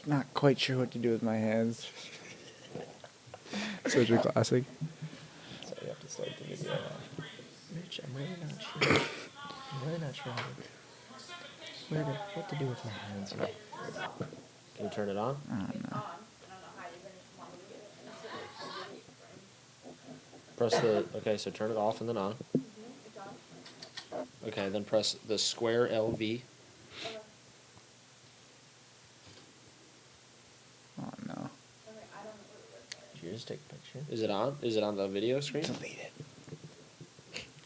not quite sure what to do with my hands. Such a classic. So you have to start the video off. Rich, I'm really not sure. What to do with my hands here. Can you turn it on? I don't know. Press the, okay, so turn it off and then on. Okay, then press the square LV. Oh no. Did you just take a picture? Is it on? Is it on the video screen? Delete it.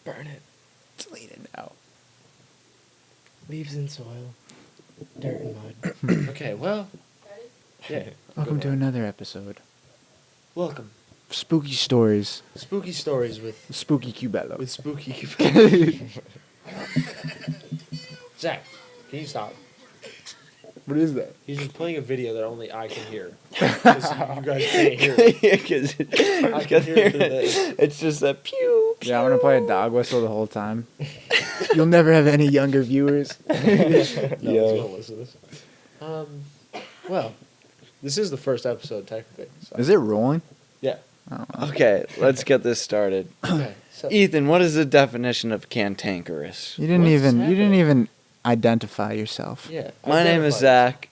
Burn it. Delete it now. Leaves and soil. Dirt and mud. Okay, well. Yeah. Welcome to another episode. Welcome. Spooky stories. Spooky stories with Spooky Cubello. Spooky. Zach, can you stop? What is that? He's just playing a video that only I can hear. 'Cause you guys can't hear it. Because I can hear it through this. it's just a pew. Yeah, I'm gonna play a dog whistle the whole time. You'll never have any younger viewers. No one's gonna listen to this. Well, this is the first episode technically. So. Is it rolling? Yeah. Okay, let's get this started. Okay. So, Ethan, what is the definition of cantankerous? You didn't What's even. You didn't happening? even identify yourself. yeah. My name is Zach.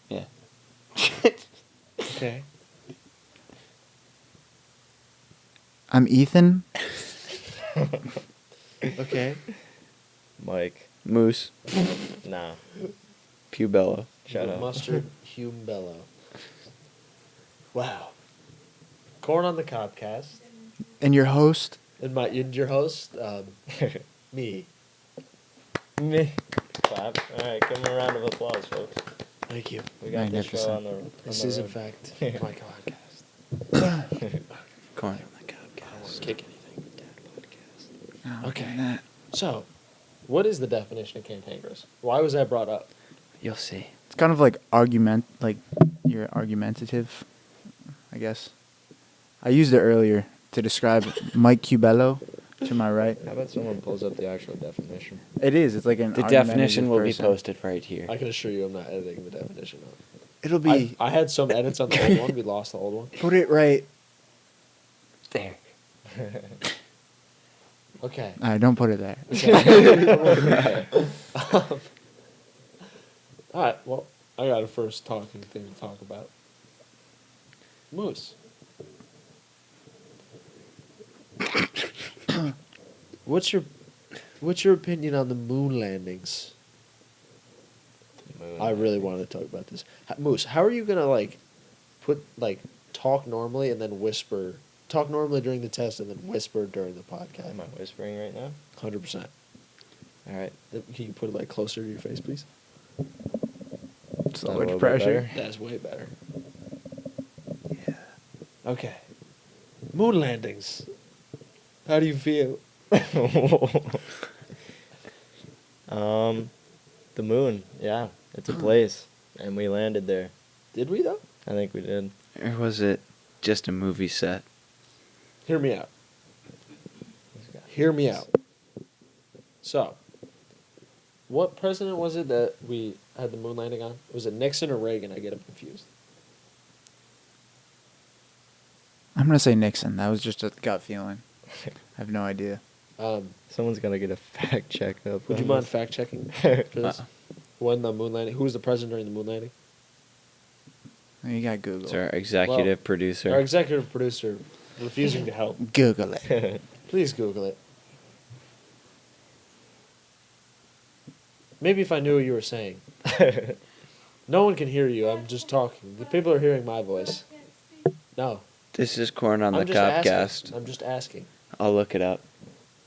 Yeah. Okay. I'm Ethan. Okay. Mike. Moose. Nah. Cubello. Shut up. Mustard Cubello. Wow. Corn on the CobbCast. And your host. And your host, me. Me. Clap. All right, give him a round of applause, folks. Thank you. We got this show Magnificent. on the. This on is the in road. fact my CobbCast. Corn on the I don't CobbCast. want to kick anything. Dad podcast. Oh, Okay. getting that. So, what is the definition of cantankerous? Why was that brought up? You'll see. It's kind of like you're argumentative, I guess. I used it earlier to describe Mike Cubello to my right. How about someone pulls up the actual definition? It is. It's like an The argumentative definition will person. be posted right here. I can assure you I'm not editing the definition up. It'll be. I had some edits on the old one. We lost the old one. Put it right. There. Okay. All right, don't put it there. All right. Well, I got a first talking thing to talk about. Moose. What's your opinion on the moon landings? I really wanted to talk about this. Moose, how are you gonna talk normally and then whisper? Talk normally during the test and then whisper during the podcast. Am I whispering right now? 100%. All right. Can you put it closer to your face, please? So That a much little bit pressure. better? That's way better. Yeah. Okay. Moon landings. How do you feel? The moon. Yeah, it's a place, and we landed there. Did we though? I think we did. Or was it just a movie set? Hear me out. Hear me out. So, what president was it that we had the moon landing on? Was it Nixon or Reagan? I get them confused. I'm gonna say Nixon. That was just a gut feeling. I have no idea. Someone's gonna get a fact check up. Would you on mind this. fact checking for this? When the moon landing? Who was the president during the moon landing? You got Google. It's our executive producer. Our executive producer refusing to help. Google it. Please Google it. Maybe if I knew what you were saying. No one can hear you. I'm just talking. The people are hearing my voice. No. This is Corn on I'm the just asking. CobbCast. I'm just asking. I'll look it up.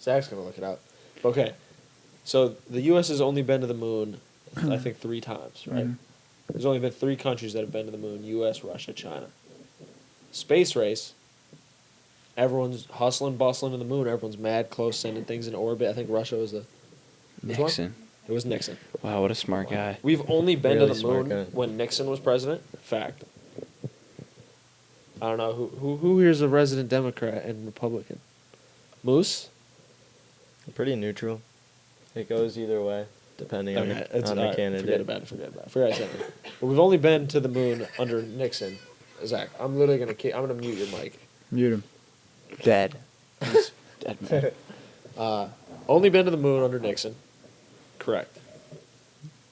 Zach's going to look it up. Okay. So the U.S. has only been to the moon, I think, 3 times, right? Mhm. There's only been 3 countries that have been to the moon: U.S., Russia, China. Space race. Everyone's hustling, bustling to the moon. Everyone's mad close, sending things in orbit. I think Russia was the... Which one? Nixon. It was Nixon. Wow, what a smart guy. We've only been Really to the smart moon guy. when Nixon was president. Fact. I don't know who here's a resident Democrat and Republican. Moose. Pretty neutral. It goes either way. depending Okay, on the candidate. Forget about it. Forget I said it. But we've only been to the moon under Nixon. Zach, I'm literally I'm gonna mute your mic. Mute him. Dead. He's dead man. Only been to the moon under Nixon. Correct.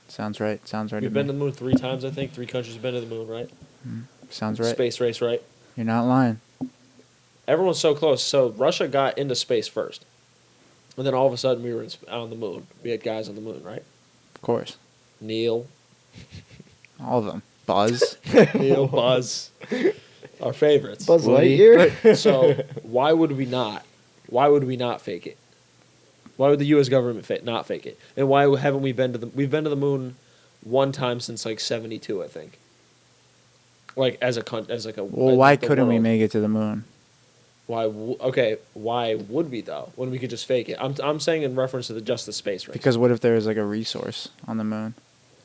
Sounds right. Sounds right. We've been to the moon 3 times, I think. 3 countries have been to the moon, right? Sounds right. Space race, right? You're not lying. Everyone's so close. So Russia got into space first. And then all of a sudden we were on the moon. We had guys on the moon, right? Of course. Neil. All of them. Buzz. Neil, Buzz. Our favorites. Buzz Woody. Lightyear. So why would we not? Why would we not fake it? Why would the U.S. government not fake it? And why haven't we been to the? We've been to the moon 1 time since like '72, I think. Like as a. Well, why couldn't we make it to the moon? Why? Okay, why would we though? When we could just fake it? I'm saying in reference to just the space race. Because what if there was like a resource on the moon?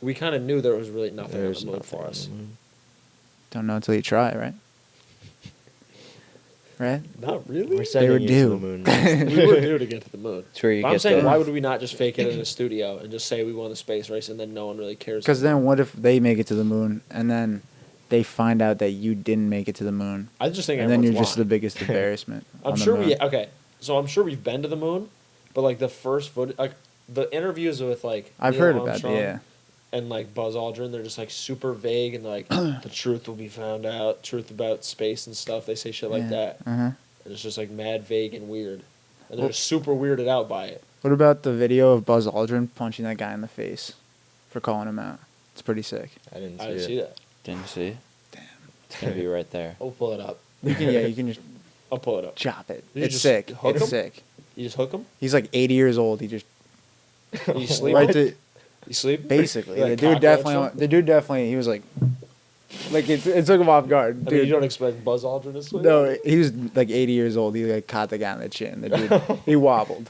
We kind of knew there was really nothing There's on the moon nothing for on us. the moon. Don't know until you try, right? Right? Not really. We're sending were you due. to the moon next. We were due to get to the moon. That's where you But I'm get saying, the- why would we not just fake it in a studio and just say we won the space race and then no one really cares? Because then what if they make it to the moon and then they find out that you didn't make it to the moon? I just think And then you're everyone's just the lying. biggest embarrassment. I'm on the sure moon. we okay. So I'm sure we've been to the moon, but like the first footage, like the interviews with like I've Neil heard about it, Armstrong yeah. and like Buzz Aldrin, they're just like super vague and like the truth will be found out, truth about space and stuff. They say shit like Yeah. that, Uh-huh. and it's just like mad vague and weird, and they're Well- just super weirded out by it. What about the video of Buzz Aldrin punching that guy in the face for calling him out? It's pretty sick. I didn't see I didn't it. see that. Didn't see? Damn. It's gonna be right there. I'll pull it up. You can just I'll pull it up. chop it. You It's just sick. hook It's him? sick. You just hook them. He's like 80 years old. He just You sleep. right to You sleep. basically. Like The dude cockroach him? definitely. He was like it took him off guard. I mean, Dude, you don't expect Buzz Aldrin to sleep. no, he was like 80 years old. He like caught the guy in the chin. The dude, he wobbled.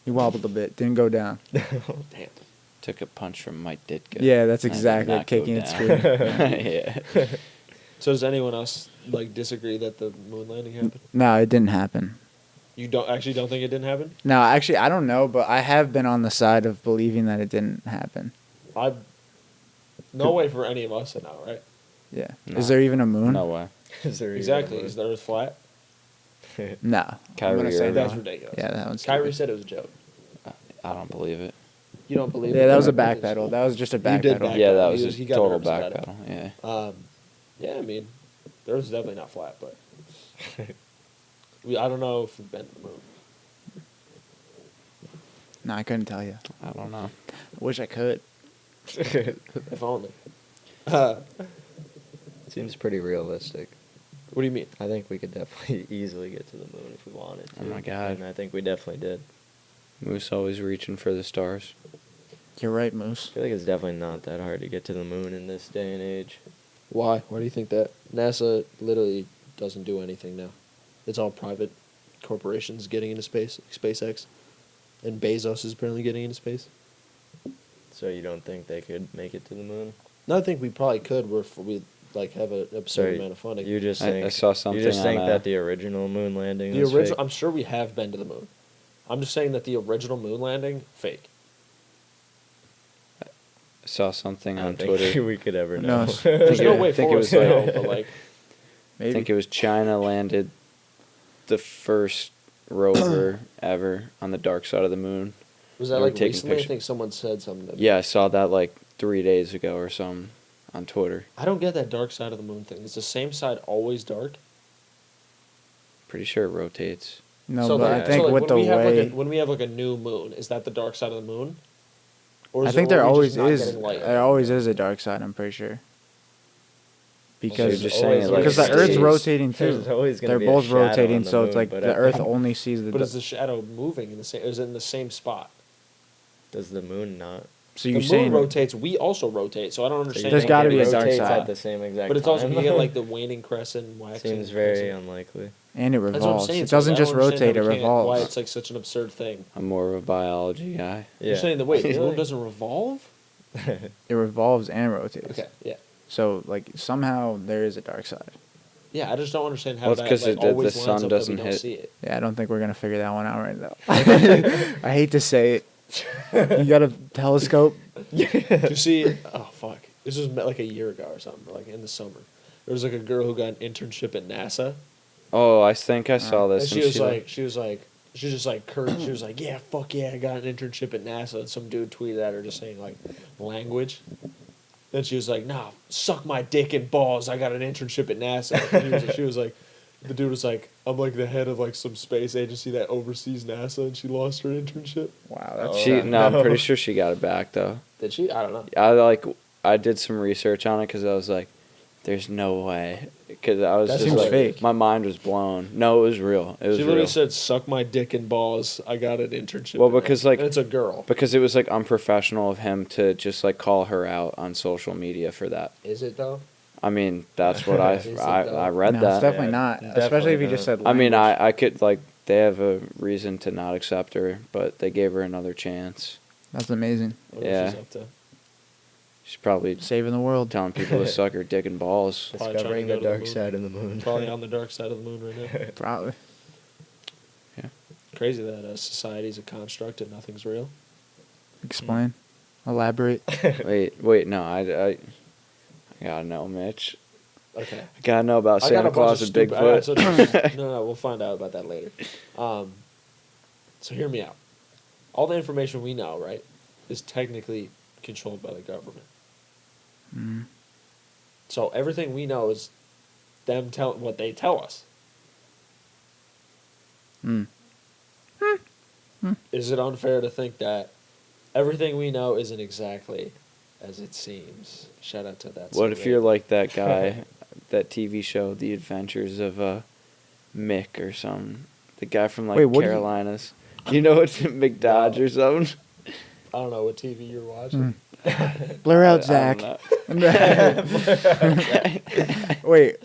He wobbled a bit. Didn't go down. Damn. Took a punch from Mike Ditka. Yeah, that's And did exactly not it. Kicking go it down. screwed. Yeah. So does anyone else like disagree that the moon landing happened? No, it didn't happen. You don't think it didn't happen? No, actually, I don't know, but I have been on the side of believing that it didn't happen. No way for any of us to know, right? Yeah. No. Is there even a moon? No way. Is there even Exactly. a Is the Earth flat? No. I'm Kyrie gonna say Irving. That's no. ridiculous. Yeah, that one's Kyrie stupid. said it was a joke. I don't believe it. You don't believe it? Yeah, that was a That's backpedal. That was just a You did backpedal. back- Yeah, that He was he a got total nervous about it. backpedal. Yeah. Yeah, I mean, the Earth's definitely not flat, but I don't know if we've been to the moon. No, I couldn't tell you. I don't know. I wish I could. If only. Seems pretty realistic. What do you mean? I think we could definitely easily get to the moon if we wanted to. Oh my God. And I think we definitely did. Moose always reaching for the stars. You're right, Moose. I feel like it's definitely not that hard to get to the moon in this day and age. Why? Why do you think that? NASA literally doesn't do anything now. It's all private corporations getting into space, like SpaceX. And Bezos is apparently getting into space. So you don't think they could make it to the moon? No, I think we probably could. We like have an absurd So amount of funding. You just I think saw something You just on think a- that the original moon landing The was original. fake? I'm sure we have been to the moon. I'm just saying that the original moon landing fake. Saw something I on don't think Twitter. we could ever No, know. There's no way think it for was us to like- know, but like Maybe. I think it was China landed the first rover ever on the dark side of the moon. was that They were like taking recently? I pictures. think someone said something. That, Yeah, I saw that like 3 days ago or something on Twitter. I don't get that dark side of the moon thing. Is the same side always dark? Pretty sure it rotates. No, So but like- I think so like with when the we have way... like when we have like a new moon, is that the dark side of the moon? Or I is think it there only always just not is. getting light? There always is a dark side, I'm pretty sure. you're Because just saying it like because the stays. Earth's rotating There's too. always gonna They're be a both shadow on rotating, the so it's moon, like but the I Earth think- only sees the. But is the shadow moving in the same? Is it in the same spot? Does the moon not? so The you're moon saying rotates. We also rotate. So I don't So you understand. There's think gotta it be a dark rotates side. at the same exact But it's also time? you get like the waning crescent, waxing. Seems very crescent. unlikely. and it That's what I'm revolves. saying. It So I doesn't don't just understand rotate; it how we can't- Why revolves. it's like such an absurd thing? I'm more of a biology guy. Yeah. You're saying that wait, the moon Really? doesn't revolve? It revolves and rotates. Okay, yeah, So like somehow there is a dark side. yeah. I just don't understand how Well, it's that 'cause like, the always sun lines up that we doesn't don't hit- see it. Yeah, I don't think we're gonna figure that one out right now. I hate to say it. You got a telescope? Did you see? Oh fuck! This was like a year ago or something. Like in the summer, there was like a girl who got an internship at NASA, Oh, I think I saw this. and she was like, she was just like curt. She was like, yeah, fuck yeah, I got an internship at NASA. And some dude tweeted at her just saying like language. Then she was like, nah, suck my dick and balls. I got an internship at NASA. And she was like, the dude was like, I'm like the head of like some space agency that oversees NASA, and she lost her internship. Wow, that's I'm pretty sure she got it back though. Did she? I don't know. I did some research on it because I was like, "There's no way," because I was That just seems like, fake. my mind was blown. No, it was real. It was She literally real. said, suck my dick and balls. I got an internship. Well, at because, NASA." like- And it's a girl. Because it was like unprofessional of him to just like call her out on social media for that. Is it though? I mean, that's what Is it I though? read no, that. it's definitely Yeah, not. definitely Especially if you just not. said. I mean, language. I could like they have a reason to not accept her, but they gave her another chance. That's amazing. What else Yeah. she's up to? She's probably Saving the world. telling people to suck her dick and balls. Probably Discovering trying to the go to the dark moon. side of the moon. Probably on the dark side of the moon right now. Probably. Crazy that society's a construct and nothing's real. Explain. Elaborate. Wait, no, I gotta know, Mitch. Okay. I gotta know about I got Santa a bunch Claus of and stupid. I got Bigfoot. so- no, we'll find out about that later. So hear me out. All the information we know, right, is technically controlled by the government. Mm. So everything we know is them tell what they tell us. Mm. Is it unfair to think that everything we know isn't exactly as it seems? Shout out to that. What if you're like that guy, that TV show, The Adventures of Mick or something? The guy from like Wait, what do you- Carolinas. You know it's McDodge or something? I don't know what TV you're watching. Blur out I Zach. don't know. Wait.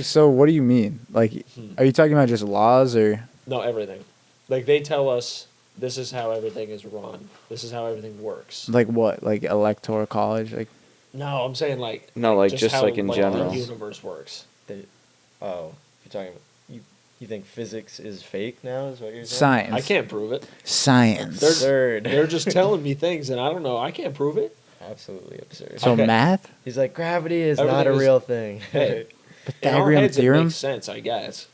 So what do you mean? Like, are you talking about just laws or? No, everything. Like they tell us this is how everything is run. This is how everything works. Like what? Like electoral college? Like No, I'm saying like No, like just how, like in general. the universe works. Oh, you're talking about you think physics is fake now? Is what you're saying? science. I can't prove it. Science. Absurd. They're just telling me things, and I don't know. I can't prove it. Absolutely absurd. So Okay. math? He's like, gravity is Everything not a is- real thing. Hey, in our Pythagorean heads, it theorem? makes sense, I guess.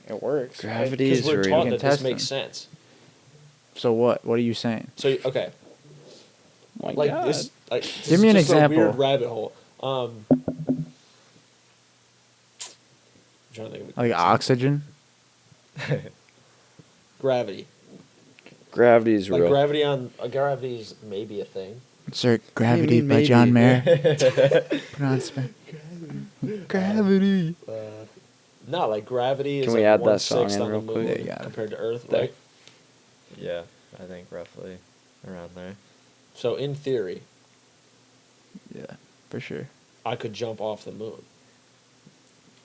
It works. Gravity Because is we're real. taught can that this test makes them. sense. So what? What are you saying? So okay, Oh my like God. this. Like, this Give is me an just a example. weird rabbit hole. I'm trying to think of a good Like example. oxygen? Gravity. Gravity is Like real. gravity is maybe a thing. Insert Gravity mean by John maybe? Mayer. Put on spin. Gravity. No, like gravity is Can like we add that 1/6 song in on the real moon quick? Yeah, you got it. compared to Earth, There. right? Yeah, I think roughly around there. So in theory, Yeah, for sure. I could jump off the moon.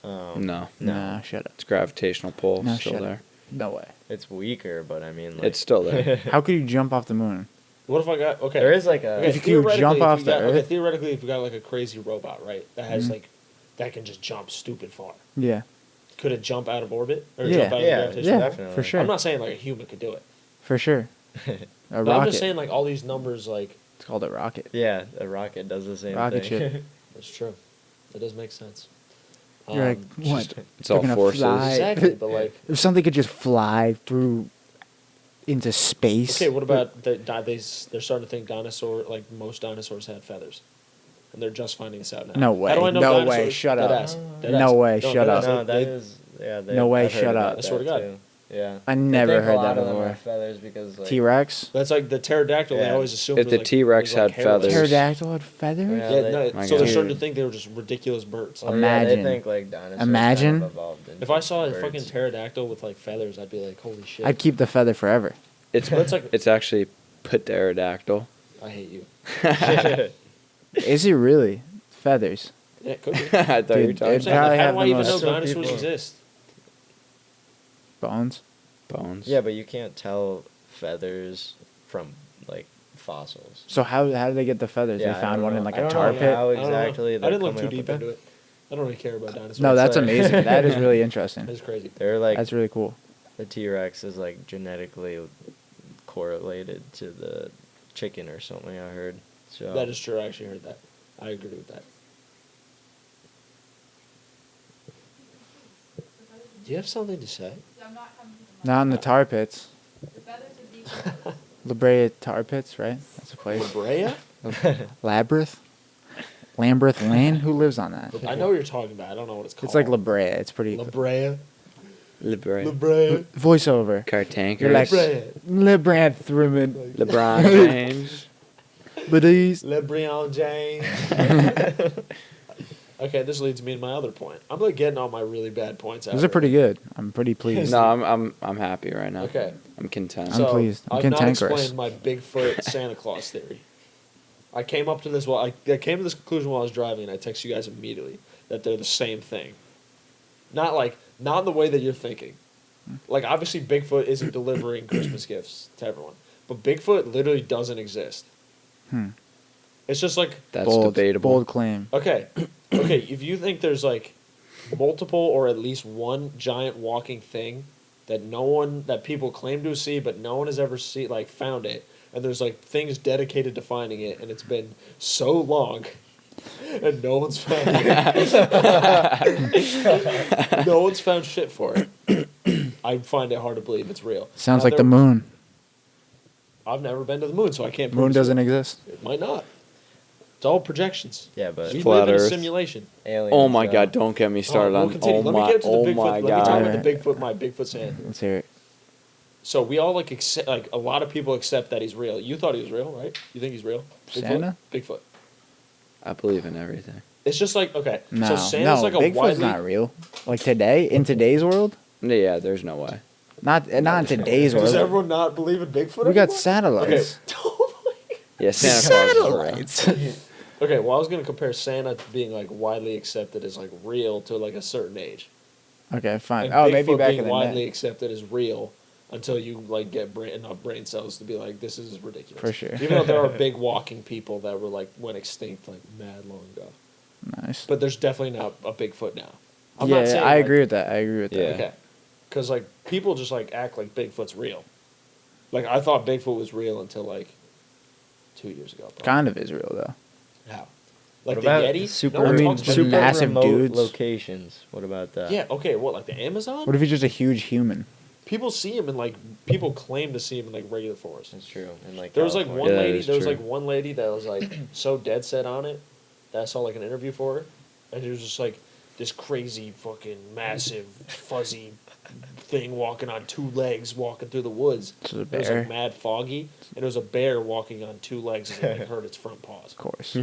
No, Nah, shut up. it's gravitational pull No, still shut there. up. No way. It's weaker, but I mean, like, It's still there. How could you jump off the moon? What if I got okay? there is like a. Okay, If you could theoretically, jump if off you the got, okay, Earth- theoretically, if you got like a crazy robot, right, that has Mhm. like that can just jump stupid far, Yeah. could it jump out of orbit or Yeah. jump out Yeah, of gravitation? Yeah, definitely. for sure. I'm not saying like a human could do it, For sure. A but rocket. I'm just saying like all these numbers, like It's called a rocket. Yeah, a rocket does the same Rocket thing. ship. it's true. It does make sense. You're like, what? just- It's all They're gonna forces. fly. Exactly, but like, If something could just fly through into space. okay, what about they're starting to think like most dinosaurs had feathers, and they're just finding this out now. No way. How do I know No dinosaurs? way. Shut Dead up. ass. No way. No, Shut dead up. ass. No, They- that is. Yeah. No way, I've heard shut about up. I swear to that, God. too. Yeah. I never think heard a lot that of them before. have feathers because like. T Rex? That's like the pterodactyl. They Yeah. always assumed If was, the like, T-Rex was, like, had hairless. feathers- Pterodactyl had feathers? Yeah. Yeah, they- no, My so they're God. starting to think they were just ridiculous birds. Oh, Imagine. Yeah, they think like dinosaurs Imagine. kind of evolved into If I saw a birds. fucking pterodactyl with like feathers, I'd be like, holy shit. I'd keep the feather forever. It's But it's like- it's actually pterodactyl. I hate you. Is it really? Feathers. Yeah, it could be. I thought you were Dude, talking it's I'm saying, probably like, how have do I the even most- know That's what dinosaurs people- exist? Bones. bones. Yeah, but you can't tell feathers from like fossils. So how did they get the feathers? Yeah, they I found don't one know. in like I a don't tar know pit? how I don't know. exactly I they're didn't look coming too up deep with into it. I don't really care about dinosaurs. No, that's like- amazing. That is really interesting. That's crazy. They're like That's really cool. the T-Rex is like genetically correlated to the chicken or something. I heard. So That is true. I actually heard that. I agree with that. Do you have something to say? Not in the tar pits. La Brea tar pits, right? That's a place. La Brea? Labyrinth? Lambeth Lane? Who lives on that? I know what you're talking about. I don't know what it's called. It's like La Brea. It's pretty. La Brea. LeBron. La Brea. Voiceover. Car You're tankers. like Brea. Labyrinth Rumen. LeBron James. But he's. LeBron James. Okay, this leads me to my other point. I'm like getting all my really bad points out. Those are pretty good. I'm pretty pleased. No, I'm happy right now. Okay. I'm content. I'm pleased. I'm I've not cantankerous. explained my Bigfoot Santa Claus theory. I came up to this. Well, I came to this conclusion while I was driving, and I texted you guys immediately that they're the same thing. Not in the way that you're thinking. Like obviously, Bigfoot isn't delivering Christmas gifts to everyone, but Bigfoot literally doesn't exist. It's just like That's bold, debatable. Bold claim. okay. If you think there's like multiple or at least one giant walking thing that people claim to see, but no one has ever found it, and there's like things dedicated to finding it, and it's been so long, and no one's found it. No one's found shit for it. I find it hard to believe it's real. Sounds Now, like the moon. I've never been to the moon, so I can't. Moon prove doesn't exist. It might not. It's all projections. yeah, but We Flat live in a Earth. simulation. aliens. Oh my God! Don't get me started we'll on. continue. Oh Let me my! get to the Oh Bigfoot. my Let me talk about God! the Bigfoot. My Bigfoot Santa. Let's hear it. So we all accept, a lot of people accept that he's real. You thought he was real, right? You think he's real? Santa? Bigfoot. I believe in everything. It's just like okay. No, so Santa's like a Bigfoot's widely. not real. Like today, in today's world, Yeah, there's no way. not in today's Does world. everyone not believe in Bigfoot? We got anymore? satellites. Okay. Yeah, Santa Claus is real. Okay. Well, I was gonna compare Santa to being like widely accepted as like real to like a certain age. Okay, fine. And Oh, Bigfoot maybe back being in the widely day. accepted as real until you like get enough brain cells to be like this is ridiculous. For sure. Even though there are big walking people that were like went extinct like mad long ago. Nice. But there's definitely not a Bigfoot now. I'm yeah, not saying, I like- agree with that. I agree with that. Yeah. Okay. Because, like, people just, like, act like Bigfoot's real. Like, I thought Bigfoot was real until, like, 2 years ago. Probably. Kind of Israel though. How? What Like, the about Yeti? super? No one I mean, talks about super that. massive remote dudes. locations. What about that? Yeah, okay, what, like the Amazon? What if he's just a huge human? People see him in, like, people claim to see him in, like, regular forests. That's true. And like There was, like, California. one Yeah, lady, that's there was, true. like, one lady that was, like, so dead set on it that I saw, like, an interview for her. And it was just, like, this crazy, fucking, massive, fuzzy thing walking on two legs, walking through the woods. It's a It was bear. like mad foggy, and it was a bear walking on two legs and it like, hurt its front paws. Of course.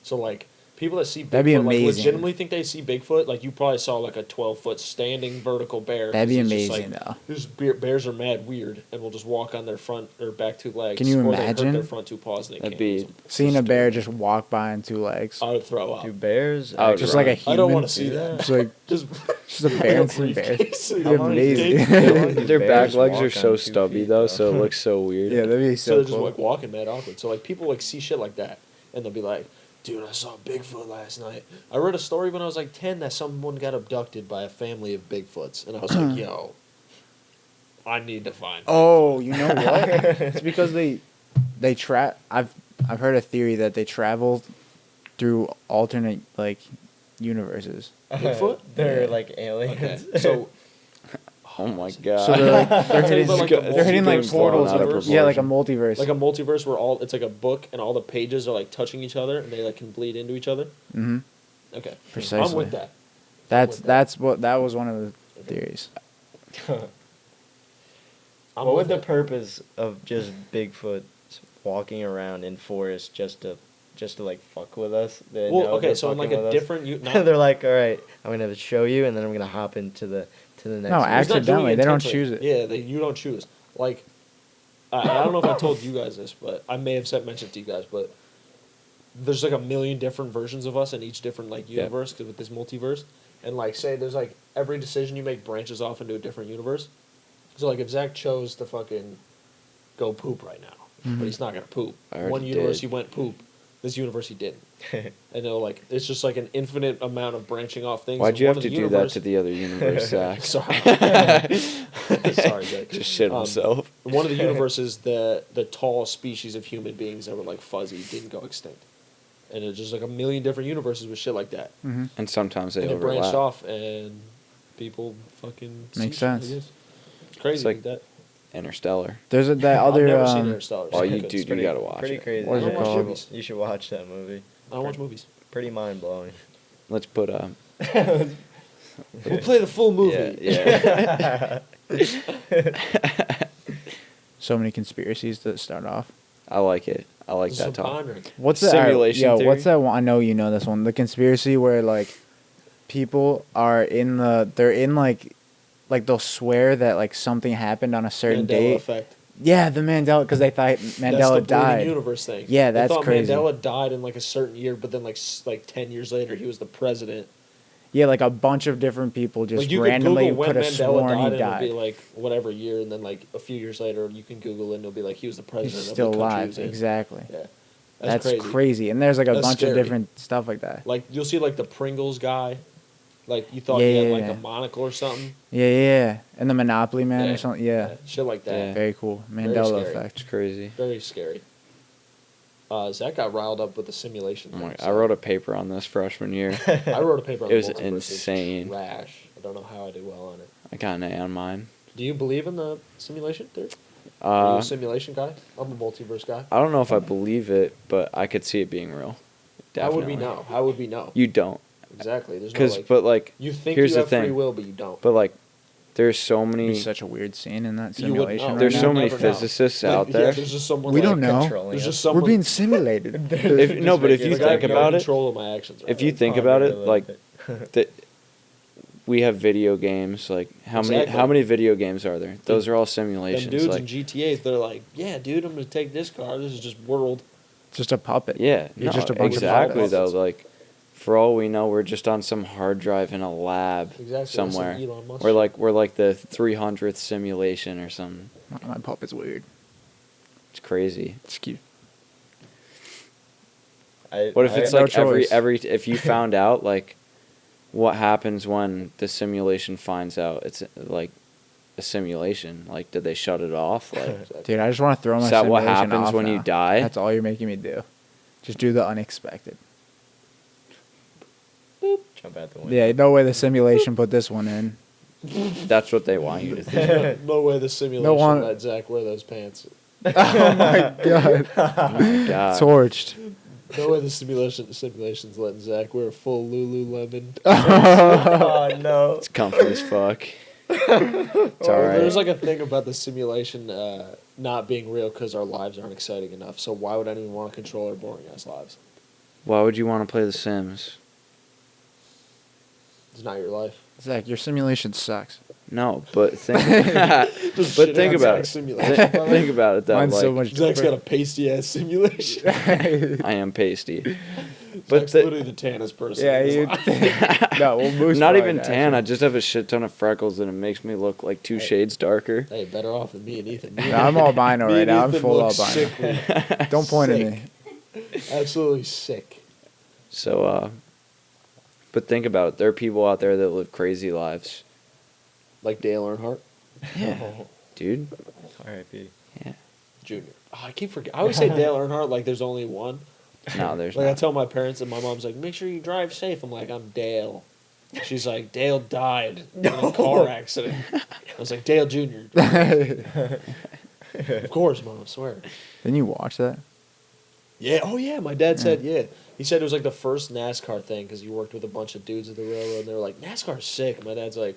So like people that see Bigfoot That'd be like amazing. legitimately think they see Bigfoot. Like you probably saw like a 12-foot standing vertical bear. That'd be 'cause it's just, amazing like, though. These bears are mad weird and will just walk on their front or back two legs. Can you or They hurt imagine? their front two paws and they That'd can't use be them. Seeing a bear just walk by on two legs. I would throw up. Do bears? I would Just run. like a human. I don't want to see that. Just like Just just a bear and two bears. briefcase. It'd How be long amazing. do How long do Their back bears legs walk are on so 2 stubby feet, though, so it looks so weird. Yeah, that'd be So so they're just cool. like walking mad awkward. So like people like see shit like that and they'll be like, dude, I saw Bigfoot last night. I read a story when I was like 10 that someone got abducted by a family of Bigfoots. And I was like, yo, I need to find Oh, you know what? It's because they I've heard a theory that they travel through alternate like universes. Bigfoot? They're Yeah. like aliens. Okay. So Oh my God. So they're like they're hitting, But, like, the they're hitting like multiverse portals. blown out of Yeah, like a proportion. multiverse. like a multiverse where all it's like a book and all the pages are like touching each other and they like can bleed into each other. Mm-hmm. Okay. Precisely. I'm with that. That's what that was one of the theories. I'm What with would the it. purpose of just Bigfoot walking around in forests just to like fuck with us? They Well, know okay, they're so in like fucking a with us? different They're like, all right, I'm gonna show you, and then I'm gonna hop into the next. No, one." He's not doing accidentally. it They don't intentionally. choose it. Yeah, you don't choose. Like, I don't know if I told you guys this, but I may have mentioned it to you guys, but there's like a million different versions of us in each different like Yeah. universe 'cause with this multiverse, and like say there's like every decision you make branches off into a different universe. So like if Zach chose to fucking go poop right now, but he's not gonna poop. I already One universe did. he went poop. This universe he didn't. And they're like it's just like an infinite amount of branching off things. Why'd and you one have of to the do that universe- to the other universe, Zach? Sorry. Sorry, Zach. Just shit himself. In one of the universes, the tall species of human beings that were like fuzzy didn't go extinct, and it's just like a million different universes with shit like that. Mm-hmm. And sometimes they And it branched overlap. off, and people fucking see Makes shit, I sense. guess. It's crazy It's like like that. Interstellar. There's that I've other. never seen Interstellar. Oh, so you it's dude, pretty- you gotta watch Pretty it. crazy. What is it Yeah, called? You should watch that movie. I don't watch movies. Pretty mind blowing. Let's put We'll play the full movie. Yeah. So many conspiracies that start off. I like it. I like Some that talk. pondering. What's the Simulation Yo, theory? what's that one? I know you know this one. The conspiracy where like people are they're in like they'll swear that like something happened on a certain Mandela date. effect. Yeah, the Mandela, because they thought That's Mandela the bleeding died. universe thing. Yeah, They that's thought crazy. Mandela died in like a certain year, but then like 10 years later he was the president. Yeah, like a bunch of different people just Like you randomly could Google could when have Mandela sworn died, he and died. it'll be like whatever year, and then like a few years later you can Google it, and it'll be like he was the president. He's of still the country he alive. was in. Exactly. Yeah, That's crazy. And there's like a That's bunch scary. of different stuff like that. Like you'll see like the Pringles guy, like you thought Yeah, he had yeah, like yeah. a monocle or something. Yeah. And the Monopoly Man Yeah. or something. Yeah. Shit like that. Yeah. Very cool. Very Mandela scary. effect. It's crazy. Very scary. Zach got riled up with the simulation. Oh thing, my, so- I wrote a paper on this freshman year. I wrote a paper on It was the multiverse. It's insane. Trash. I don't know how I did well on it. I got an A on mine. Do you believe in the simulation theory? Are you Uh, a simulation guy? I'm a multiverse guy. I don't know if I believe it, but I could see it being real. How would Definitely. we know? How would we know? You don't, Exactly. There's no because like. but like You think here's you the have free thing. will, but you don't. but like there's so It'd be many such a weird scene in that You wouldn't simulation. know. right there's now. so You'll many never know. physicists Like, out yeah, there. there's just someone. We like, don't know. controlling There's us. just someone. We're being simulated. No, but if you Like, I think have no about it, control of my actions. Right? if you Like, think Oh, about I it, really like it. that, we have video games. Like how Exactly. many video games are there? Those are all them simulations. dudes Like in GTA, they're like, yeah, dude, I'm gonna take this car. This is just world. Just a puppet. yeah, You're no, just a bunch of exactly puppets. though. Like for all we know, we're just on some hard drive in a lab Exactly. somewhere. That's some Elon Musk We're like the 300th simulation or something. My puppet's weird. It's crazy. It's cute. What if it's No like choice. every if you found out like what happens when the simulation finds out it's like a simulation? Like did they shut it off? Like Exactly. Dude, I just want to throw my Is that what simulation happens off when you now. die? That's all you're making me do. Just do the unexpected. Jump out the window. Yeah, no way the simulation put this one in. that's what they want you to think. No way the simulation one- let Zach wear those pants. Oh my god. Oh my God. Torched. No way the simulation's letting Zach wear a full Lululemon. Oh no. It's comfy as fuck. It's all right. There's like a thing about the simulation not being real because our lives aren't exciting enough. So why would anyone want to control our boring ass lives? Why would you want to play The Sims? It's not your life. Zach, your simulation sucks. No, but think Just but shit think on about it. Zach's simulation. Think about it though. Mine's so like, much Zach's got a different. pasty ass simulation. I am pasty. But But Zach's the- literally the tannest person. Yeah, in his you. life. No, well, Moose. Not probably even does, tan. I actually. just have a shit ton of freckles and it makes me look like 2 shades darker. Hey, better off than me and Ethan. No, I'm albino Me right and now. I'm Ethan full look albino. sickly. Don't point at Sick. me. Absolutely sick. So but think about it. There are people out there that live crazy lives. Like Dale Earnhardt Yeah. Dude. R.I.P. Yeah. Jr. Oh, I keep forgetting. I always say Dale Earnhart like there's only one. No, there's Like I not. tell my parents, and my mom's like, "Make sure you drive safe." I'm like, "I'm Dale." She's like, "Dale died in a car accident." I was like, "Dale Jr." Of course, Mom. I swear. Didn't you watch that? Yeah. Oh yeah. My dad said yeah. He said it was like the first NASCAR thing because he worked with a bunch of dudes at the railroad, and they were like, "NASCAR's sick." And my dad's like,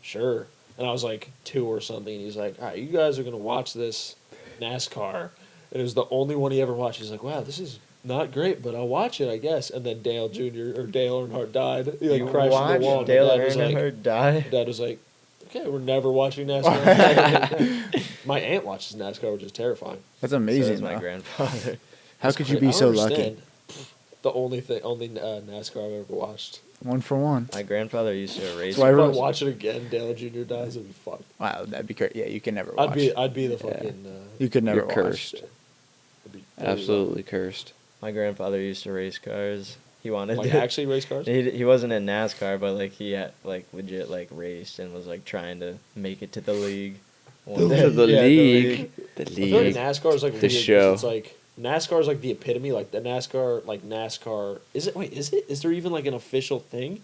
"Sure." And I was like 2 or something, and he's like, "All right, you guys are gonna watch this NASCAR." And it was the only one he ever watched. He's like, "Wow, this is not great, but I'll watch it, I guess." And then Dale Jr. or Dale Earnhardt died. He like You crashed into the wall. watched and Dale my dad was like, Earnhardt die? Dad was like, "Okay, we're never watching NASCAR." My aunt watches NASCAR, which is terrifying. That's So amazing. is my though. grandfather. How It's could you cra- be I so don't lucky? understand. The only NASCAR I've ever watched. One for one. My grandfather used to race. So I If I Everyone's- watch it again, Dale Jr. dies, it'd be fun. Wow, that'd be great. Yeah, you can never watch. I'd be the Yeah. fucking. You could never You're watch. cursed. It'd be really Absolutely cursed. My grandfather used to race cars. He wanted Like to actually race cars. He wasn't in NASCAR, but like he had like legit like raced and was like trying to make it to the league One The day. league. The I feel like league. NASCAR is like The weird 'cause show. It's like NASCAR is like the epitome. Like the NASCAR. Is it? Wait, is it? Is there even like an official thing,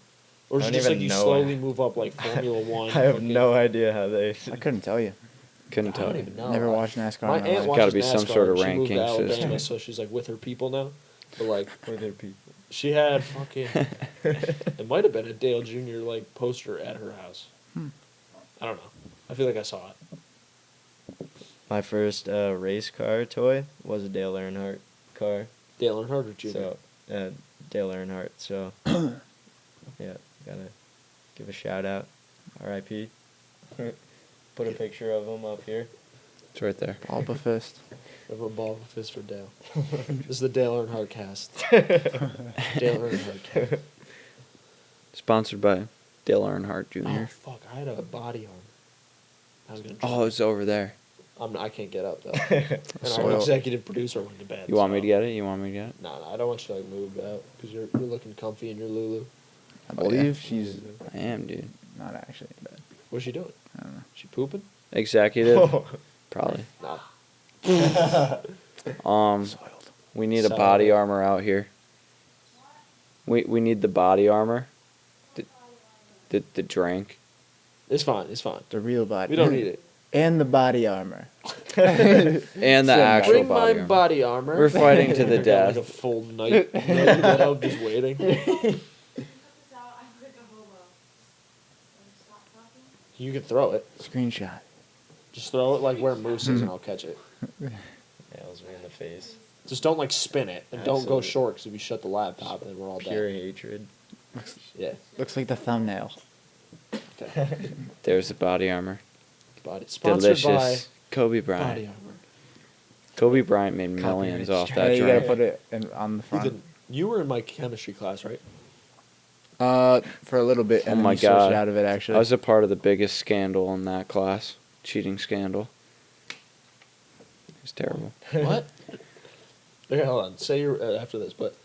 or is I it don't just like even you know. slowly move up like Formula One? I have fucking- no idea how they. I couldn't tell you. Couldn't I tell don't you. even know. Never watched NASCAR My in my aunt life. watches Gotta be some NASCAR, sort of she moved to ranking Alabama, system. so she's like with her people now. But like With their people. she had fucking. It might have been a Dale Jr. like poster at her house. I don't know. I feel like I saw it. My first race car toy was a Dale Earnhardt car. Dale Earnhardt or Jr. So, Dale Earnhardt. So, yeah, gotta give a shout out. R.I.P. Put a picture of him up here. It's right there. Alba Fist. Everyone ball of a fist for Dale. This is the Dale Earnhardt cast. Dale Earnhardt. Sponsored by Dale Earnhardt Jr. Oh fuck! I had a body arm. I was gonna. Oh, it's over there. I can't get up though. And our Soiled. executive producer went to bed. You want me so- to get it? You want me to get it? No, I don't want you to like move out because you're looking comfy in your Lulu. I Oh, yeah. believe she's I am, dude. not actually in bed. What's she doing? I don't know. She pooping? Executive? Probably. Nah. Soiled. We need a So- body armor out here. We need the body armor. The drink. It's fine. It's fine. The real body. We don't need it. And the body armor. And the Send actual Bring body my armor. body armor. We're fighting to the Got, death. Like a full night. Just waiting. You can throw it. Screenshot. Just throw it like where Moose is, and I'll catch it. Nails me in the face. Just don't like spin it, and don't go Absolutely. short because if you shut the laptop, then we're all Pure dead. hatred. Yeah. Looks like the thumbnail. Okay. There's the body armor. Body sponsored Delicious. Kobe by Bryant. Body Armor. Kobe Bryant made millions off that Hey, you gotta drink. put it on the front. Ethan, you were in my chemistry class, right? For a little bit, and Oh then my you switched God. out of it. Actually, I was a part of the biggest scandal in that class. Cheating scandal. It's terrible. What? Okay, hold on. Say you're after this, but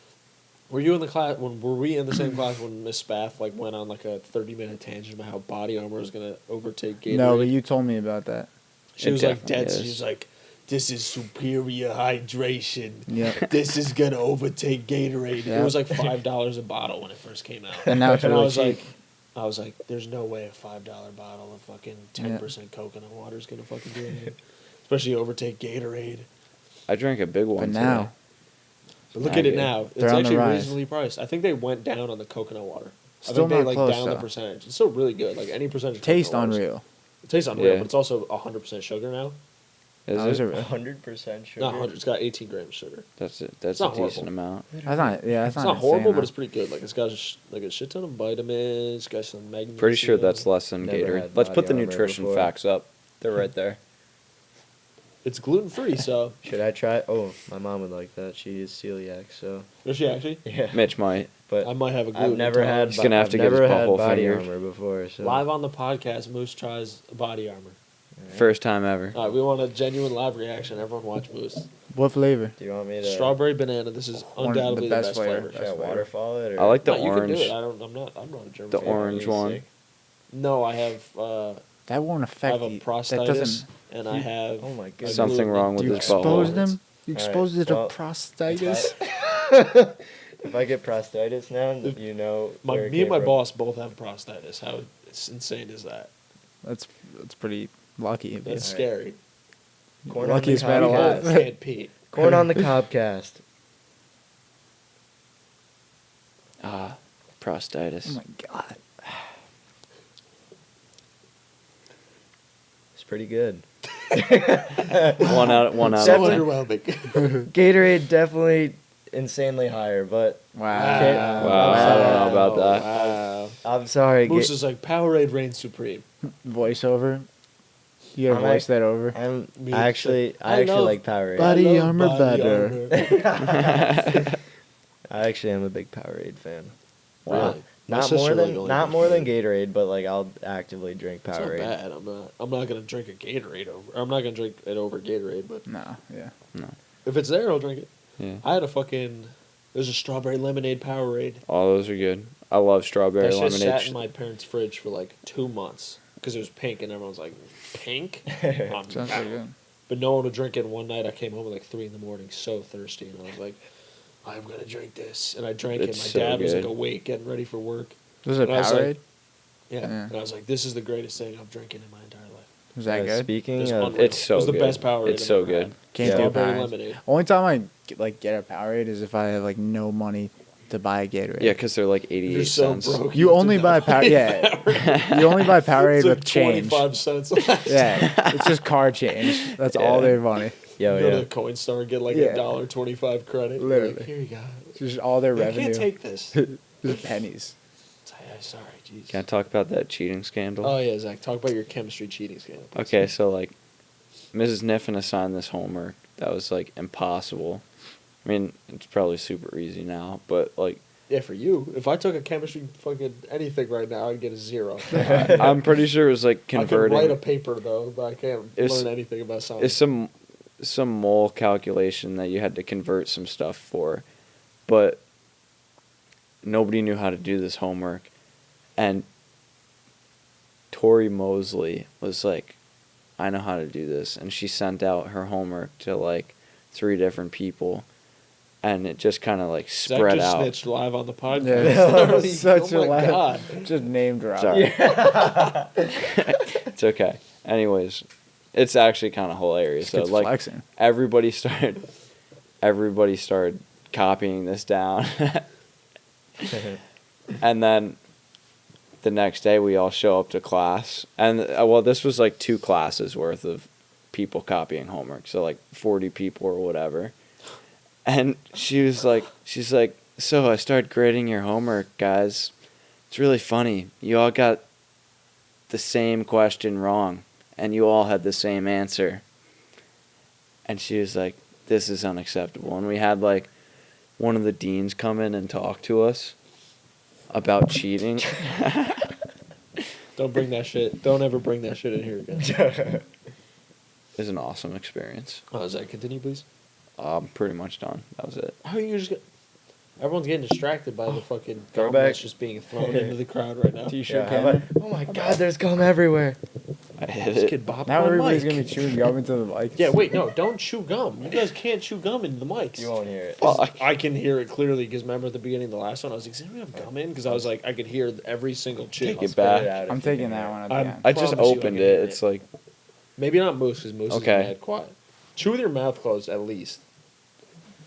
were you in the class? Were we in the same class when Miss Spath like went on like a 30-minute tangent about how body armor was gonna overtake Gatorade? no, but you told me about that. She It was like definitely dead. is. She was like, "This is superior hydration. Yep. This is gonna overtake Gatorade." It Yep. was like $5 a bottle when it first came out. And now it's And really I was cheap. I was like, "There's no way a $5 bottle of fucking 10% coconut water is gonna fucking do anything, especially overtake Gatorade." I drank a big one But now, today. But look I at it get it. now. They're It's on the actually rise. reasonably priced. I think they went down on the coconut water. Still I think they not like close, down the though. percentage. It's still really good. Like any percentage. of taste coconut water is- unreal. It tastes unreal, Yeah. but it's also 100% sugar now. Is Those it? are- 100% sugar. Not 100. It's got 18 grams of sugar. That's a It's decent not horrible. amount. That's not. Yeah, that's It's not not horrible, insane, but it's though. pretty good. Like it's got like a shit ton of vitamins. It's got some magnesium. Pretty sure that's less than Never Gatorade. had Let's put the body armor nutrition before. facts up. They're right there. It's gluten free, so Should I try? Oh, my mom would like that. She is celiac, so is she actually? yeah. Mitch might. But I might have a gluten. I've never had. He's gonna have to I've get his never had bubble body fingers. armor before. So Live on the podcast, Moose tries body armor. Alright. First time ever. All right, we want a genuine live reaction. Everyone watch Moose. What flavor? Do you want me to Strawberry banana. This is One- undoubtedly the the best best flavor. flavor. Should I Best flavor. waterfall it? Or? I like the No, you can do orange. it. I'm not a germ. The fan. orange one. No, I have. That won't I affect have a you. That prostatitis, doesn't. and I have. Oh my a goodness. Something gluten- wrong with You his butthole. exposed them. You Alright, exposed it to well, prostatitis. If I get prostatitis now, If- you know. Me where it and came my from. boss both have prostatitis. How insane is that? That's pretty lucky. That's Alright. scary. Corn on Luckiest the man We alive. both can't pee. Corn on the Cobcast. Ah, Oh prostatitis. my god. It's pretty good. One out So of 10. underwhelming. Gatorade definitely insanely higher, but Wow. Wow, I don't know about that. Wow. I'm sorry. Moose is like Powerade reigns supreme. Voiceover. You gotta I'm voice that over. I actually love like Powerade. Body I love armor body better. armor. I actually am a big Powerade fan. Wow. Really? My Not sister more really than only not drinks more than Gatorade. Gatorade, but like I'll actively drink It's not Powerade. bad. I'm not gonna drink a Gatorade over. I'm not gonna drink it over Gatorade, but No, yeah. No. if it's there, I'll drink it. Yeah. I had a fucking. There's a strawberry lemonade Powerade. All those are good. I love strawberry That shit lemonade. sat in my parents' fridge for like 2 months. because it was pink, and everyone's like, pink? Sounds pretty good. But no one would drink it. One night I came home at like 3 a.m, so thirsty, and I was like, I'm gonna drink this, and I drank It's it. My so dad was like good. awake, getting ready for work. Was it And I was Powerade? like, yeah. Yeah. And I was like, this is the greatest thing I'm drinking in my entire life. Was that good? Speaking It's of, unreal. It's so It was the good. best Powerade It's I've so ever good. had. Can't do Strawberry Powerade. lemonade. Only time I get a Powerade is if I have like no money to buy a Gatorade. Yeah, because they're like 88 You're so cents. broke. You have only to buy not Power. Yeah, you only buy Powerade It's like with change. 25 cents left. Yeah, it's just card change. That's all Yeah. their money. yo, Go to yeah. the coin store and get like Yeah. $1.25 credit. You're Literally. Like, here you go. It's just all their I revenue. can't take this. Just pennies. Sorry, jeez. Can I talk about that cheating scandal? Oh yeah, Zach. Talk about your chemistry cheating scandal. please. Okay, so like, Mrs. Niffen assigned this homework that was like impossible. I mean, it's probably super easy now, but like, Yeah, for you. If I took a chemistry fucking anything right now, I'd get a 0. I'm pretty sure it was like I can converting. write a paper though, but I can't It's- learn anything about science. It's some mole calculation that you had to convert some stuff for, but nobody knew how to do this homework, and Tori Mosley was like, I know how to do this, and she sent out her homework to like 3 different people, and it just kind of like Zach spread just out. snitched live on the podcast. Yeah, such oh a my laugh. god. Just name drop. Sorry. It's okay. Anyways, it's actually kind of hilarious. Just So like flexing. everybody started copying this down. And then the next day we all show up to class, and well, this was like 2 classes worth of people copying homework, so like 40 people or whatever. And she's like, so I started grading your homework, guys. It's really funny. You all got the same question wrong, and you all had the same answer. And she was like, this is unacceptable. And we had like one of the deans come in and talk to us about cheating. Don't bring that shit. Don't ever bring that shit in here again. It was an awesome experience. Oh, Zach, continue, please. Pretty much done. That was it. How are you just get... Everyone's getting distracted by the fucking gum Throwback. that's just being thrown into the crowd right now. T-shirt Yeah, cannon. oh my god, there's gum everywhere. I hit This it. kid bopped Now my everybody's mic. gonna be chewing gum into the mic. Yeah, wait, no, don't chew gum. You guys can't chew gum into the mics. You won't hear it. Fuck. I can hear it clearly because remember at the beginning of the last one, I was like, "Does anyone have gum in?" Because I was like, I could hear every single chew. Take I'll it spit back. out if I'm you taking can that hear one it. at the I'm- end. I just promise you I opened can hear it. It's like, Maybe not Moose because Moose Okay. is mad quiet. Chew with your mouth closed at least,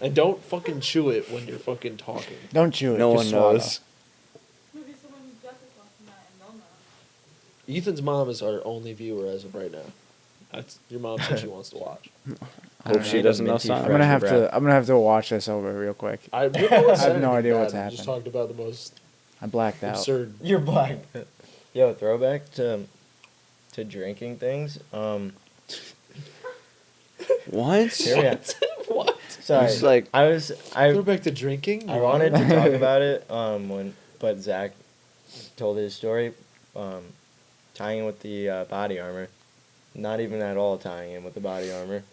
and don't fucking chew it when you're fucking talking. Don't chew it. no just one swallow. knows. Maybe someone Jeff is watching that and they'll know. Ethan's mom is our only viewer as of right now. That's your mom said she wants to watch. I Hope don't she know. doesn't know Minty sign. I'm gonna have Fresh to. I'm gonna have to watch this over real quick. I have no idea what's We happening. just talked about the most I blacked out. absurd. You're black. Yo, throwback to drinking things. What? Here we are. What? Sorry. It's like- Go back to drinking. I wanted to talk about it but Zach told his story, tying in with the body armor. Not even at all tying in with the body armor,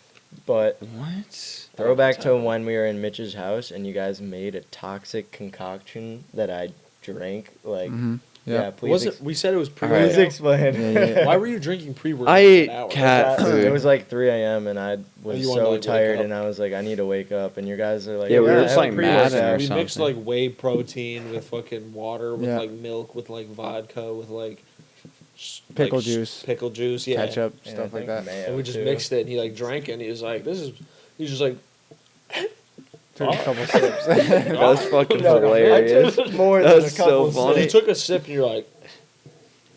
but What? throwback to when we were in Mitch's house and you guys made a toxic concoction that I drank. Like, Mhm. yeah, Yeah. please. Wasn't we said it was pre? Please explain. Yeah, yeah. Why were you drinking pre-workout? I for ate an hour? cat food. It was like 3 a.m. and I was you wanted to, so like, wake tired up. and I was like, I need to wake up. And you guys are like, Yeah, we were "Yeah, just, have a like, pre-workout." mad or We mixed something. like whey protein with fucking water, with Yeah. like milk, with like vodka, with like Pickle like, juice. pickle juice, yeah. Ketchup, And I stuff like think that. mayo, And we just too. mixed it, and he like drank it, and he was like, "This is." He's just like, Took a couple sips. That's fucking No, hilarious. I took more That than was a couple so funny. you took a sip, and you're like,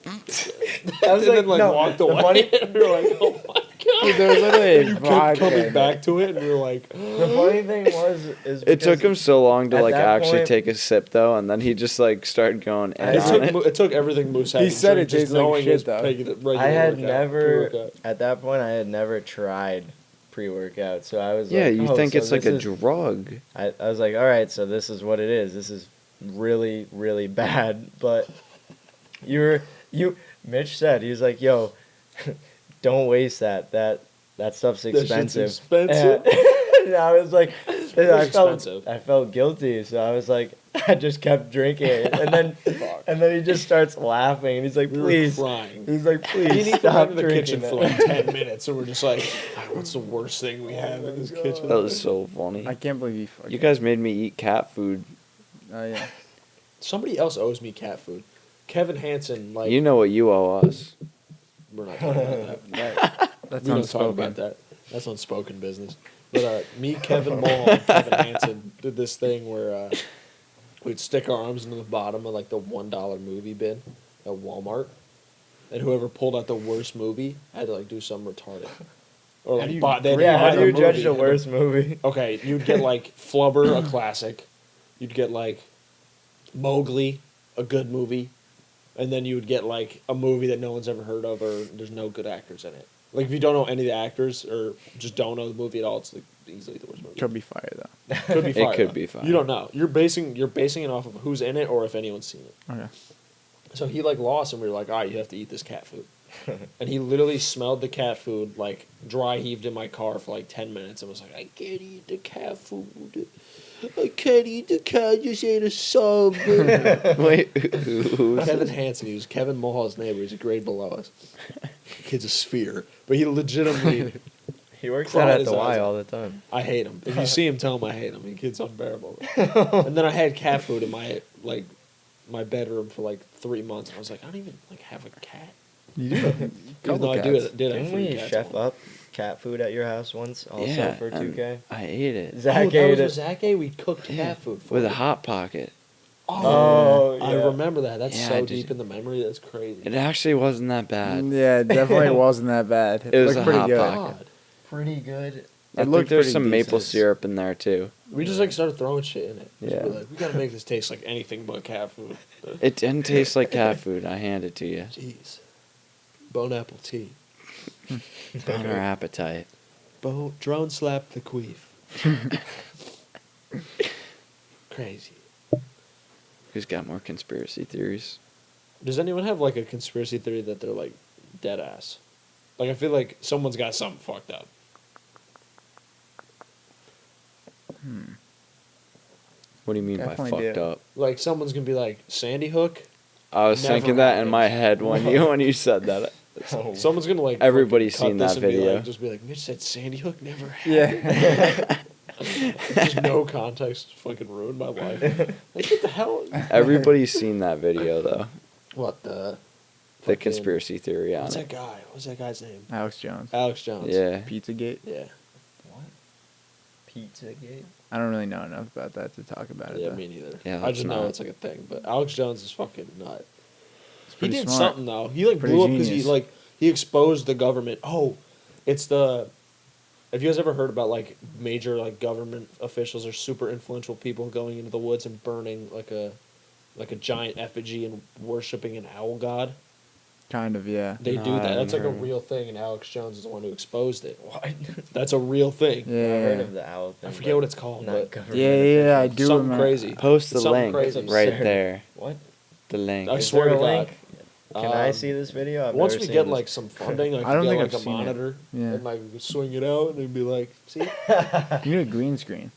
I was and then like no, walked the away. funny- and we were like, "Oh my god!" Dude, there was literally You kept vodka coming in back it. to it, and we were like, The funny thing is It took because him so long to at like that actually point- take a sip though, and then he just like started going in It It on took, it. it took everything Moose had. He to said drink, it just tastes like knowing shit, his though. regular I had workout, never pre-workout. at that point I had never tried pre-workout, so I was Yeah, like, you oh, think so it's like this a is- drug. I was like, all right, so this is what it is. This is really, really bad. But Mitch said, he was like, yo, don't waste that. That stuff's That shit's expensive. expensive? And I was like, I expensive. felt guilty. So I was like, I just kept drinking it. And then And then he just starts laughing, and he's like, We were please. crying. He's like, Me and please Ethan stop went in the drinking kitchen that. for like 10 minutes, and we're just like, what's the worst thing we have in this kitchen? That was so funny. I can't believe you fucking. You guys made me eat cat food. Oh yeah. Somebody else owes me cat food. Kevin Hansen, like, You know what you owe us. we're not talking about that. That's We don't talk unspoken. about that. That's unspoken business. But me, Kevin Mulhall, and Kevin Hansen did this thing where we'd stick our arms into the bottom of like the $1 movie bin at Walmart, and whoever pulled out the worst movie had to like do something retarded. Or How do like, you Yeah, how do you judge the movie. worst movie? Okay, you'd get like Flubber, a classic. You'd get like Mowgli, a good movie. And then you would get like a movie that no one's ever heard of, or there's no good actors in it. Like if you don't know any of the actors or just don't know the movie at all, it's like easily the worst movie. Could be fire though. Could be fire. It could though. be fire. You don't know. You're basing it off of who's in it or if anyone's seen it. Okay. So he like lost, and we were like, all right, you have to eat this cat food. And he literally smelled the cat food, like dry heaved in my car for like 10 minutes, and was like, I can't eat the cat food. I can't eat the cat. I just ate a sub. Wait, who was Kevin it? Hansen, he was Kevin Mulhall's neighbor. He's a grade below us. Kid's a sphere, but he legitimately. He works Cried out at his the eyes Y out. all the time. I hate him. If you see him, tell him I hate him. The kid's unbearable. And then I had cat food in my bedroom for like 3 months. And I was like, I don't even like have a cat. You do. Even Couple though I cats. did have Didn't three we cats chef at home. up cat food at your house once also Yeah, for and 2K? I ate it. Zach Oh, that ate was it. with Zach ate? We cooked Yeah, cat food for with a him. hot pocket. Oh, I yeah. remember that. That's Yeah, so I just- deep in the memory. That's crazy. It actually wasn't that bad. Yeah, it definitely wasn't that bad. It was looked a pretty hot good. pocket. God. Pretty good. I It think looked there's pretty some maple decent. syrup in there too. We just like started throwing shit in it. Just Yeah. be like, we gotta make this taste like anything but cat food. It didn't taste like cat food. I hand it to you. Jeez. Bone apple tea. On our appetite. Drone slap the queef. Crazy. Who's got more conspiracy theories? Does anyone have like a conspiracy theory that they're like dead ass? Like I feel like someone's got something fucked up. What do you mean Definitely by fucked do. up? Like someone's gonna be like Sandy Hook. I was Never thinking that in happened. my head when you said that. Oh. Someone's gonna like Everybody's fucking cut seen this that and be video. like, just be like, Mitch said Sandy Hook never happened. Yeah. Just no context, fucking ruined my life. Like what the hell? Everybody's seen that video though. What the? The fucking- conspiracy theory on What's that it. guy? What's that guy's name? Alex Jones. Alex Jones. Yeah. Pizzagate. Yeah. What? Pizzagate? I don't really know enough about that to talk about it. Yeah, though. me neither. Yeah, I that's just know not- it's like a thing. But Alex Jones is fucking nut. He pretty did smart. something though. He like Pretty blew up because he genius. like he exposed the government. Oh, it's the. Have you guys ever heard about like major like government officials or super influential people going into the woods and burning like a giant effigy and worshiping an owl god? Kind of, yeah. They No, do I that. That's like haven't a heard. real thing, and Alex Jones is the one who exposed it. What? That's a real thing. Yeah. I've heard of the owl thing. I forget but what it's called, not but government Yeah, I officials. do something remember. crazy. Post the Something link crazy. right Absurd. there. What? The link. I Is swear there to a God. link? Can I Um, see this video? I've Once never we seen get this. like some funding, I I can don't get think like I've a seen it. monitor Yeah. and like swing it out and be like, see. You need a green screen.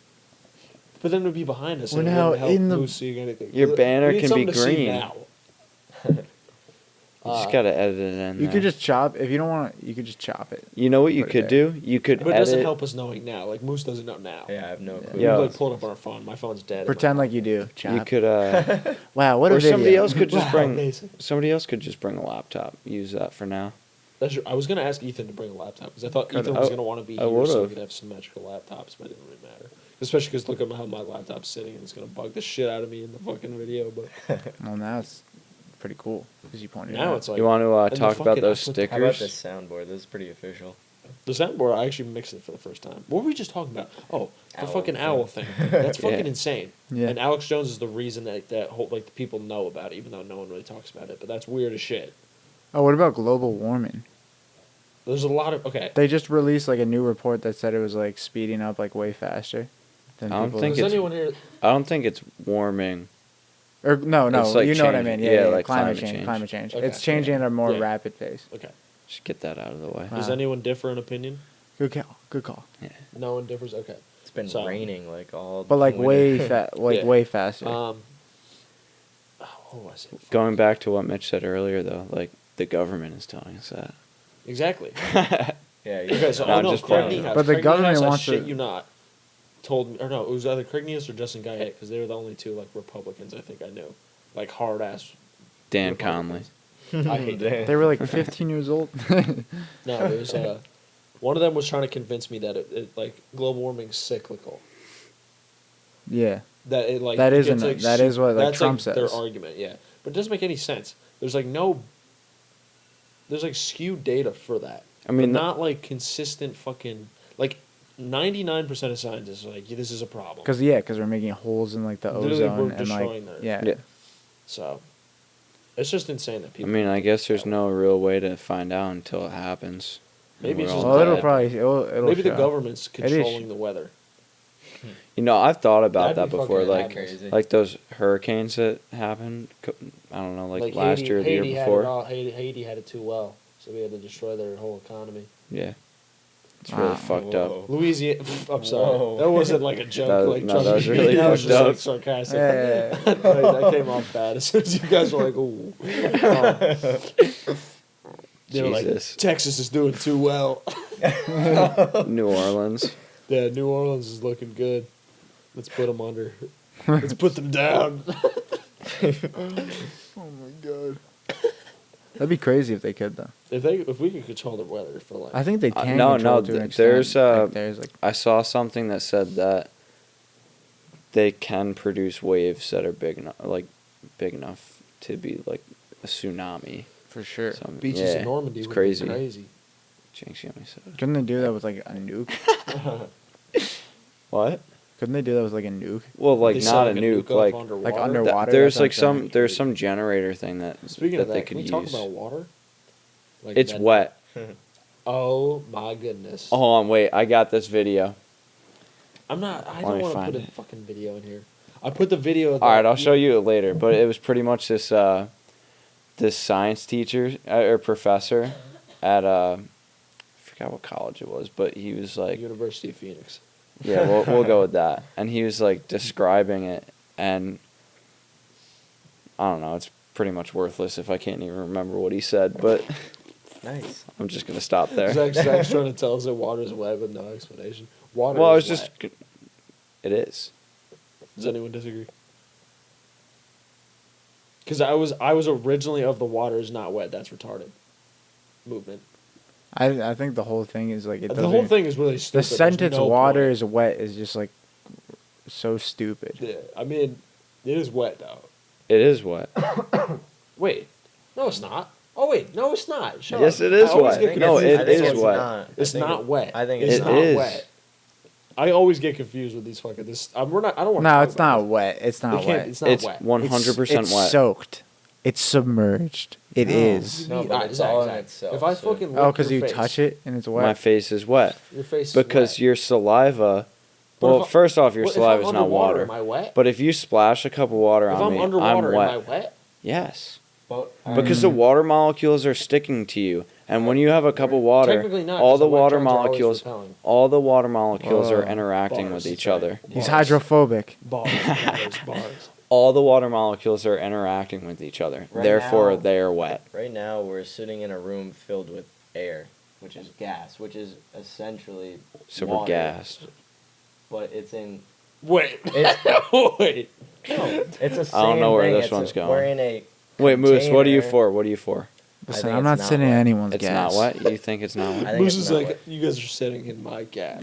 But then it would be behind us. Well, and it now, wouldn't help in the- Moose seeing anything. Your We banner need can be something to see green. now. You just gotta edit it in. You there. could just chop. If you don't want to, you could just chop it. You know what you put it could there. do? You could But it doesn't edit. help us knowing now. Like Moose doesn't know now. Yeah, I have no Yeah. clue. We Yo. like pull it up on our phone. My phone's dead. Pretend like you do. You Chop. could. Wow, what Or a video. somebody else could just Wow, bring. amazing. Somebody else could just bring a laptop. Use that for now. I was gonna ask Ethan to bring a laptop because I thought Could've. Ethan was gonna want to be I here so we would've. could have symmetrical laptops, but it didn't really matter. Especially because look at how my laptop's sitting and it's gonna bug the shit out of me in the fucking video. But Well, now it's pretty cool because you pointed it now out. it's like You want to and the talk about fucking- those I put- How about stickers? this soundboard? This is pretty official. the soundboard. I actually mixed it for the first time. What were we just talking about? Oh, the Owl fucking thing. owl thing. That's fucking Yeah. insane. Yeah. And Alex Jones is the reason that whole like the people know about it, even though no one really talks about it. But that's weird as shit. Oh, what about global warming? There's a lot of okay. They just released like a new report that said it was like speeding up like way faster than I don't people. think Does it's- anyone here? I don't think it's warming. Or no, It's, like, you know what I changing. mean. Yeah, Yeah, like climate climate change. change. Climate change. Okay. It's changing at a more Yeah. rapid pace. Okay. Just get that out of the way. Wow. Does anyone differ in opinion? Good call. Good call. No one differs. Okay. It's been So- raining like all. But like winter. way Yeah. way faster. What What was it? Going back to what Mitch said earlier, though, like the government is telling us that. Exactly. Yeah, Okay, so No, I'm no, just Craig playing. Niehaus. But the Craig government Niehaus, I wants shit to- you not, told me, or no, it was either Craig Niehaus or Justin Guyette, because they were the only two like Republicans I think I knew, like hard ass. Dan Conley. I hate that. They were like 15 years old. No, it was one of them was trying to convince me that it like global warming's cyclical. Yeah. That it like That it is gets, an- like, that is what, like, that's Trump their says. argument, yeah, but it doesn't make any sense. There's like there's like skewed data for that. I mean, but not like consistent fucking like 99% of scientists are like, yeah, this is a problem. Because we're making holes in like the Literally, ozone we're and destroying like the Earth. yeah. Yeah. So it's just insane that I people. mean, I guess there's no real way to find out until it happens. Maybe it's We're just all Well, it'll dead. probably it'll maybe the show. government's is. controlling the weather. You know, I've thought about That'd that be before, fucking like crazy. like those hurricanes that happened. I don't know, like last year or the year Haiti before. Had it all, Haiti had it too well, so we had to destroy their whole economy. Yeah, it's really Wow. fucked Whoa. up. Louisiana, I'm sorry, Whoa. that wasn't like a joke. That- like no, trying that to was be- really that was fucked just up. like sarcastic. Yeah. that came off bad as soon as you guys were like, "Ooh." They were like, Jesus. Texas is doing too well. New Orleans. Yeah, New Orleans is looking good. Let's put them under. Let's put them down. Oh my god. That'd be crazy if they could though. If we could control the weather for like, I think they can. no, control no, it to an th- extent. there's, like, there's like I saw something that said that they can produce waves that are big enough to be like a tsunami. for sure. Some- beaches yeah, in Normandy it's would crazy. be crazy. Jinx, you almost said it. Couldn't they do that with like a nuke? What? Couldn't they do that with like a nuke? Well, like They set, not a up nuke, underwater. like Like th- underwater? there's That's like what I'm some saying. there's some generator thing that Speaking that of they that, could can we use. talk about water? Like It's that- wet. Oh my goodness! Oh, hold on, wait. I got this video. I Let don't me want to find put a it. fucking video in here. I put the video. All right, I'll show you it later. But it was pretty much this this science teacher or professor at I forgot what college it was, but he was like, University of Phoenix. yeah, we'll go with that. And he was like describing it, and I don't know. It's pretty much worthless if I can't even remember what he said. But Nice. I'm just gonna stop there. Zach's trying to tell us that water is wet with no explanation. Water. Well, I is was just. wet. It is. Does anyone disagree? Because I was originally of the water is not wet. That's retarded. Movement. I think the whole thing is like it. The whole doesn't- thing is really The stupid. There's sentence no "water point. is wet" is just like so stupid. Yeah, I mean, it is wet though. It is wet. Wait, no, it's not. Oh wait, no, it's not. Shut Yes, up. it is I always wet. get No, confused. it I think is it's wet. not. It's not wet. I think it's it's It not is. wet. I always get confused with these fucking this. We're not. I don't want. No, it's not wet. It's It not can't. wet. It's not It's wet. 100% it's wet. soaked. It's submerged. It is. No, but Alright, it's Zach, all in Zach. itself, If I so- fucking Oh, lick because your you face, touch it and it's wet. My face is wet. your face is Because wet. your saliva. But Well, if I- first off, your What if I'm saliva is not underwater, water. Am I wet? But if you splash a cup of water if on I'm me, underwater, I'm wet. am I wet? Yes. But, Because the water molecules are sticking to you, and when you have a cup of water, Technically not. all 'cause the water electrons are always molecules, repelling. all the water molecules are Oh. interacting Bars, with each that's right. other. He's Bars. hydrophobic. Bars, bars. All the water molecules are interacting with each other. Right Therefore, now- they are wet. right now we're sitting in a room filled with air, which is gas, which is essentially So water, we're gassed. but it's in. Wait. It's, Wait. no, it's a same I don't know where thing. this It's one's going. We're in a. Wait, Moose, what are you container. for? What are you for? Listen, think I'm it's not not sitting in wet. anyone's It's gas. not wet? You think it's not I wet? think Moose it's is not like, wet. you guys are sitting in my gas.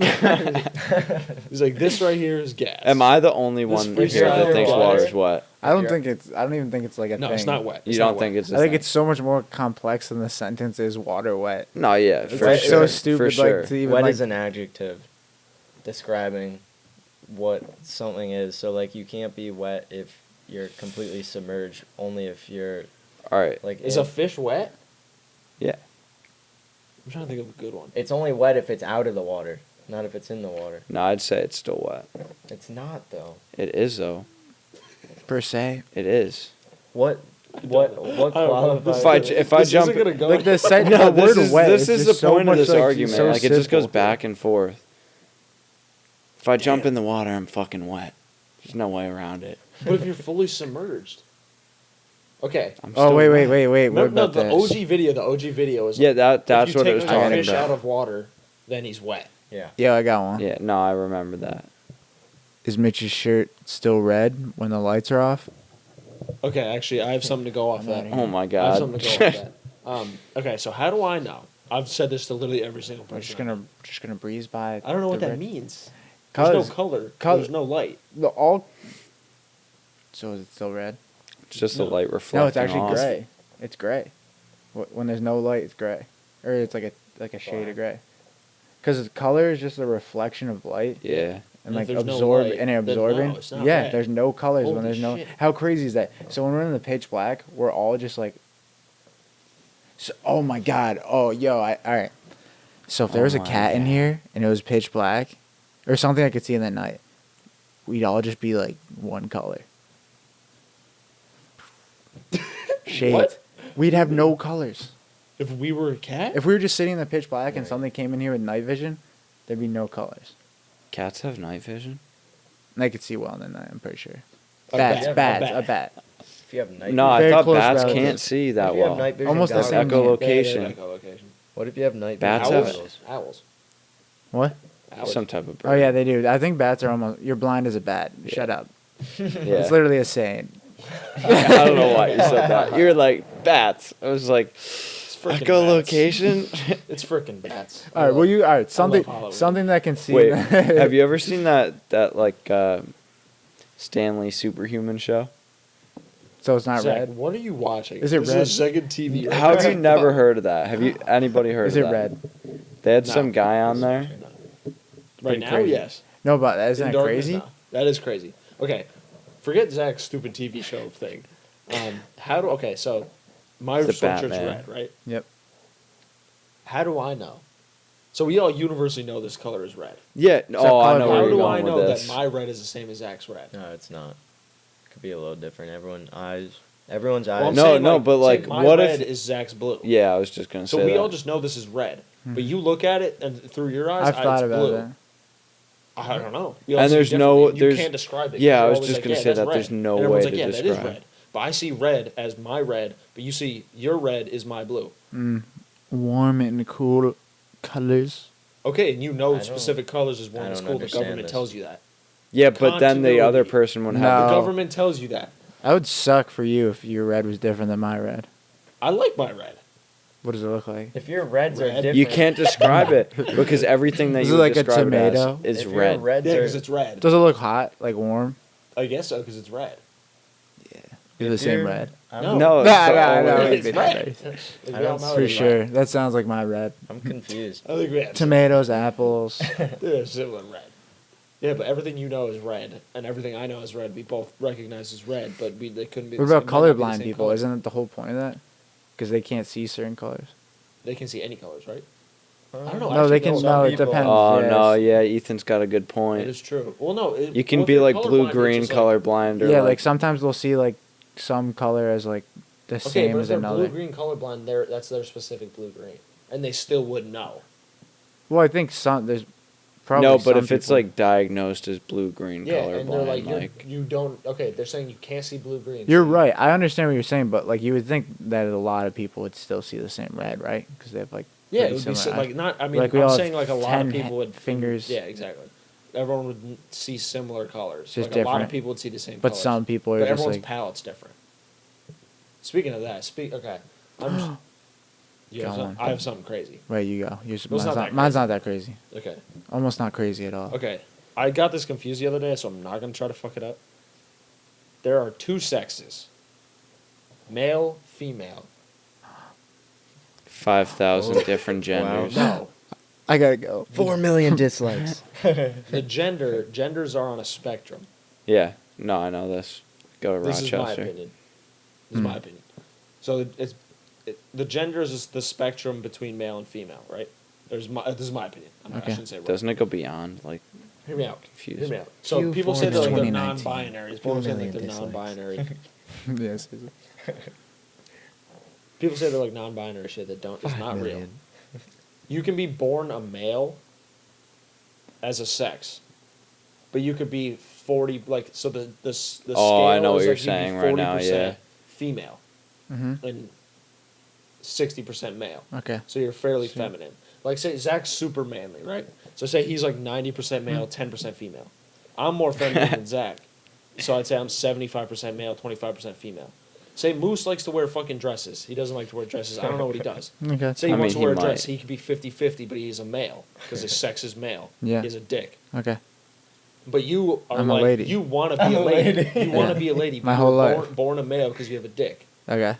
He's like, this right here is gas. Am I the only This one here freestyle that thinks water- water's wet? I don't You're- think it's. I don't even think it's like a No, thing. it's not wet. You It's don't not think wet. it's a I think thing? it's so much more complex than the sentence is water wet. No, yeah, It's for like sure. so stupid. For Like sure. to even Wet like. is an adjective describing what something is. So like you can't be wet if you're completely submerged. Only if you're All right. like. Is a fish wet? Yeah. I'm trying to think of a good one. It's only wet if it's out of the water, not if it's in the water. No, I'd say it's still wet. It's not though. It is, though. per se. It is. What I don't know. qualifies? If I This jump- isn't gonna go. Like the sentence, No, the word wet. this is is just the so point of much, this like, argument. so Like, it just goes simple. back and forth. If I jump in the water, I'm fucking wet. There's no way around it. But if you're fully submerged, Okay. I'm Oh still wait. mad. What No, about the this? OG video is Yeah, that's if you what it take was a talking fish about. out of water, then he's wet. Yeah. Yeah, I got one. Yeah, no, I remember that. Is Mitch's shirt still red when the lights are off? Okay, actually, I have something to go off I'm that. outta Oh my I have god. something to go off that. Okay, so how do I know? I've said this to literally every single We're person. just gonna breeze by. I don't know what the that red- means. There's no color. col- There's no light. The all. So is it still red? It's just No. the light reflecting No, it's actually off. gray. It's gray. When there's no light, it's gray, or it's like a shade of gray. Because color is just a reflection of light Yeah. and And if like there's no absorb light, and then absorbing. no, it's not Yeah, red. there's no colors when Holy there's no. shit. How crazy is that? So when we're in the pitch black, we're all just like. So, oh my god! Oh yo! All right. So if there Oh was a my cat in God. here and it was pitch black, or something I could see in the night, we'd all just be like one color. Shades. What? We'd have no colors. If we were a cat? If we were just sitting in the pitch black and Right. something came in here with night vision, there'd be no colors. Cats have night vision? And I could see well in the night, I'm pretty sure. A Bats, bat, a bat. If you have night No, I Very thought close bats relative. can't see that if you have well. night vision Almost the goggles, same Echolocation. Yeah, they have echolocation. What if you have night Bats vision have- goggles? Owls. What? Owls. Some type of bird. Oh yeah, they do. I think bats are almost. You're blind as a bat. Shut up. Yeah. It's literally a saying. I don't know why you said that. You're like, bats. I was like, It's frickin' echolocation? It's freaking bats. All right. Well, you. All right. Something. Halloween. Something that can see. Wait, have you ever seen that like Stanley Superhuman show? So it's not Zach, red. what are you watching? Is it this red? Is a second TV. How have you never heard of that? Have you anybody heard Is of it that? red? They had No. some guy on there. Right Pretty now, crazy. yes. No, but isn't In that darkness, crazy? no. That is crazy. Okay, forget Zach's stupid TV show thing. So my It's the sweatshirt's Batman. red, right? Yep. How do I know? So we all universally know this color is red. Yeah. that Oh, I color know blind? where How you're do going I know with that this. my red is the same as Zach's red? No, it's not. It could be a little different. Everyone's eyes. Everyone's Well, I'm eyes. No, saying, no, but, say like, my what red if- is Zach's blue? Yeah, I was just gonna So say we that. all just know this is red, but you look at it and through your eyes, I've thought it's about blue. that. I don't know. We all And see it there's no- differently. You there's- can't describe it. 'cause yeah, I you're was always just like, gonna yeah, say that's that red. there's no and everyone's way like, to yeah, that describe. is red. But I see red as my red, but you see your red is my blue. Warm and cool colors. Okay, and you I know don't- specific colors is warm I and don't cool. The understand government this. tells you that. Yeah, but then the other Continuity. person would No. have. The Oh. government tells you that. That would suck for you if your red was different than my red. I like my red. What does it look like? If your reds are Red. different, You can't describe it because everything that Is you it would like a describe it as tomato? is if red. Your reds Yeah, are, because it's red. Does it look hot, like warm? I guess so, because it's red. You're the if same you're- red. I'm, No. No, Nah, it's the nah, only nah, way. It's red. I We don't all know For it's sure. red. That sounds like my red. I'm confused. I think we have Tomatoes, apples. They're similar red. Yeah, but everything you know is red, and everything I know is red. We both recognize as red, but they couldn't be. What the about same, might not be the colorblind same people? color. Isn't that the whole point of that? Because they can't see certain colors. They can see any colors, right? I don't know. No, actually, they can. no, No, it people- depends. Oh yes. no, yeah, Ethan's got a good It point. is true. Well, no. You can well, if be you're like colorblind, blue it's green just colorblind or Yeah, like, like sometimes they'll see like some color as like the Okay, same but if as they're another. blue green colorblind, that's their specific blue green, and they still would know. Well, I think there's probably no, but some if it's people- like diagnosed as blue green Yeah, colorblind, and they're like, like you don't. Okay, they're saying you can't see blue green. You're right. I understand what you're saying, but like you would think that a lot of people would still see the same red, right? Because they have like Yeah, it pretty would be similar eyes. like not. I mean, Like, we I'm all have saying like a lot 10 of people would fingers. Yeah, exactly. Everyone would see similar colors. Just like a lot of different. people would see the same. But colors. some people are But just everyone's like palate's different. Speaking of that, okay, I'm. Just, you have Go some, on. I have something crazy. right. You go. not that mine's not that crazy. Okay, Almost not crazy at all. okay. I got this confused the other day, so I'm not gonna try to fuck it up. There are two sexes. Male, female. 5,000 different genders. No, I gotta go. 4 million dislikes. the genders are on a spectrum. Yeah, no, I know this. Go to This is my Rochester. opinion. This is my opinion. So the genders is the spectrum between male and female, right? This is my opinion. I Okay. shouldn't say right. Doesn't it go beyond like? Hear me out. Confused. Hear me out. So Q people form say that like, they're 2019. non-binary. 4 People say like million they're dislikes. non-binary. yes. People say they're like non-binary shit that don't. It's 5 not real. million. You can be born a male as a sex, but you could be 40. Like so the Oh, I scale know what is you're like you'd be saying right now, 40% yeah. Female. Mm-hmm. and 60% male. Okay. So you're fairly Sweet. feminine. Like, say Zach's super manly, right? So say he's like 90% male, 10% female. I'm more feminine than Zach. So I'd say I'm 75% male, 25% female. Say Moose likes to wear fucking dresses. He doesn't like to wear dresses. I don't know what he does. Okay. Say he I wants to mean, wear a he dress. might. He could be 50-50, but he's a male because his sex is male. Yeah. He has a dick. Okay. But you are I'm a like, lady. you want to be I'm a a lady. lady. You want Yeah. to be a lady. But My you whole were life. born a male because you have a dick. Okay.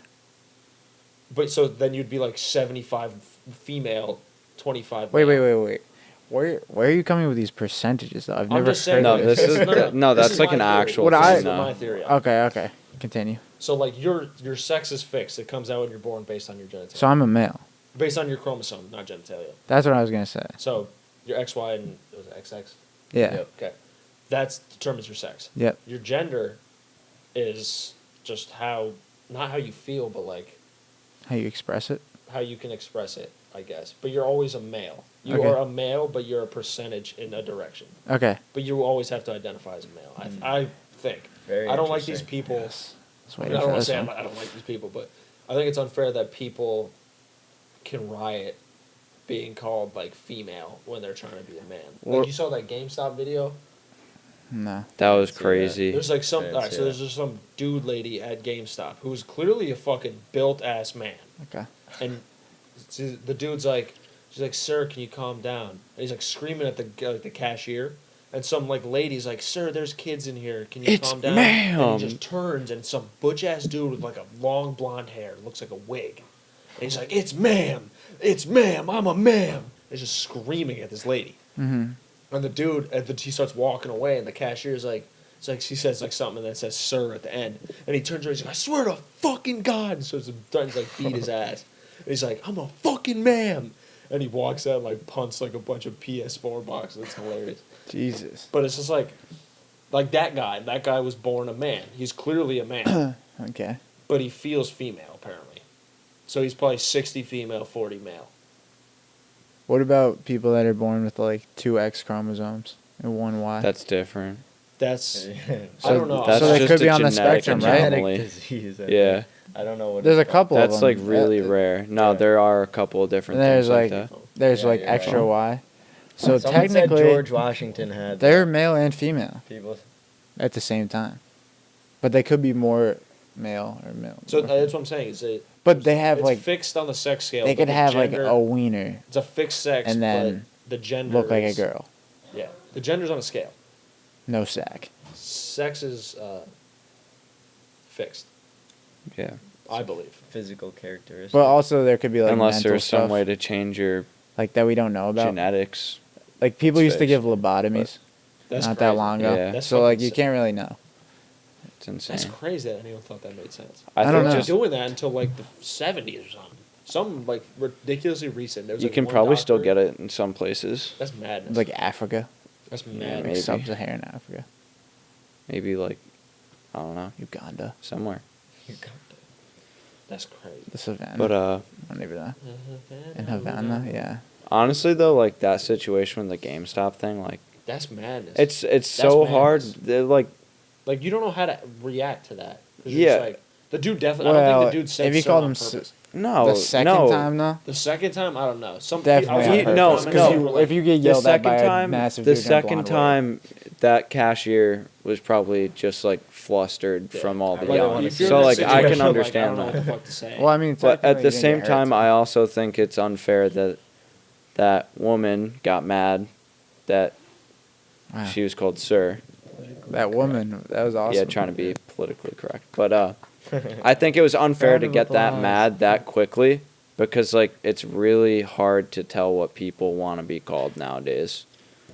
But so then you'd be like 75 female, 25 Wait, male. wait. Where are you coming with these percentages though? I've I'm never just saying. heard No, of this is no, this that's is like my an theory. actual What This I- is thing now. my theory. on it. Okay. Continue. So like your sex is fixed. It comes out when you're born based on your genitalia. So I'm a male. Based on your chromosome, not genitalia. That's what I was gonna say. So your XY and was it XX? Yeah. Yep. Okay. That determines your sex. Yep. Your gender is just not how you feel, but like How you express it? how you can express it, I guess. But you're always a male. You Okay. are a male, but you're a percentage in a direction. Okay. But you always have to identify as a male. I think. Very I don't like these interesting. people. Yes. Just I, mean, waiting I for don't want to this say one. I don't like these people, but I think it's unfair that people can riot being called like female when they're trying to be a man. Or- Like you saw that GameStop video. No. That was See that. crazy. There's like some. I didn't Alright, see so there's that. just some dude lady at GameStop who's clearly a fucking built ass man, Okay. and the dude's like, she's like, "Sir, can you calm down?" And he's like screaming at the cashier, and some like lady's like, "Sir, there's kids in here. Can you It's calm down?" ma'am. And he just turns, and some butch ass dude with like a long blonde hair, looks like a wig, and he's like, "It's ma'am, I'm a ma'am." He's just screaming at this lady. Mm-hmm. And the dude, he starts walking away, and the cashier's like, it's like she says like something that says "sir" at the end, and he turns around, he's like, "I swear to fucking God!" And so he's trying to like beat his ass. And he's like, "I'm a fucking man," and he walks out and like punts like a bunch of PS4 boxes. It's hilarious. Jesus. But it's just like that guy. That guy was born a man. He's clearly a man, Okay. but he feels female apparently. So he's probably 60 female, 40 male. What about people that are born with like 2 X chromosomes and 1 Y? That's different. That's So I don't know. That's So they just could be a on the genetic spectrum, It's a right? genetic anomaly. disease. I Yeah. think. I don't know what. There's a it's couple called. of That's them. like really rare. No, Yeah. there are a couple of different And there's things like, like that. there's Yeah, like you're extra right. Y. So Someone said technically George Washington had. they're male and female people. at the same time, but they could be more male or male. So that's what I'm saying. Is it? But they have it's like fixed on the sex scale. they but could the have gender- like a wiener It's a fixed sex, and then but the gender look like a is- girl, Yeah, the gender's on a scale. no sack. Sex is fixed, Yeah. I believe. Physical characteristics. But also there could be like Unless mental there's some stuff, way to change your like that we don't know about. genetics. Like people It's used to fixed, give lobotomies That's not crazy. that long ago. Yeah. That's So like fucking you can't really know. It's insane. That's crazy that anyone thought that made sense. I They don't weren't know. doing that until like the 70s or something. Some like ridiculously recent. There was, You like, can one probably still doctor- get it in some places. That's madness. Like Africa, That's Yeah, madness. maybe. sub-Saharan Africa, Maybe like, I don't know, Uganda, somewhere. That's crazy. the savannah. But I don't even know. In Havana, yeah. honestly though, like that situation with the GameStop thing, like That's madness. it's so hard. madness. They're like, like you don't know how to react to that. 'Cause you're Yeah. just like, the dude definitely. I don't Well, think the dude said if you so called on him purpose. no, the second no. time though, The second time, I don't know. Some definitely I was on You- purpose. no, Because no. you, if you get The yelled at by second a time, massive the dude in a second blonde time, that cashier was probably just like flustered Yeah. from all the I really wanna yelling. if you're So in a like I situation, can like, understand I don't know what that. the fuck to say. wig. Well, I mean, But at technically the you didn't same get hurt, time, so- I also think it's unfair that that woman got mad that Wow. she was called sir. that woman, that was awesome. Yeah, trying to be politically correct. But I think it was unfair Round to of get that applause. mad that quickly because like it's really hard to tell what people want to be called nowadays.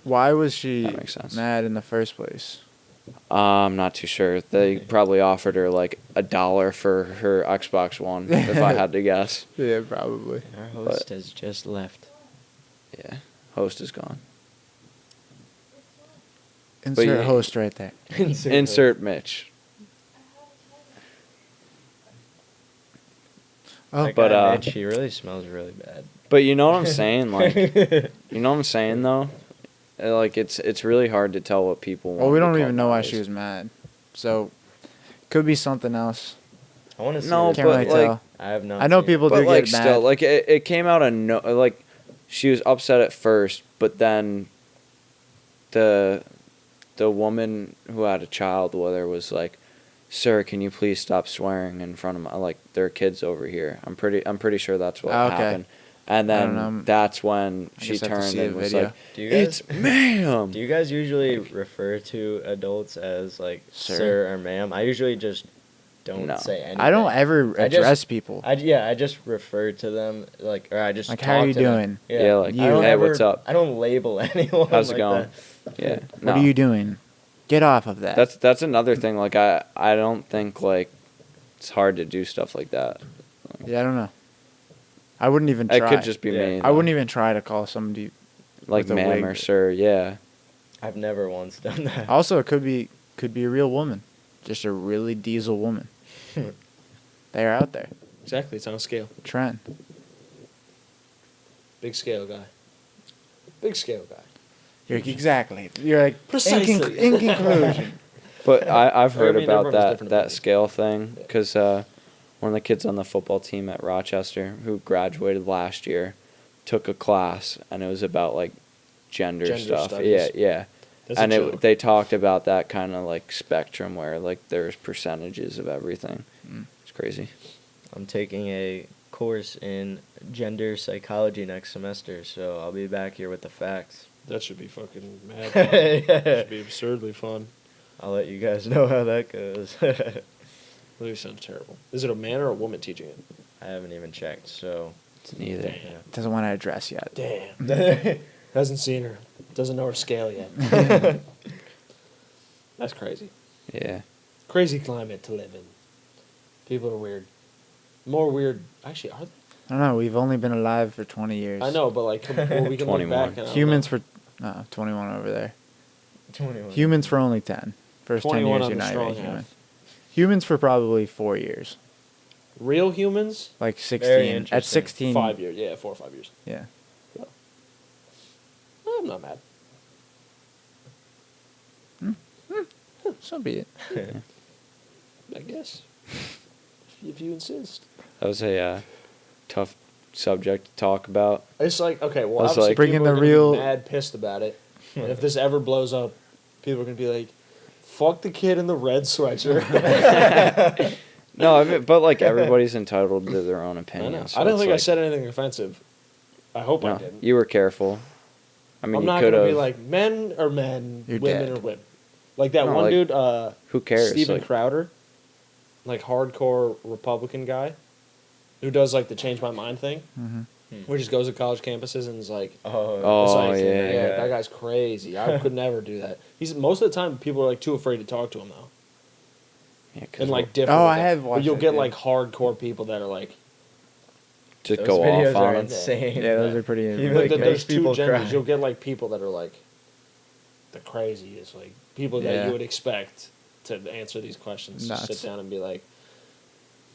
Why was she That makes sense. mad in the first place? I'm not too sure. They probably offered her like $1 for her Xbox One, if I had to guess. Yeah, probably. Our host has just left. Yeah, host is gone. Insert yeah. host right there. Insert Mitch. Oh, That But, guy, Mitch, he really smells really bad. But you know what I'm saying? Like, you know what I'm saying though? Like it's really hard to tell what people want. well, we to be don't called even know why nowadays. she was mad. So, could be something else. I want to see. No, this Can't but, really video. like- tell. I have not. I know seen people But do like get mad. still, like it came out of no, like she was upset at first, but then the woman who had a child with her was like, "Sir, can you please stop swearing in front of my, like there are kids over here." I'm pretty sure that's what Ah, okay. happened. And I then don't know. that's when I she guess I have to turned see and a was video. like, Do you guys? "It's ma'am." Do you guys usually refer to adults as like Sir. sir or ma'am? I usually just don't No. say anything. I don't ever I just- address people. I just refer to them or I just Like, talk how are you to them. doing? Yeah, like, You. I don't "Hey, ever, what's up? I don't label anyone. How's it like going?" that. Yeah. What are you doing? Get off of that. That's another thing. Like I don't think like it's hard to do stuff like that. Yeah, I don't know. I wouldn't even try. It could just be Yeah. me. I wouldn't even try to call somebody. like with a ma'am wig. or sir. Yeah. I've never once done that. Also, it could be a real woman, just a really diesel woman. They're out there. Exactly, it's on a scale. Trend. Big scale guy. Big scale guy. You're like Precisely. In conclusion. But I've heard I mean, about everyone has that different that opinions. scale thing because one of the kids on the football team at Rochester who graduated last year took a class and it was about like gender stuff. studies. Yeah. That's And a joke. they talked about that kind of like spectrum where like there's percentages of everything. Mm. It's crazy. I'm taking a course in gender psychology next semester, so I'll be back here with the facts. That should be fucking mad fun. Should be absurdly fun. I'll let you guys know how that goes. Really sounds terrible. Is it a man or a woman teaching it? I haven't even checked, so It's neither. yeah. Doesn't want to address yet. Damn. Hasn't seen her. Doesn't know her scale yet. That's crazy. Yeah. Crazy climate to live in. People are weird. More weird. Actually, are they? I don't know. We've only been alive for 20 years. I know, but like, we can look 21. back and I don't Humans know. for 21 over there. 21. Humans for only 10. First 10 21 years, on you're the not strong even human. half. Humans for probably 4 years. Real humans. Like Very 16. At interesting. 16. 5 years. Yeah, 4 or 5 years. Yeah. I'm not mad. So be it. I guess. If you insist. That was a tough subject to talk about. It's like, okay, well, I was obviously like- Bring in people are the gonna real- be mad pissed about it. And if this ever blows up, people are going to be like, fuck the kid in the red sweatshirt. No, I mean, but like everybody's entitled to their own I opinion. know. so I don't it's think I like- said anything offensive. I hope I No, didn't. you were careful. I mean, I'm you not could going to be have. like, men are men, You're women dead. are women. Like that No, one like, dude, Who cares? Steven Like, Crowder, like hardcore Republican guy, who does like the change my mind thing, Hmm. where he just goes to college campuses and is like, Oh, it's Oh, like, yeah. that guy's crazy. I could never do that. He's most of the time people are like too afraid to talk to him though, yeah, 'cause and we're- like different. Oh, with I it. have But watched you'll that, get dude. like hardcore people that are like, just those go videos off on are them. insane. Yeah, those are pretty. He, but like, there's makes two people genders. cry. You'll get like people that are like the craziest, like people that Yeah. you would expect to answer these questions. Just Nuts. sit down and be like,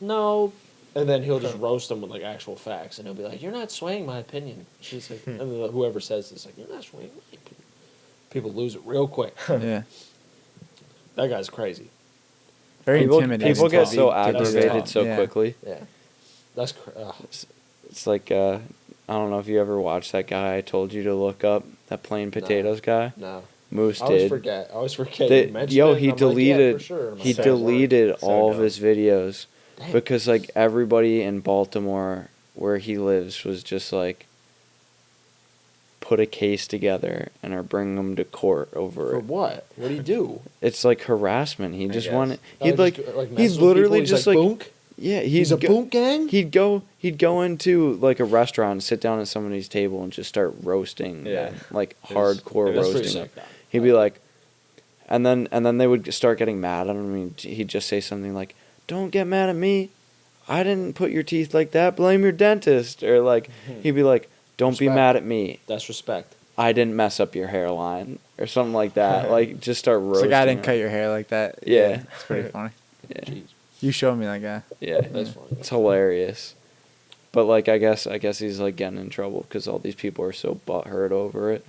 no. And then he'll just roast them with like actual facts, and he'll be like, "You're not swaying my opinion." She's like, and then whoever says this, like, "You're not swaying my opinion." People lose it real quick. Yeah. That guy's crazy. Very People, intimidating. people get tough. so That's aggravated tough. so Yeah. quickly. Yeah, that's It's like I don't know if you ever watched that guy I told you to look up, that plain potatoes guy. no. Moose I always did. forget. I always forget. They- You mentioned yo, it, he and I'm like, yeah, deleted. for sure. And I'm He like, deleted So all of dumb. his videos Damn. because like everybody in Baltimore where he lives was just like put a case together and are bringing him to court over For it. what? What do you do? It's like harassment. He just guess. wanted. Oh, He'd like. mess He'd with literally people? just He's like. boonk? Yeah, He's a boonk gang? He'd go into like a restaurant and sit down at somebody's table and just start roasting. Yeah. them, like It was- hardcore it was That's pretty roasting them. sick, though. He'd be like, and then they would start getting mad at him. I mean, he'd just say something like, "Don't get mad at me. I didn't put your teeth like that. Blame your dentist." Or like he'd be like, "Don't be Respect. mad at me. That's respect. I didn't mess up your hairline." Or something like that. Like just start It's roasting. like I didn't him. cut your hair like that. Yeah. It's pretty funny. Yeah, Jeez. You showed me that guy. yeah. That's funny. It's hilarious. But like I guess he's like getting in trouble because all these people are so butthurt over it.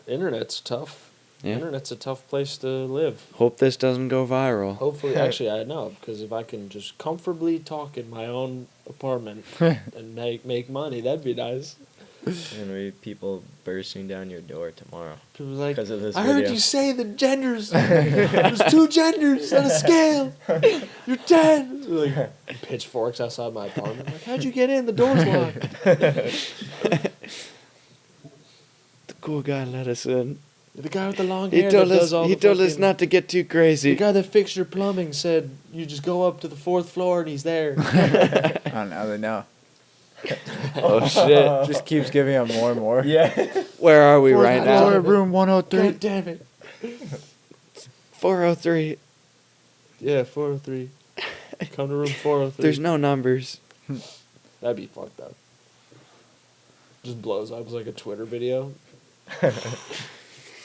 Internet's tough. Yeah. Internet's a tough place to live. Hope this doesn't go viral. Hopefully, actually, I know, because if I can just comfortably talk in my own apartment and make money, that'd be nice. There's gonna be people bursting down your door tomorrow People like, because of this I video. heard you say the genders. There's 2 genders on a scale. You're 10. Like pitchforks outside my apartment. Like, how'd you get in? The door's locked. The cool guy let us in. The guy with the long He hair told that us. does all He the told us fucking- not to get too The crazy. guy that fixed your plumbing said you just go up to the 4th floor and he's there. I don't know. They know. Oh shit! Just keeps giving up more and more. Yeah. Where are we Fourth right floor, now? room 103. God damn it. 403. Yeah, 403. Come to room 403. There's no numbers. That'd be fucked up. Just blows up as like a Twitter video.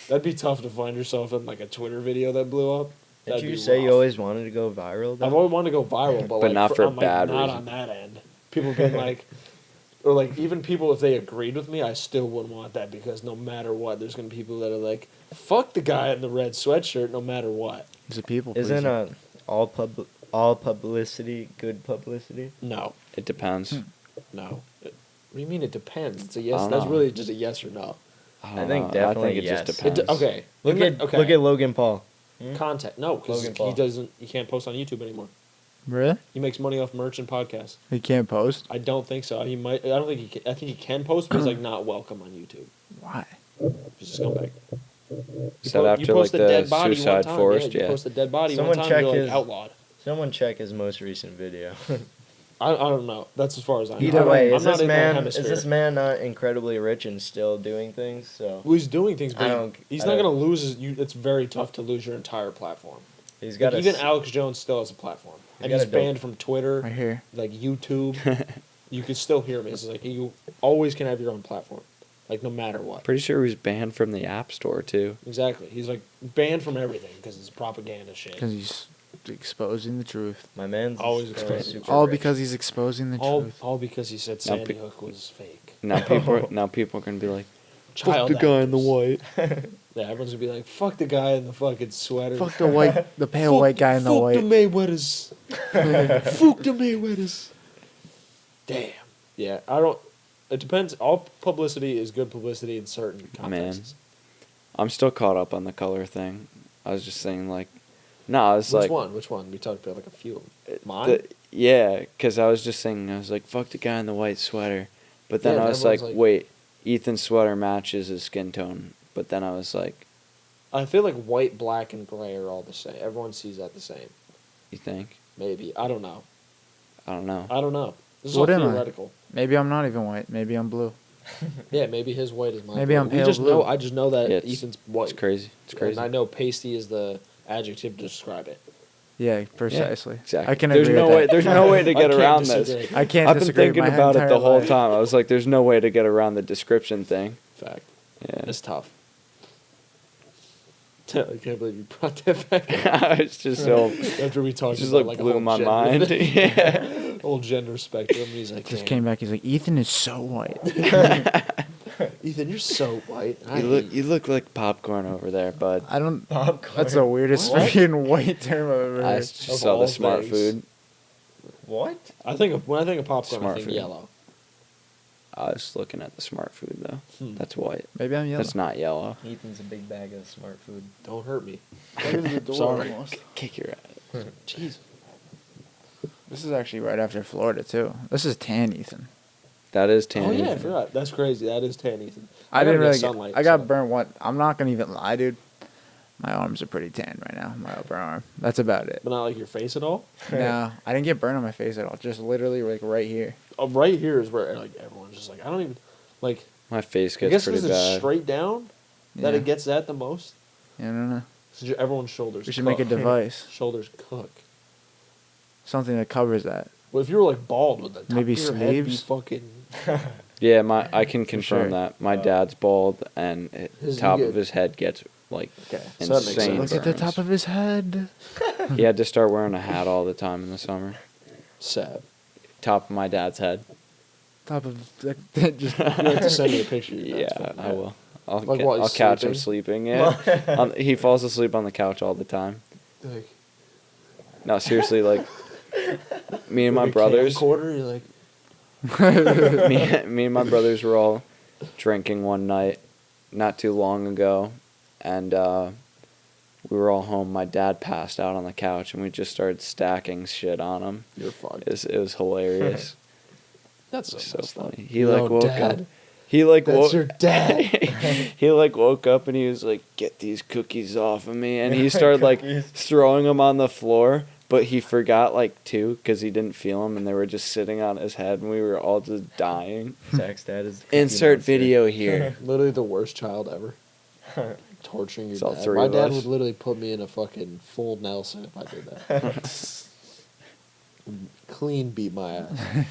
That'd be tough to find yourself in like a Twitter video that blew up. Did That'd you be say you rough. always wanted to go viral? Though? I've always wanted to go viral, but like, not for a I'm, like, bad not reason. on that end. People being like, or like even people if they agreed with me, I still wouldn't want that because no matter what, there's gonna be people that are like, fuck the guy in the red sweatshirt, no matter what. He's a people Isn't pleaser. all publicity good publicity? No, It depends. no. What do you mean it depends? It's a yes. I don't That's know. really just a yes or no. I think I definitely think it yes. just It depends. okay. Look In at the- okay. look at Logan Paul. Content. No, because Logan Paul. he can't post on YouTube anymore. Really? He makes money off merch and podcasts. He can't post? I don't think so. He might. I don't think he can. I think he can post, but he's like not welcome on YouTube. Why? He's a scumbag. Is that after like post a the dead body one suicide time, forest? You Yeah. post a dead body Someone one time, check you're like his- outlawed. Someone check his most recent video. I don't know. That's as far as I know. Either way, I'm is not this in that man hemisphere. not incredibly rich and still doing things? So Well, he's doing things, I but don't- he's I not don't- going to lose his. It's very tough to lose your entire platform. he's got Like, even Alex Jones still has a platform, and got he's a dope- banned from Twitter, Right here. like YouTube. You can still hear me. It's like you always can have your own platform, like no matter what. Pretty sure he was banned from the App Store too. Exactly. He's like banned from everything because it's propaganda shit. Because he's exposing the truth. My man's Always still exposed. super All rich. because he's exposing the truth. All because he said Now Sandy pe- Hook was fake. Now people are gonna be like, "Fuck Child the guy in the actors. white." Yeah, everyone's gonna be like, "Fuck the guy in the fucking sweater." Fuck the pale Fuck- white guy in the fuck white. the Mayweathers. Fuck the Mayweathers. Damn. Yeah, I don't. It depends. All publicity is good publicity in certain contexts. I'm still caught up on the color thing. I was just saying like, no, it's Which like one? Which one? We talked about like a few. Mine. yeah, because I was just saying I was like, fuck the guy in the white sweater, but then Yeah, I was like, everyone's like- wait, Ethan's sweater matches his skin tone, but then I was like, I feel like white, black, and gray are all the same. Everyone sees that the same. you think? Maybe. I don't know. I don't know. I don't know. This is What all am I? theoretical. Maybe I'm not even white. Maybe I'm blue. Yeah, maybe his white is mine. Maybe I'm We pale just blue. know. I just know that Yeah, it's- Ethan's white. It's crazy. It's crazy. And I know pasty is the adjective to describe it. Yeah, precisely. Exactly. I can there's agree no with way. that. There's no way to I get can't around disagree. this. I can't I've been disagree thinking my about it entire the whole life. time. I was like, there's no way to get around the description thing. Fact. Yeah. It's tough. I can't believe you brought that back. It's just so. After we talked Just about like a blew whole my gender mind. thing. Yeah. Whole gender spectrum. And he's like, Just "Damn, came back. He's like, Ethan is so white. Ethan, you're so white. You look like popcorn over there, bud. I don't. Popcorn. That's the weirdest What? freaking white term I've ever I heard. just Of saw all the smart things. food. What? I think of when I think of popcorn, Smart I think food. yellow. I was looking at the smart food though. Hmm. That's white. Maybe I'm yellow. That's not yellow. Ethan's a big bag of smart food. Don't hurt me. Sorry. Kick your ass. Jeez. This is actually right after Florida too. This is tan Ethan. That is tan. Oh yeah, I Ethan. forgot. That's crazy. That is tan, Ethan. I didn't gotta get really. sunlight, I got so- burnt one. I'm not gonna even lie, dude. My arms are pretty tan right now. My upper arm. That's about it. But not like your face at all. No, I didn't get burned on my face at all. Just literally like right here. Right here is where like everyone's just like I don't even like. My face I gets guess pretty because it's bad. straight down that Yeah. it gets that the most. Yeah, I don't know. So everyone's shoulders. We should make a cook. device, Shoulders cook. something that covers that. Well, if you were like bald, would the top Maybe of your head be sleeves? fucking? Yeah, I can confirm sure. that. My dad's bald, and His- top you of get- his head gets like Okay, so that makes insane. sense. Look at the burns. top of his head. He had to start wearing a hat all the time in the summer. Sad. Top of my dad's head. Top of just. You have to send me a picture. Yeah, I will. Like while I'll he's catch him sleeping. Yeah, he falls asleep on the couch all the time. Like, No, seriously, like me and my like a brothers. camcorder, you're like, me and my brothers were all drinking one night, not too long ago, and we were all home. My dad passed out on the couch, and we just started stacking shit on him. you're fucked. It was hilarious. That's So messed up. funny. He Yo, like woke Dad. up. He like That's woke. your dad. He like woke up and he was like, "Get these cookies off of me!" And he started like Cookies. throwing them on the floor. But he forgot like two because he didn't feel them, and they were just sitting on his head, and we were all just dying. Zach's dad is. the cookie Insert monster. video here. Literally the worst child ever. Torturing your It's all dad. three My of dad us. would literally put me in a fucking full Nelson if I did that. Clean beat my ass.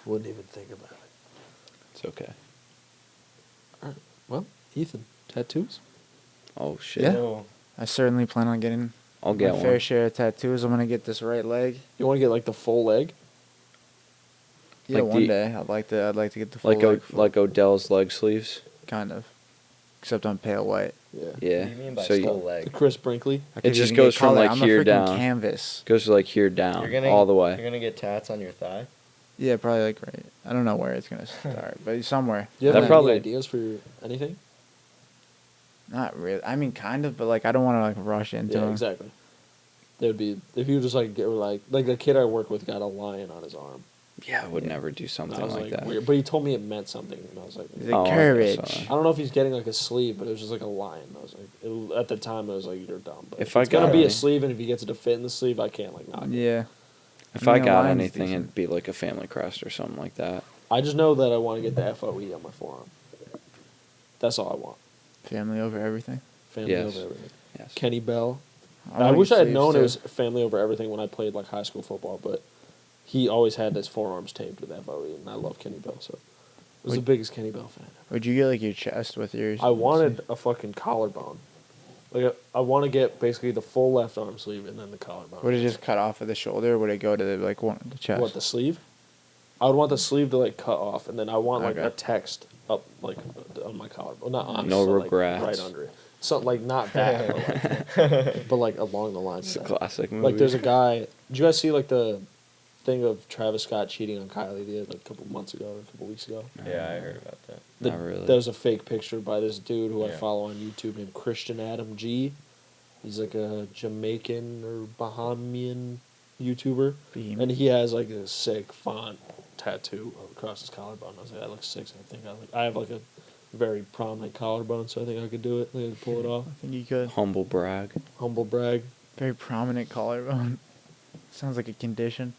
Wouldn't even think about it. It's okay. Well, Ethan, tattoos? Oh shit. Yeah. Ew. I certainly plan on getting I'll my get fair one. share of tattoos. I'm gonna get this right leg. You want to get like the full leg? Yeah, Like one the- day I'd like to get the full Like leg. like Odell's leg sleeves. kind of, except I'm pale white. Yeah. Yeah. What do you mean by So full The leg? Chris Brinkley? I could just even get goes from, color. like, I'm here a freaking down. Canvas. goes like here down, You're gonna all the way. You're gonna get tats on your thigh. Yeah, probably like right. I don't know where it's gonna start, but somewhere. Do you have That any probably- ideas for anything? Not really. I mean, kind of, but like I don't want to like rush into Yeah, them. exactly. It would be if you just like get like the kid I work with got a lion on his arm. Yeah, I would Yeah. never do And something I was like that. weird, but he told me it meant something, and I was like, He's I like, Oh, I courage. guess so. don't know if he's getting like a sleeve, but it was just like a lion. I was like, at the time, I was like, you're dumb. But If I it's gonna got be a any- sleeve, and if he gets it to fit in the sleeve, I can't like knock it. Yeah. If I I mean, a got lion's anything, decent. it'd be like a family crest or something like that. I just know that I want to get the FOE on my forearm. That's all I want. Family over everything. Family Yes. over everything. Yes. Kenny Bell. I wanna wish get I had sleeves, known it too. was family over everything when I played like high school football, but he always had his forearms taped with FOE, and I love Kenny Bell, so I was the Would- biggest Kenny Bell fan. Would you get like your chest with yours? I wanted a fucking collarbone. Like I want to get basically the full left arm sleeve and then the collarbone. Would it just cut off at the shoulder, or would it go to the like one the chest? What, the sleeve? I would want the sleeve to like cut off, and then I want like Okay. a text up like on my collarbone, not on, No but, like, regrets. right under it. Something like not that, but like along the lines. It's a Of that. classic movie. Like there's a guy. Did you guys see like the thing of Travis Scott cheating on Kylie the like a couple months ago or a couple weeks ago? Yeah, I heard about that. Not really. There's a fake picture by this dude who I Yeah. follow on YouTube named Christian Adam G. He's like a Jamaican or Bahamian YouTuber, Beam. and he has like a sick font tattoo across his collarbone. I was like, that looks sick. So I have like a very prominent collarbone, so I think I could do it. I think I could pull it off. I think you could. Humble brag. Humble brag. Very prominent collarbone. Sounds like a condition.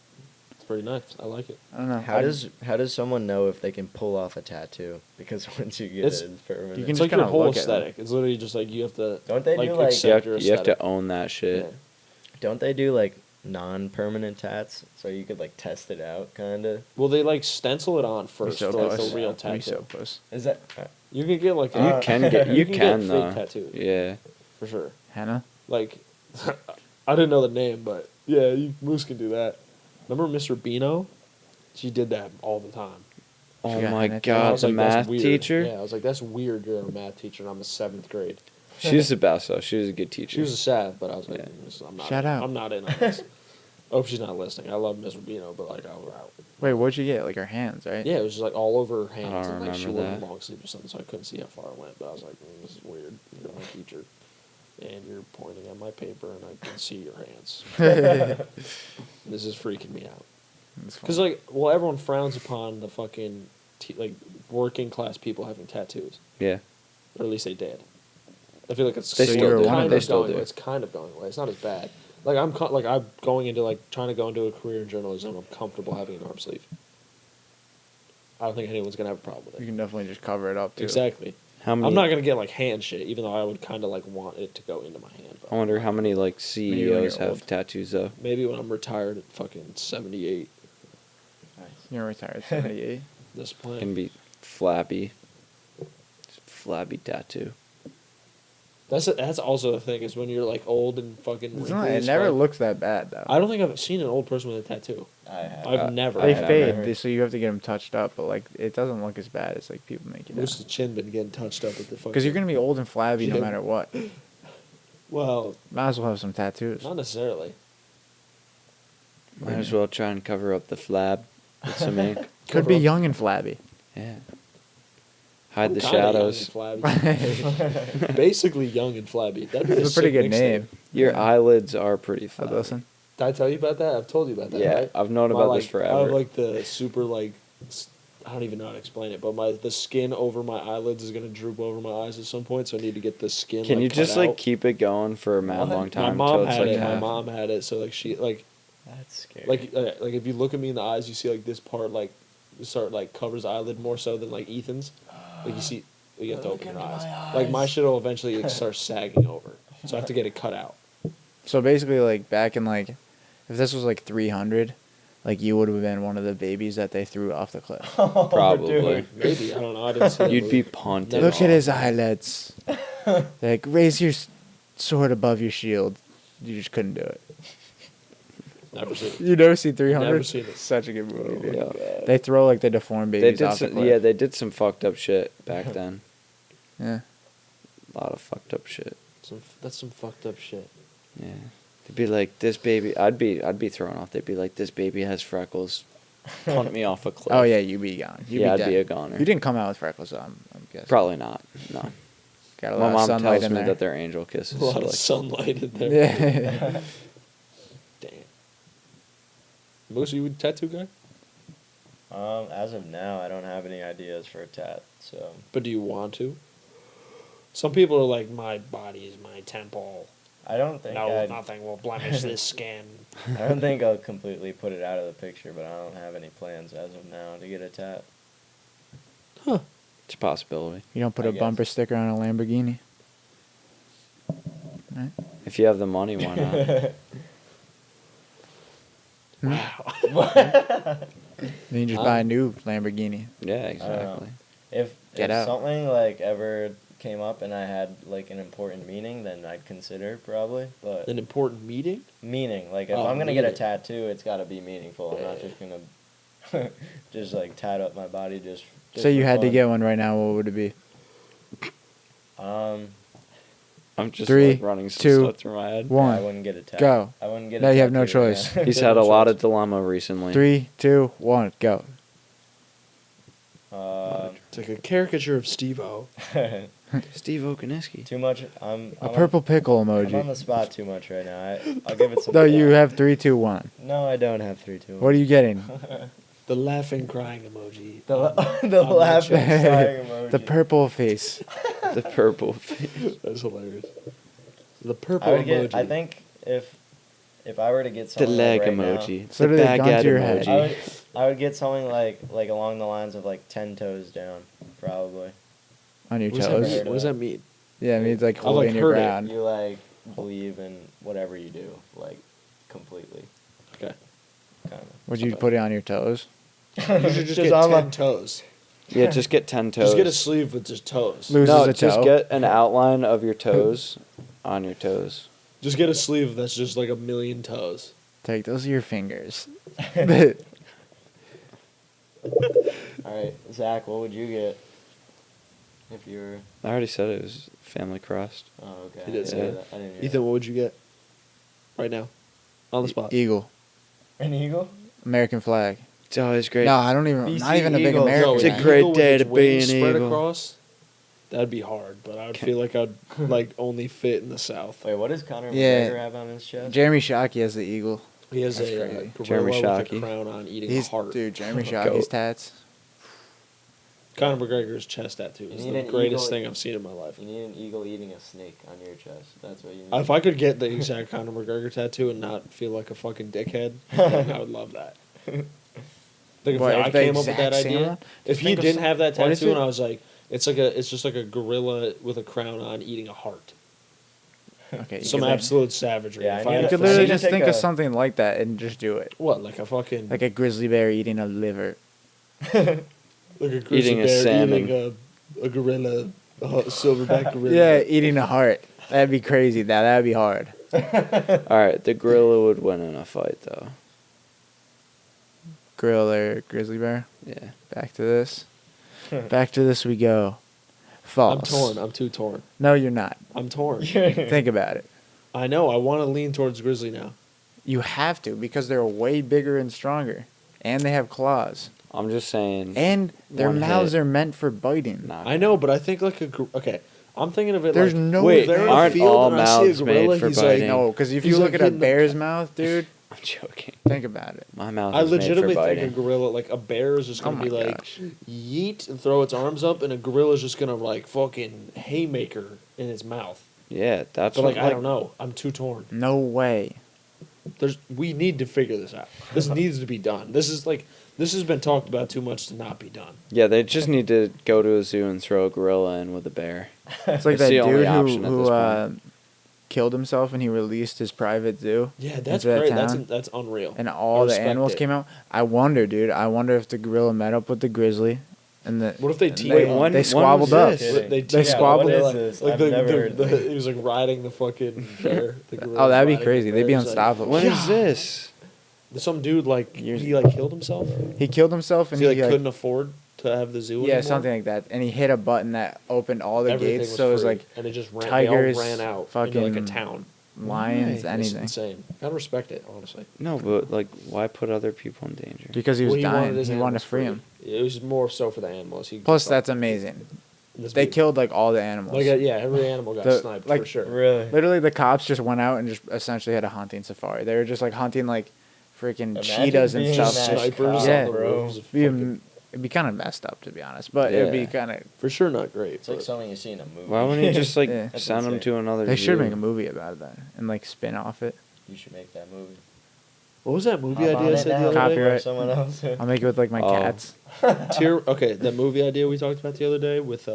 It's pretty nice. I like it. I don't know. How does someone know if they can pull off a tattoo? Because once you get It's- it, it's permanent. You can It's just like your kinda whole look at them. aesthetic. It's literally just like you have to. Don't they like, do, like- accept You your have, you have to aesthetic. own that shit. Yeah. Don't they do like non-permanent tats so you could like test it out, kind of? Well, they like stencil it on first for like the Misopus. real tattoo. Misopus. Is that? You can get like You can get you can can get though. fake tattoos. Yeah. For sure. Henna. Like, I didn't know the name, but yeah, Moose can do that. Remember Mr. Beano? She did that all the time. Oh got my henna And I god, was the like, that's math weird. teacher. Yeah, I was like, that's weird. You're a math teacher, and I'm a 7th grade. She's the best though. She was a good teacher. She was a sav, but I was like, Yeah. I'm not. Shout out. I'm not in on this. I hope she's not listening. I love Mr. Beano, but like, Wait, what'd you get? Like her hands, right? yeah, it was just like all over her hands, don't and like she wore remember that. long sleeves or something, so I couldn't see how far it went. But I was like, this is weird. You're my teacher, and you're pointing at my paper, and I can see your hands. This is freaking me out. It's fun. Because like, well, everyone frowns upon the fucking like working class people having tattoos, Yeah. or at least they did. I feel like it's They still sort of do. kind They of still going do. away. It's kind of going away. It's not as bad. Like I'm going into like trying to go into a career in journalism. I'm comfortable having an arm sleeve. I don't think anyone's gonna have a problem with you it. can definitely just cover it up too. Exactly. How many? I'm not gonna get like hand shit, even though I would kind of like want it to go into my hand. But I wonder how many like Maybe when CEOs you're have old. tattoos though. maybe when I'm retired at fucking 78. Nice. You're retired at 78. This plan. Can be flappy. Flabby tattoo. That's also the thing is when you're like old and fucking. It's wrinkly not, it as never fuck. looks that bad though. I don't think I've seen an old person with a tattoo. I have. I've never. They have fade, never. so you have to get them touched up. But like, it doesn't look as bad as like people make it. Where's the chin been getting touched up with the fucking? Because you're gonna be old and flabby no Jim. matter what. Well, Might as well have some tattoos. not necessarily. Might as well try and cover up the flab with some ink. Could be young and flabby. Yeah. Hide I'm the kinda young shadows. and flabby. Basically young and flabby. That'd be It's a pretty sick good mixtape. name. Your eyelids are pretty I'd flabby. listen. Did I tell you about that? I've told you about that. Yeah, right? I've known My, about this like, forever. I have like the super like I don't even know how to explain it, but the skin over my eyelids is gonna droop over my eyes at some point, so I need to get the skin. Can like, you cut just out. like keep it going for a mad long My time mom until it's had like it. My half? mom had it, so like she like That's scary. like if you look at me in the eyes, you see like this part like start like covers the eyelid more so than like Ethan's. Like you see, you have to open your eyes. Like my shit will eventually like, start sagging over, so I have to get it cut out. So basically, like back in like, if this was like 300, like you would have been one of the babies that they threw off the cliff. Probably. Maybe I don't know. I didn't see. that You'd be movie. punted. Never Look saw at it. his eyelids. Like raise your sword above your shield. You just couldn't do it. Never seen it. You never see 300? Never seen it. Such a good movie, dude. Yeah. They throw like the deformed They babies did off the some, cliff. yeah, they did some fucked up shit back then. Yeah. A lot of fucked up shit. That's some fucked up shit. Yeah. They'd be like, this baby. I'd be thrown off. They'd be like, this baby has freckles. Punt me off a cliff. Oh yeah, you'd be gone. You'd Yeah, be I'd dead. be a goner. You didn't come out with freckles, so I'm guessing. Probably not. No. Got a My lot of mom sunlight tells in me there. that they're angel kisses. A lot so of like, sunlight in there. Yeah. Damn. Moose, you a tattoo guy? As of now, I don't have any ideas for a tat. So But do you want to? Some people are like, my body is my temple. I don't think Nothing will blemish this skin. I don't think I'll completely put it out of the picture, but I don't have any plans as of now to get a tat. it's a possibility. You don't put I a guess. bumper sticker on a Lamborghini. Right? If you have the money, why not? Wow. Then you just buy a new Lamborghini. Yeah, I don't know. exactly. If Get if out. something like ever came up and I had like an important meaning, then I'd consider probably. But An important meeting? meaning, like if Oh, I'm gonna get a meaning. tattoo, it's got to be meaningful. I'm not just gonna just like tat up my body just. Say you for had to fun. get one right now, what would it be? I'm just 3, like running some 2, stuff through my head. I 1. wouldn't get a tat. Go. I wouldn't get. No, a you have no tattoo, yeah. choice. He's had a lot of dilemma recently. 3, 2, 1, go. It's like a caricature of Steve-O. Steve Okaniski. Too much. A I'm purple pickle I'm on emoji. the spot too much right now. I'll give it some. No, you thought. have 3, 2, 1. No, I don't have 3, 2. What are you getting? The laughing, crying emoji. The I'm laughing not crying emoji. The purple face. The purple face. That's hilarious. The purple I would get. emoji. I think if I were to get The something leg like right now, emoji. So the do they gun baguette to your head? emoji. I would get something like along the lines of like 10 toes down, probably. On your What does that toes. mean? What does that mean? Yeah, it means like I've, holding like, your heard it. ground. You like believe in whatever you do, like completely. Okay. Kind Would you put it on your toes? You should just Just get on 10 my- toes. Yeah, just get 10 toes. Just get a sleeve with just toes. Loses No, a just toe. get an outline of your toes on your toes. Just get a sleeve that's just like a million toes. Take those are your fingers. All right, Zach, what would you get if you were? I already said it was family crest. Oh, okay. He did I say didn't that. hear I didn't hear Ethan, what would you get? Right now. On the spot. Eagle. that. An eagle? American flag. It's always great. No, I don't even. BC Not even a big Eagles. American. It's a guy. great eagle with day its to be wings an spread eagle. across, that'd be hard, but I would feel like I'd like only fit in the South. Wait, what does Conor Yeah. McGregor have on his chest? Jeremy Shockey has the eagle. He has That's a crazy. gorilla Jeremy with Shockey. a crown on eating He's a heart. dude. Jeremy Goat. Shockey's tats. Conor McGregor's chest tattoo is You the need an greatest eagle- thing I've seen in my life. You need an eagle eating a snake on your chest. That's what you need. If I could get the exact Conor McGregor tattoo and not feel like a fucking dickhead, then I would love that. Like if What, I if the came up with that exact same idea, one? if Just he think of didn't some- have that what is tattoo it? and I was like, it's just like a gorilla with a crown on eating a heart. Okay. you Some could- absolute savagery. Yeah, If I need You to- could I literally need to just take think of a- something like that and just do it. What, like a fucking Like a grizzly bear eating a liver. like a grizzly Eating a bear salmon. eating a gorilla, a silverback gorilla. Yeah, eating a heart. That'd be crazy. That'd be hard. All right, the gorilla would win in a fight, though. Gorilla or grizzly bear? Yeah. Back to this. Back to this we go. False. I'm torn. I'm too torn. No, you're not. I'm torn. Think about it. I know. I want to lean towards grizzly now. You have to because they're way bigger and stronger, and they have claws, I'm just saying. and their One mouths hit. are meant for biting. Nah. I know, but I think like okay. I'm thinking of it. There's like, no Wait, way. aren't all and I see a mouths made gorilla, for he's biting? No, because if you He's look like at a hitting the- bear's mouth, dude, I'm joking. think about it. My mouth I is made for legitimately think biting. a gorilla, like a bear, is just Oh gonna my be like gosh. yeet and throw its arms up, and a gorilla is just gonna like fucking haymaker in its mouth. Yeah, that's But what. like I don't know. I'm too torn. No way. We need to figure this out. This needs to be done. This has been talked about too much to not be done. Yeah, they just need to go to a zoo and throw a gorilla in with a bear. It's like It's that the only dude option at who this point. killed himself and he released his private zoo. Yeah, that's into that great. town, That's unreal. and I all the respect animals it. came out. I wonder, dude. I wonder if the gorilla met up with the grizzly, and the What if they and team Wait, up? when- they when squabbled was up. this? They squabbled what it is like- this? Like I've never heard this. he was like riding the fucking bear. The gorilla Oh, that'd be riding the crazy. They'd bear. be He's like- unstoppable. When is this? Some dude like Years he like killed himself. He killed himself, and He like he couldn't afford to have the zoo. yeah, anymore. something like that. And he hit a button that opened all the Everything gates, so it was free, like and it just ran. tigers, They all ran out into like a fucking town. lions, It's anything. insane. Gotta respect it, honestly. No, but like, why put other people in danger? Because he was Well, dying. his He wanted animals to free him. It was more so for the animals. He Plus, just that's thought- amazing. That's They big. killed like all the animals. Like yeah, every animal got The- sniped like, for sure. Really? Literally, the cops just went out and just essentially had a hunting safari. They were just like hunting like freaking Imagine cheetahs and being stuff. that Just, Snipers yeah. on the roofs. of Be fucking- it'd be kind of messed up, to be honest. But it'd be Yeah. kind of. for sure not great. It's like but- something you see in a movie. Why wouldn't he just like Yeah. That's send them insane. to another? They should zoo? make a movie about that and like spin off it. You should make that movie. What was that movie Hop on idea I it said now, the other day? Copyright. or someone else. I'll make it with like my Oh. cats. Okay, that movie idea we talked about the other day with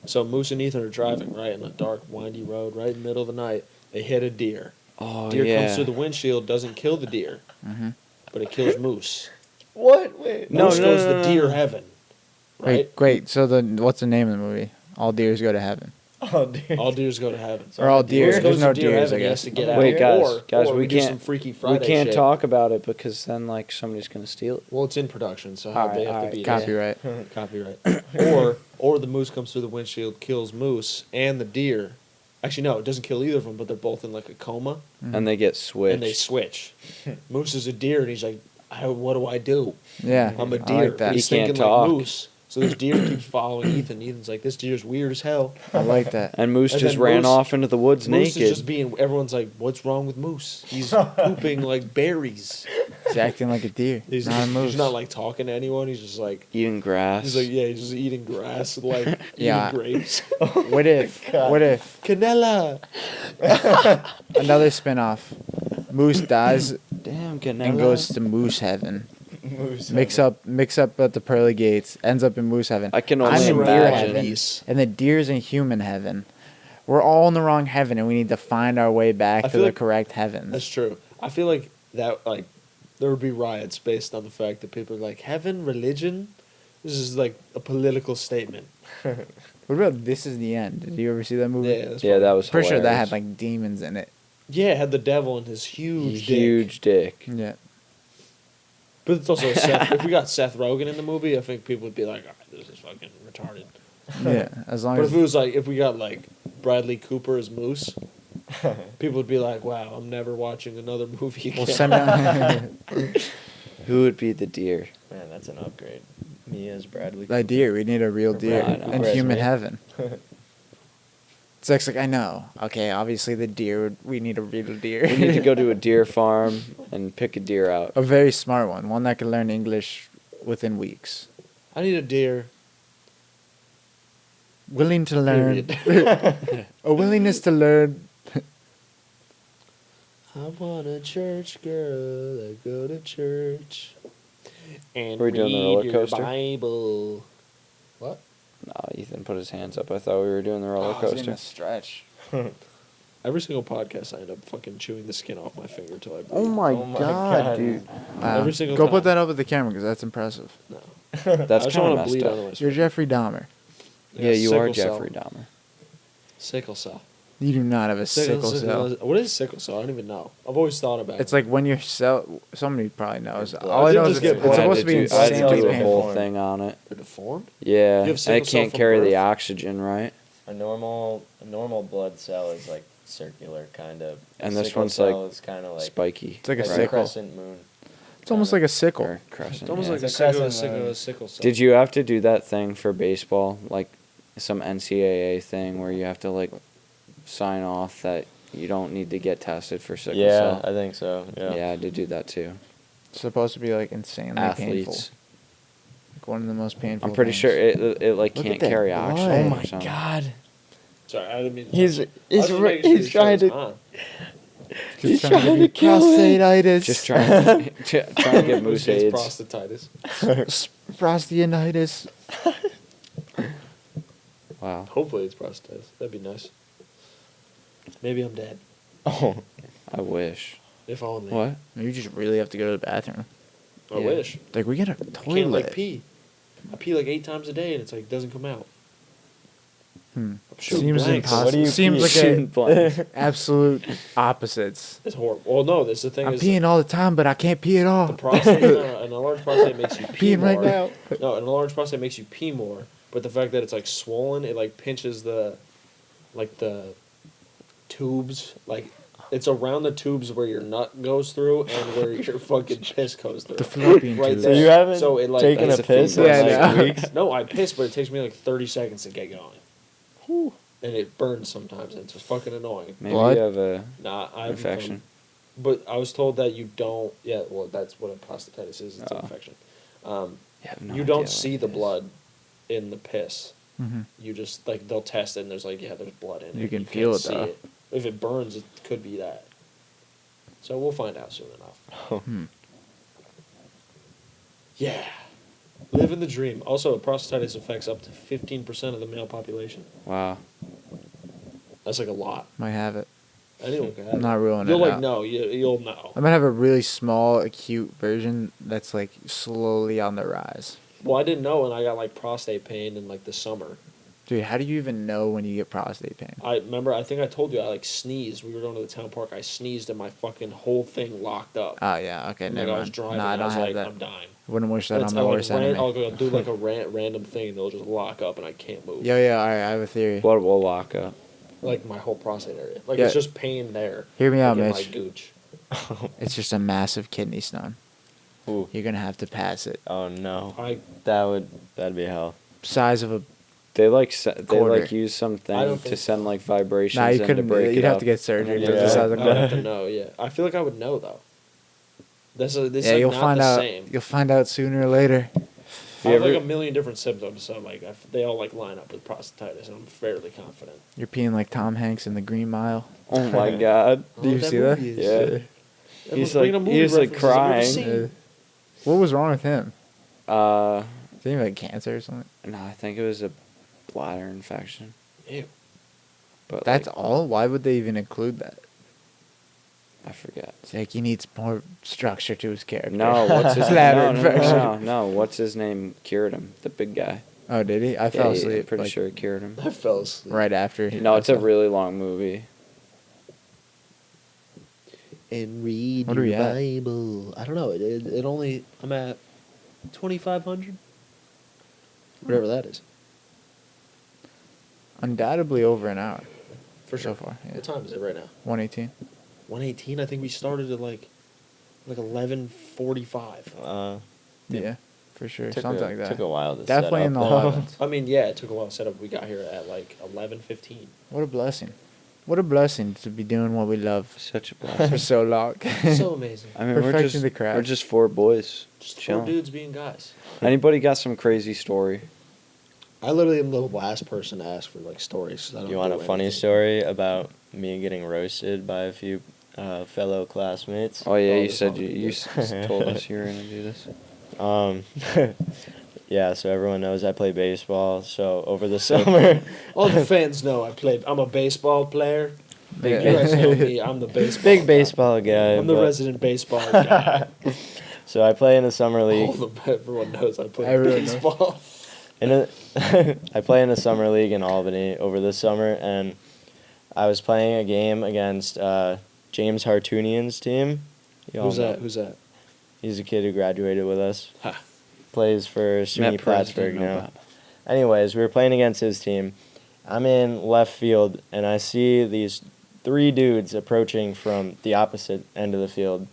so Moose and Ethan are driving right in a dark, windy road, right in the middle of the night. They hit a deer. Oh Deer yeah. comes through the windshield, doesn't kill the deer, Mm-hmm. but it kills Moose. What? Wait. No, Moose no, goes no, to no, deer no. heaven. Right? Wait. So what's the name of the movie? All deers go to heaven. Oh, dude. All deers go to heaven. So Or all the deer. Moose There's goes no to deer deers, heaven, I he has guess. to get out. Wait, guys, or we do some can't. Freaky We Friday can't shit. talk about it because then like somebody's gonna steal it. Well, it's in production, so All they right, have to be copyright. Copyright. or the moose comes through the windshield, kills Moose and the deer. Actually, no, it doesn't kill either of them, but they're both in like a coma, And they get switched. and they switch. Moose is a deer, and he's like, what do I do? Yeah, I'm a I deer. like that. He's He can't thinking talk. like Moose. So this deer keeps following Ethan. Ethan's like, this deer's weird as hell. I like that. and Moose And just then ran Moose- off into the woods Moose naked. is just being. Everyone's like, what's wrong with Moose? He's pooping like berries. He's acting like a deer. He's, not a moose. he's not like talking to anyone. He's just like. Eating grass. He's like, yeah, he's just eating grass and like Yeah. eating grapes. What if? What if Canela. another spin-off? Moose dies Damn, Canelo. and goes to moose heaven. Moose Mix heaven. up at the pearly gates. Ends up in moose heaven. I can I'm only in deer imagine. heaven, and the deer's in human heaven. We're all in the wrong heaven, and we need to find our way back I to feel the like correct heaven. That's true. I feel like that like there would be riots based on the fact that people are like heaven, religion. This is like a political statement. What about This Is the End? Did you ever see that movie? Yeah, that's Yeah, funny. that was Pretty sure that hilarious. had like demons in it. Yeah, it had the devil and his huge dick. Huge dick. Yeah. But it's also Seth. If we got Seth Rogen in the movie, I think people would be like, "Ah, this is fucking retarded." Yeah. As long But as if it was like, if we got like Bradley Cooper as Moose, people would be like, "Wow, I'm never watching another movie again." we'll send out Who would be the deer? Man, that's an upgrade. Me as Bradley. a deer. We need a real deer Bradley in Cooper as human me. heaven. Zach's like, I know. Okay, obviously the deer. We need a real deer. We need to go to a deer farm and pick a deer out. A very smart one that can learn English within weeks. I need a deer. Willing to learn. Period. A willingness to learn. I want a church girl that go to church and Are we doing the roller read coaster? your Bible. What? No, Ethan put his hands up. I thought we were doing the roller coaster. stretch. Every single podcast, I end up fucking chewing the skin off my finger till I breathe. Oh my, Oh my god, God. dude! Every single Go time. put that up at the camera because that's impressive. No. That's I just kind of want to messed bleed up. out of my You're Jeffrey Dahmer. Yeah, you are sickle cell. Jeffrey Dahmer. Sickle cell. You do not have a sickle cell. What is sickle cell? I don't even know. I've always thought about it. It's like when your cell. Somebody probably knows. Blood. All I know is Just get it's blood. supposed to be I had to insanely do a painful. whole thing on it. They're deformed. Yeah, You have and sickle it cell can't from carry the birth? oxygen, right? A normal blood cell is like circular, kind of. And this Sickle one's cell like is kind of like Spiky. It's like a like sickle. crescent moon. It's almost like a sickle. Or crescent. It's almost yeah. like It's a a sickle, crescent sickle cell. Did you have to do that thing for baseball, like some NCAA thing where you have to like sign off that you don't need to get tested for sickle Yeah, cell? I think so. Yeah. Yeah, I did do that too. It's supposed to be like insanely painful. Athletes. Like one of the most painful. I'm pretty things. sure it like Look at can't that carry blood. oxygen. Oh or my something. god. Sorry, I didn't mean. He's I was just making sure he's the show trying was to on. he's Trying to trying give you to kill me. prostatitis. Just trying to get moose It's AIDS. prostatitis. Prostatitis. Wow. Hopefully it's prostatitis. That'd be nice. Maybe I'm dead. Oh, I wish. If only. What? You just really have to go to the bathroom. I Yeah. wish. Like we get a I toilet. can't like pee. I pee like 8 times a day and it's like doesn't come out. Hmm. I'm shooting Seems blanks. impossible. What do you Seems pee? like Shooting a blanks. absolute opposites. It's horrible. Well, no, this the thing I'm is peeing all the time, but I can't pee at all. the prostate. And a large prostate makes you pee Peeing more. right now. No, and a large prostate makes you pee more. But the fact that it's like swollen, it like pinches the tubes. Like it's around the tubes where your nut goes through and where your fucking piss goes through. The fallopian Right tubes. so there. you haven't So it, like, taken a that's a piss in fever. like Yeah, I know. weeks? No, I piss, but it takes me like 30 seconds to get going. And it burns sometimes. And it's just fucking annoying. Maybe Blood? you have a Nah, I have infection. But I was told that you don't. Yeah, well, that's what a prostatitis is. It's an Oh. infection. Yeah, I have no You idea don't what see it the is. blood in the piss. Mhm. You just like they'll test it and there's like there's blood in it. You can can't feel it, see though. If it burns, it could be that. So we'll find out soon enough. Hmm. Yeah, living the dream. Also, prostatitis affects up to 15% of the male population. Wow. That's like a lot. Might have it. Anyone can have I'm not it. ruling You'll it like out. know. You'll know. I might have a really small, acute version that's like slowly on the rise. Well, I didn't know, and I got like prostate pain in like the summer. Dude, how do you even know when you get prostate pain? I remember. I think I told you I like sneezed. We were going to the town park. I sneezed and my fucking whole thing locked up. Oh yeah, okay, Like never I was mind. driving. No, I and I don't was have like, that. I'm dying. Wouldn't wish that It's- on my I'll, like, worst enemy. I'll go do like a random thing and it'll just lock up and I can't move. Yeah, all right, I have a theory. Blood will lock up. Like my whole prostate area. Like Yeah. it's just pain there. Hear me out, like in Mitch. my gooch. It's just a massive kidney stone. Ooh. You're gonna have to pass it. Oh no. I That'd be hell. Size of a. They like Quarter. use I don't something to think send like vibrations Nah, you in couldn't. to break You'd it have up. to get surgery. Yeah. for the size of a I'd have quarter. to know. Yeah, I feel like I would know though. This Yeah, like you'll not find the out. same. You'll find out sooner or later. I have like ever- a million different symptoms, so like they all like line up with prostatitis, and I'm fairly confident. You're peeing like Tom Hanks in The Green Mile. Oh my god. Do you see that? Yeah. He's Bringing like up movie he was like references I've never crying. seen. What was wrong with him? Uh, Did he have like cancer or something? no, I think it was a bladder infection. Ew. But That's like, all. Why would they even include that? I forget. It's like he needs more structure to his character. No, what's his Bladder no, no, infection. no, no, what's his name? Cured him. The big guy. Oh, did he? I Yeah, fell yeah, asleep. I'm pretty like, sure it cured him. I fell asleep. right after. No, it's a passed out. really long movie. And read What are we your at? Bible. I don't know. It only I'm at 2,500. Whatever that is. Undoubtedly over an hour For so sure. far. Yeah. What time is it right now? 118. 1:18. I think we started at like 11:45. Yeah, for sure. Took Something a, like that. Took a while to Definitely set in the up. Highlands. I mean, yeah, it took a while to set up. We got here at like 11:15. What a blessing. What a blessing to be doing what we love Such a for blast. so long. So amazing. I mean, Perfecting the craft. we're just four boys. Just four chilling. dudes being guys. Anybody got some crazy story? I literally am the last person to ask for like stories. 'Cause I don't You want a do funny anything. story about me getting roasted by a few fellow classmates? Oh yeah, Oh, you this said one you was told us you were gonna do this. Yeah, so everyone knows I play baseball. So over the summer, All the fans know I'm a baseball player. Yeah. You guys know me. I'm the baseball. big guy. baseball guy. I'm the but- resident baseball guy. So I play in the summer league. Everyone knows I play Everyone knows. baseball. I play in a summer league in Albany over the summer, and I was playing a game against James Hartunian's team. You all Who's know. that? Who's that? He's a kid who graduated with us. Ha. Plays for SUNY Met Plattsburgh President now. Obama. Anyways, we were playing against his team. I'm in left field, and I see these 3 dudes approaching from the opposite end of the field.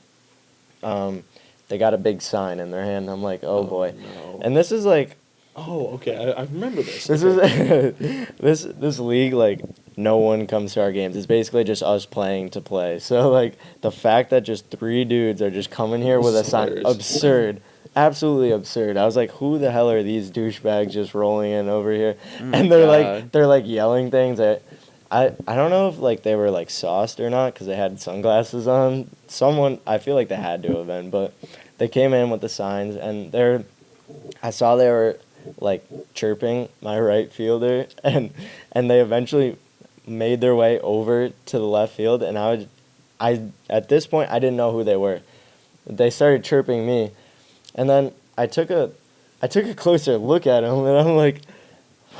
They got a big sign in their hand. I'm like, oh boy. No. And this is like, Oh, okay. I remember this. this Okay. is this league, like, no one comes to our games. It's basically just us playing to play. So, like, the fact that just 3 dudes are just coming here with a This is sign, hilarious. absurd. Absolutely absurd. I was like, who the hell are these douchebags just rolling in over here? And they're like yelling things. I don't know if like they were like sauced or not because they had sunglasses on. I feel like they had to have been, but they came in with the signs and I saw they were like chirping my right fielder and they eventually made their way over to the left field and I at this point I didn't know who they were. They started chirping me. And then I took a closer look at him, and I'm like,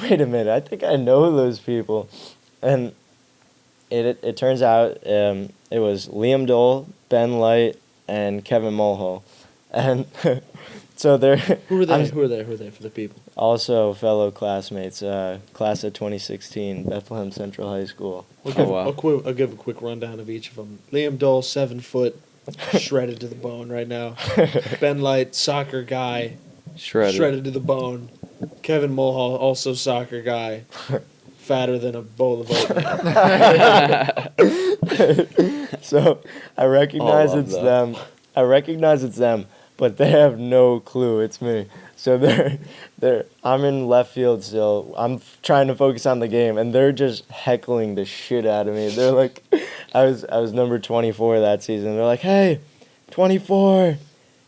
wait a minute, I think I know those people. And it turns out it was Liam Dole, Ben Light, and Kevin Mulhall. And so they're Who are they? Who are they for the people? also fellow classmates, class of 2016, Bethlehem Central High School. I'll give a quick rundown of each of them. Liam Dole, 7 foot, shredded to the bone right now. Ben Light, soccer guy, shredded to the bone. Kevin Mulhall, also soccer guy, fatter than a bowl of oatmeal. So I recognize All of it's that. them. I recognize it's them, but they have no clue it's me. So I'm in left field still. I'm trying to focus on the game, and they're just heckling the shit out of me. They're like, I was number 24 that season. They're like, hey, 24,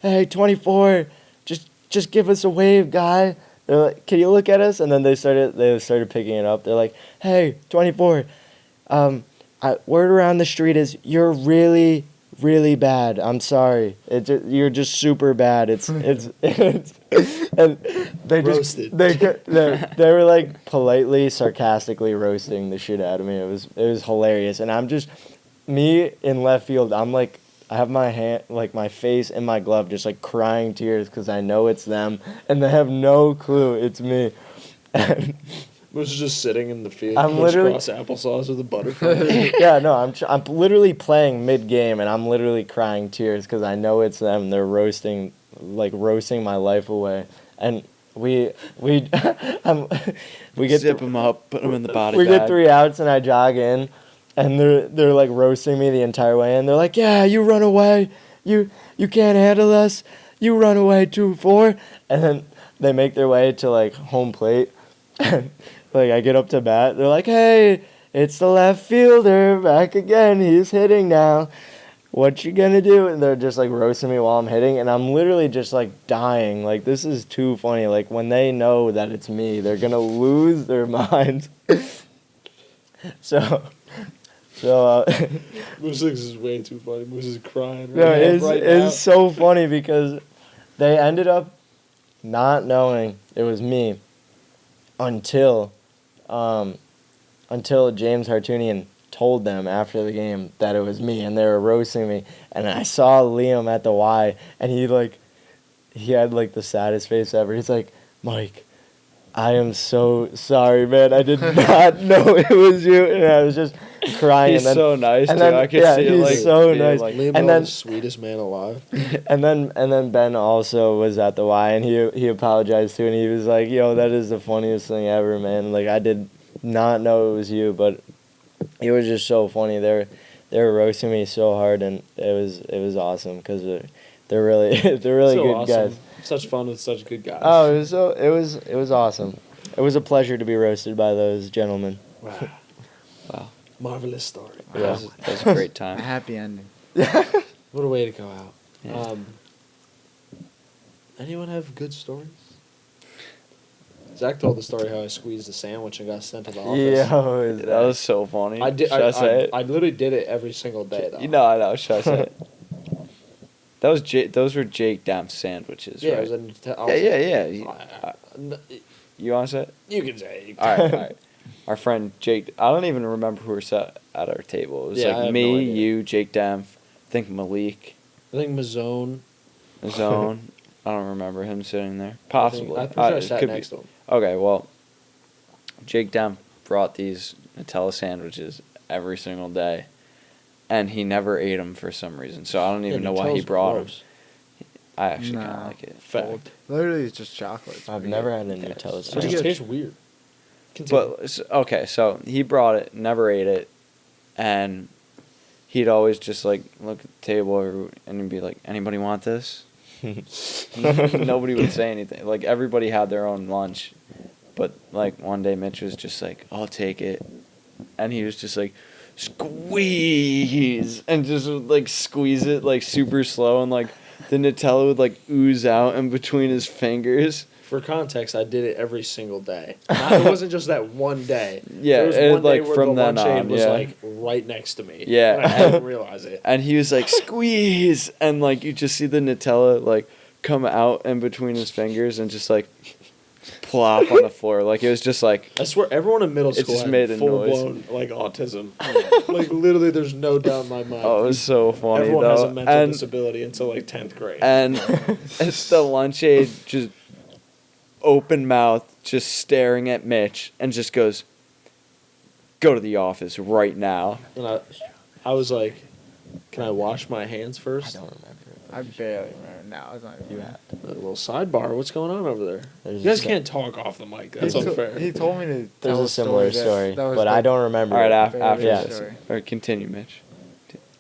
hey, 24, just give us a wave, guy. They're like, can you look at us? And then they started picking it up. They're like, hey, 24, word around the street is you're really, really bad. I'm sorry. You're just super bad. It's and they just Roasted. they were like politely, sarcastically roasting the shit out of me. It was hilarious. And I'm just me in left field. I'm like, I have my hand, like my face in my glove, just like crying tears because I know it's them, and they have no clue it's me. And Was just sitting in the field. I'm literally- crisscross applesauce with a butterfly. yeah, no, I'm literally playing mid game, and I'm literally crying tears because I know it's them. They're roasting my life away, and we we get Zip them up, put them in the body we bag. get 3 outs, and I jog in, and they're like roasting me the entire way, and they're like, yeah, you run away, you can't handle us, you run away 2-4, and then they make their way to like home plate. Like I get up to bat, they're like, hey, it's the left fielder back again, he's hitting now, what you gonna do? And they're just like roasting me while I'm hitting, and I'm literally just like dying. Like, this is too funny. Like, when they know that it's me, they're gonna lose their minds. so Moose is way too funny. Moose is crying. no, Right it's so funny because they ended up not knowing it was me until James Hartunian told them after the game that it was me, and they were roasting me. And I saw Liam at the Y, and he had like the saddest face ever. He's like, Mike, I am so sorry, man. I did not know it was you. And I was just crying. He's and then, so nice, and too. then, I could yeah, see it, he's like, so being, nice. like- Liam And Bell, then- the sweetest man alive. and then Ben also was at the Y, and he apologized too, and he was like, yo, that is the funniest thing ever, man. Like, I did not know it was you, but it was just so funny. They were roasting me so hard, and it was awesome because they're really So good awesome. guys. Such fun with such good guys. Oh, it was awesome. It was a pleasure to be roasted by those gentlemen. Wow. Wow. Marvelous story. Yeah. That was a great A time. happy ending. What a way to go out. Yeah. Anyone have good stories? Zach told the story how I squeezed a sandwich and got sent to the office. Yo, is That was so funny. I did. Should I say it? I literally did it every single day though. You know, I know. Should I say it? Those were Jake Dam sandwiches, Yeah, right? it was Yeah. You want to say it? You can say it. All right. our friend Jake. I don't even remember who were sat at our table. It was Yeah, I like have me, no idea. you, Jake Demph, I think Malik, I think Mazzone. Zone. I don't remember him sitting there. Possibly. I'm pretty sure I it sat could next to him. Okay, well, Jake Demph brought these Nutella sandwiches every single day, and he never ate them for some reason. So I don't even know why he Nutella's brought them. gross. I actually kind Nah. of like it. Fact. Literally, it's just chocolate. It's I've pretty never good. had a Yeah, Nutella It Pretty just good. tastes weird. Continue. But okay, so he brought it, never ate it, and he'd always just like look at the table and he'd be like, "Anybody want this?" Nobody would say anything. Like everybody had their own lunch, but like one day Mitch was just like, "I'll take it," and he was just like, "Squeeze," and just would, like squeeze it like super slow, and like the Nutella would like ooze out in between his fingers. For context, I did it every single day. It wasn't just that one day. Yeah, there was it, one day like, where from the then lunchade on, was yeah. like right next to me. Yeah. and I didn't realize it. And he was like, "Squeeze," and like you just see the Nutella like come out in between his fingers and just like plop on the floor. Like it was just like I swear, everyone in middle It school just had made a full noise. blown like autism. Like literally, there's no doubt in my mind. oh, it was so funny Everyone though. has a mental and disability until like 10th grade. and it's the lunch aide just open mouth, just staring at Mitch, and just goes, "Go to the office right now." And I was like, "Can I wash my hands I first?" don't remember it. I barely remember now. It's not even You had. A little sidebar. What's going on over there? There's You guys a- can't talk off the mic. That's he to- unfair. He told me to There's tell a similar story, that was but the I don't remember. All right, it. after Yeah. this. Sorry. All right, continue, Mitch.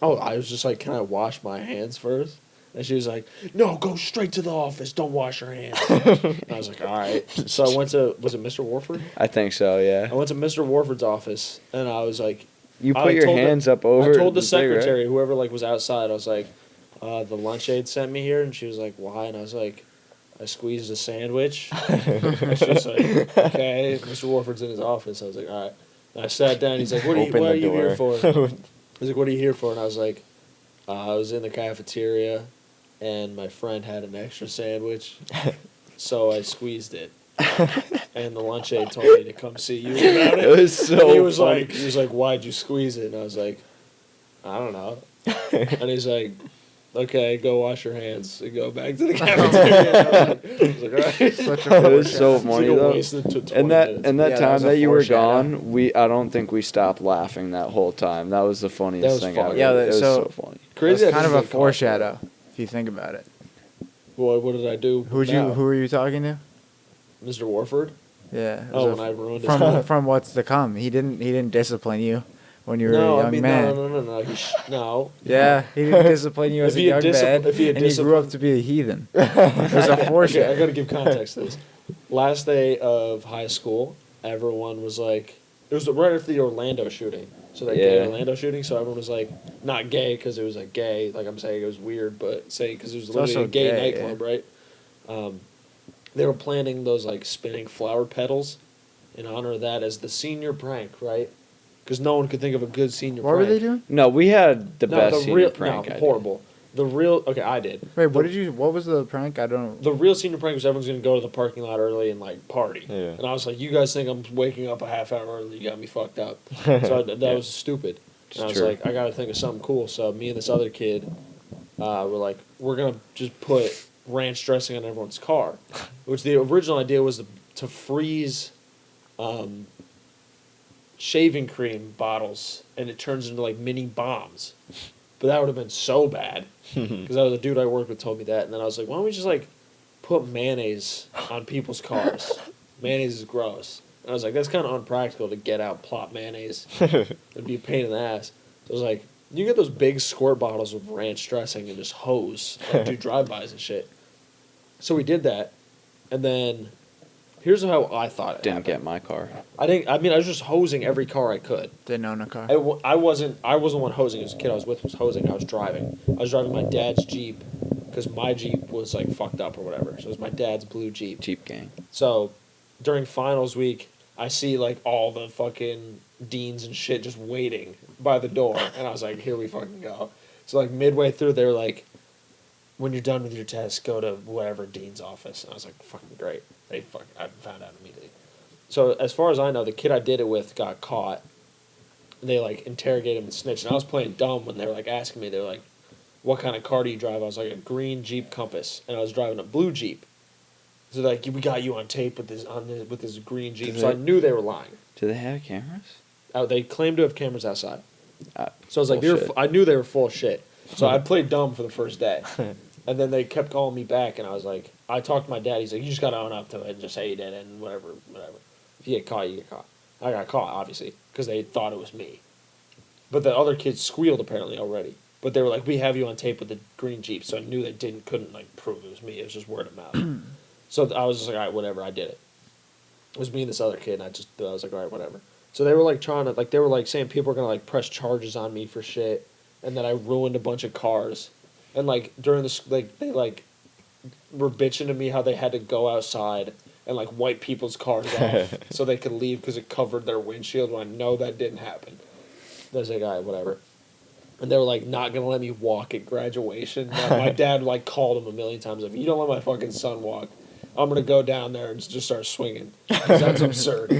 Oh, I was just like, "Can I wash my hands first?" And she was like, "No, go straight to the office. Don't wash your hands." And I was like, "All right." So I went to, was it Mr. Warford? I think so. I Yeah. went to Mr. Warford's office, and I was like, You I put your told the- hands up over. I told the thing, right? secretary, whoever like was outside, I was like, "The lunch aide sent me here," and she was like, "Why?" And I was like, "I squeezed a sandwich." And she was like, "Okay." Mr. Warford's in his office. I was like, "All right." And I sat down. He's like, "What Open are the you here door. for?" He's like, "What are you here for?" And I was like, "I was in the cafeteria, and my friend had an extra sandwich, so I squeezed it." And the lunch aide told me to come see you about it. It was so And he was funny. like, "Why'd you squeeze it?" And I was like, "I don't know." And he's like, "Okay, go wash your hands and go back to the cafeteria." And I was like, "All right." Such a It was so It's like funny a though. waste of 20 And that minutes. and that Yeah, that time was a that you were foreshadow. gone, I don't think we stopped laughing that whole time. That was the funniest That was thing funny. ever. Yeah, it was so- so funny. Crazy. That's I kind of didn't a get caught. foreshadow, if you think about it. What did I do? Who now? were you talking to? Mr. Warford? Yeah. it was Oh, a- when I ruined his from life. from what's to come. He didn't discipline you when you were No, a young I mean, man. no. No. Yeah, he didn't discipline you as If a he had young man, if he had and you grew up disciplined- to be a heathen. It was a Okay, I foreshadow. gotta give context to this. Last day of high school, everyone was like, it was right after the Orlando shooting. So that gay Yeah. Orlando shooting, so everyone was like, not gay because it was like gay, like I'm saying it was weird, but saying because it was It's literally also a gay gay, nightclub, right? They were planning those like spinning flower petals in honor of that as the senior prank, right? Because no one could think of a good senior What prank. were they doing? No, we had the No, best senior real, prank. no, idea. horrible. The real, okay, I did. Wait, what The- what was the prank? I don't. The real senior prank was everyone's gonna go to the parking lot early and like party. Yeah. And I was like, you guys think I'm waking up a half hour early? You got me fucked up. So that Yeah. was stupid. And I was true. like, I gotta think of something cool. So me and this other kid, were like, we're gonna just put ranch dressing on everyone's car, which the original idea was to freeze, shaving cream bottles, and it turns into like mini bombs. But that would have been so bad. Because that was the dude I worked with told me that, and then I was like, why don't we just like put mayonnaise on people's cars? Mayonnaise is gross. And I was like, that's kind of unpractical to get out plop mayonnaise. It'd be a pain in the ass. So I was like, you get those big squirt bottles of ranch dressing and just hose, like do drive-bys and shit. So we did that, and then here's how I thought it Didn't happened. get my car. I was just hosing every car I could. Didn't own a car. I wasn't one hosing. It was a kid I was with was hosing. I was driving. I was driving my dad's Jeep because my Jeep was like fucked up or whatever. So it was my dad's blue Jeep. Cheap gang. So during finals week, I see like all the fucking deans and shit just waiting by the door, and I was like, here we fucking go. So like midway through, they were like, when you're done with your test, go to whatever dean's office. And I was like, fucking great. I found out immediately. So as far as I know, the kid I did it with got caught. They like interrogated him and snitched. And I was playing dumb when they were like asking me. They were like, "What kind of car do you drive?" I was like, "A green Jeep Compass," and I was driving a blue Jeep. So like, we got you on tape with this green Jeep. So I knew they were lying. Do they have cameras? They claimed to have cameras outside. So I was like, bullshit. I knew they were full of shit. So I played dumb for the first day. And then they kept calling me back, and I was like, I talked to my dad. He's like, you just got to own up to it and just say you did it and whatever. If you get caught, you get caught. I got caught, obviously, because they thought it was me. But the other kids squealed, apparently, already. But they were like, we have you on tape with the green Jeep. So I knew they couldn't, like, prove it was me. It was just word of mouth. So I was just like, all right, whatever, I did it. It was me and this other kid, and I was like, all right, whatever. So they were, like, they were, like, saying people were going to, like, press charges on me for shit, and that I ruined a bunch of cars. And, like, during this, like, they, like, were bitching to me how they had to go outside and, like, wipe people's cars off so they could leave because it covered their windshield when I know that didn't happen. I was like, all right, whatever. And they were, like, not going to let me walk at graduation. My dad, like, called him a million times. If you don't let my fucking son walk, I'm going to go down there and just start swinging. 'Cause that's absurd.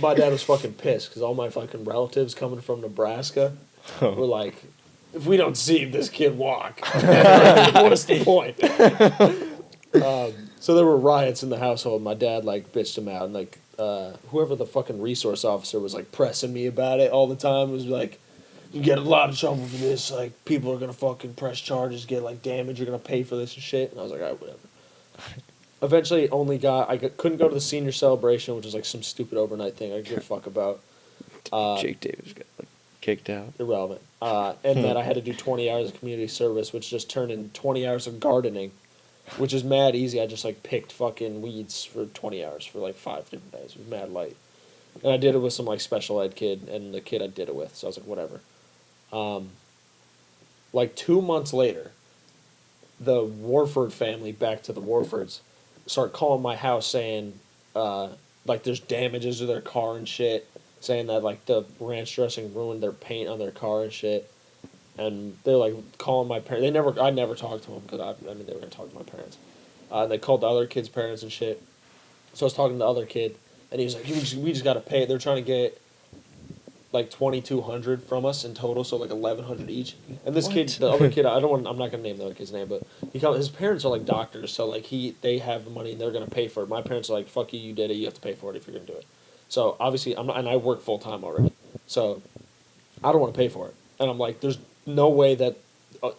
My dad was fucking pissed because all my fucking relatives coming from Nebraska were like, if we don't see this kid walk, what is the point? So there were riots in the household. My dad, like, bitched him out. And, like, whoever the fucking resource officer was, like, pressing me about it all the time. It was like, you get a lot of trouble for this. Like, people are going to fucking press charges, get, like, damage. You're going to pay for this and shit. And I was like, all right, whatever. Eventually, couldn't go to the senior celebration, which was like some stupid overnight thing I didn't give a fuck about. Jake Davis got like kicked out. Irrelevant. And then I had to do 20 hours of community service, which just turned into 20 hours of gardening, which is mad easy. I just like picked fucking weeds for 20 hours for like 5 different days. It was mad light. And I did it with some like special ed kid and the kid I did it with, so I was like, whatever. Like 2 months later, the Warford family, back to the Warfords, start calling my house saying, like, there's damages to their car and shit, saying that, like, the ranch dressing ruined their paint on their car and shit. And they're, like, calling my parents. I never talked to them because, they were going to talk to my parents. They called the other kid's parents and shit. So I was talking to the other kid, and he was like, we just got to pay it. They're trying to get, like, $2,200 from us in total, so, like, $1,100 each. And this kid, the other kid, I'm not going to name the other kid's name, but his parents are, like, doctors, so, like, they have the money, and they're going to pay for it. My parents are like, fuck you, you did it, you have to pay for it if you're going to do it. So, obviously, I'm not, and I work full-time already, so I don't want to pay for it. And I'm like, there's no way that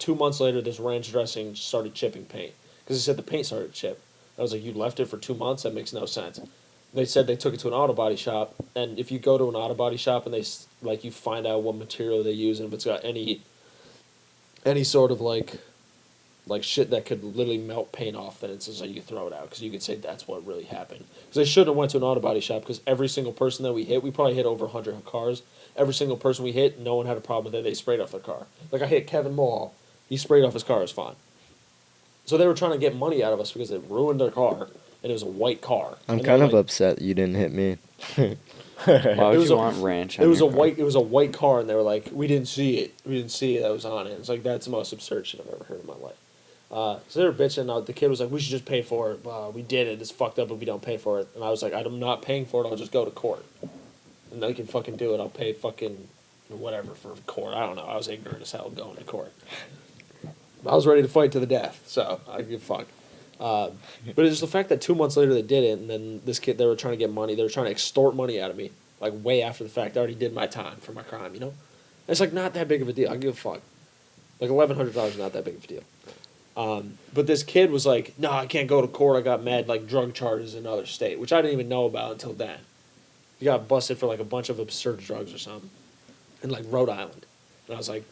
2 months later this ranch dressing started chipping paint. Because he said the paint started to chip. I was like, you left it for 2 months? That makes no sense. They said they took it to an auto body shop, and if you go to an auto body shop and you find out what material they use, and if it's got any sort of like shit that could literally melt paint off, then it's just like you throw it out because you could say that's what really happened. Because they should have went to an auto body shop because every single person that we probably hit over 100 cars. Every single person we hit, no one had a problem with it. They sprayed off their car. Like I hit Kevin Moll, he sprayed off his car. It was fine. So they were trying to get money out of us because it ruined their car. And it was a white car. I'm kind of upset you didn't hit me. Why would you want ranch on It was your a car? white. It was a white car, and they were like, "We didn't see it. We didn't see it. That was on it." It's like that's the most absurd shit I've ever heard in my life. So they were bitching. The kid was like, "We should just pay for it. We did it. It's fucked up if we don't pay for it." And I was like, "I'm not paying for it. I'll just go to court, and they can fucking do it. I'll pay fucking whatever for court. I don't know. I was ignorant as hell going to court. I was ready to fight to the death, so I give a fuck." But it's just the fact that 2 months later they did it, and then this kid, they were trying to get money. They were trying to extort money out of me, like way after the fact. I already did my time for my crime, you know? And it's like not that big of a deal. I give a fuck. Like $1,100 is not that big of a deal. But this kid was like, "No, I can't go to court. I got mad like drug charges in another state," which I didn't even know about until then. He got busted for like a bunch of absurd drugs or something in like Rhode Island, and I was like,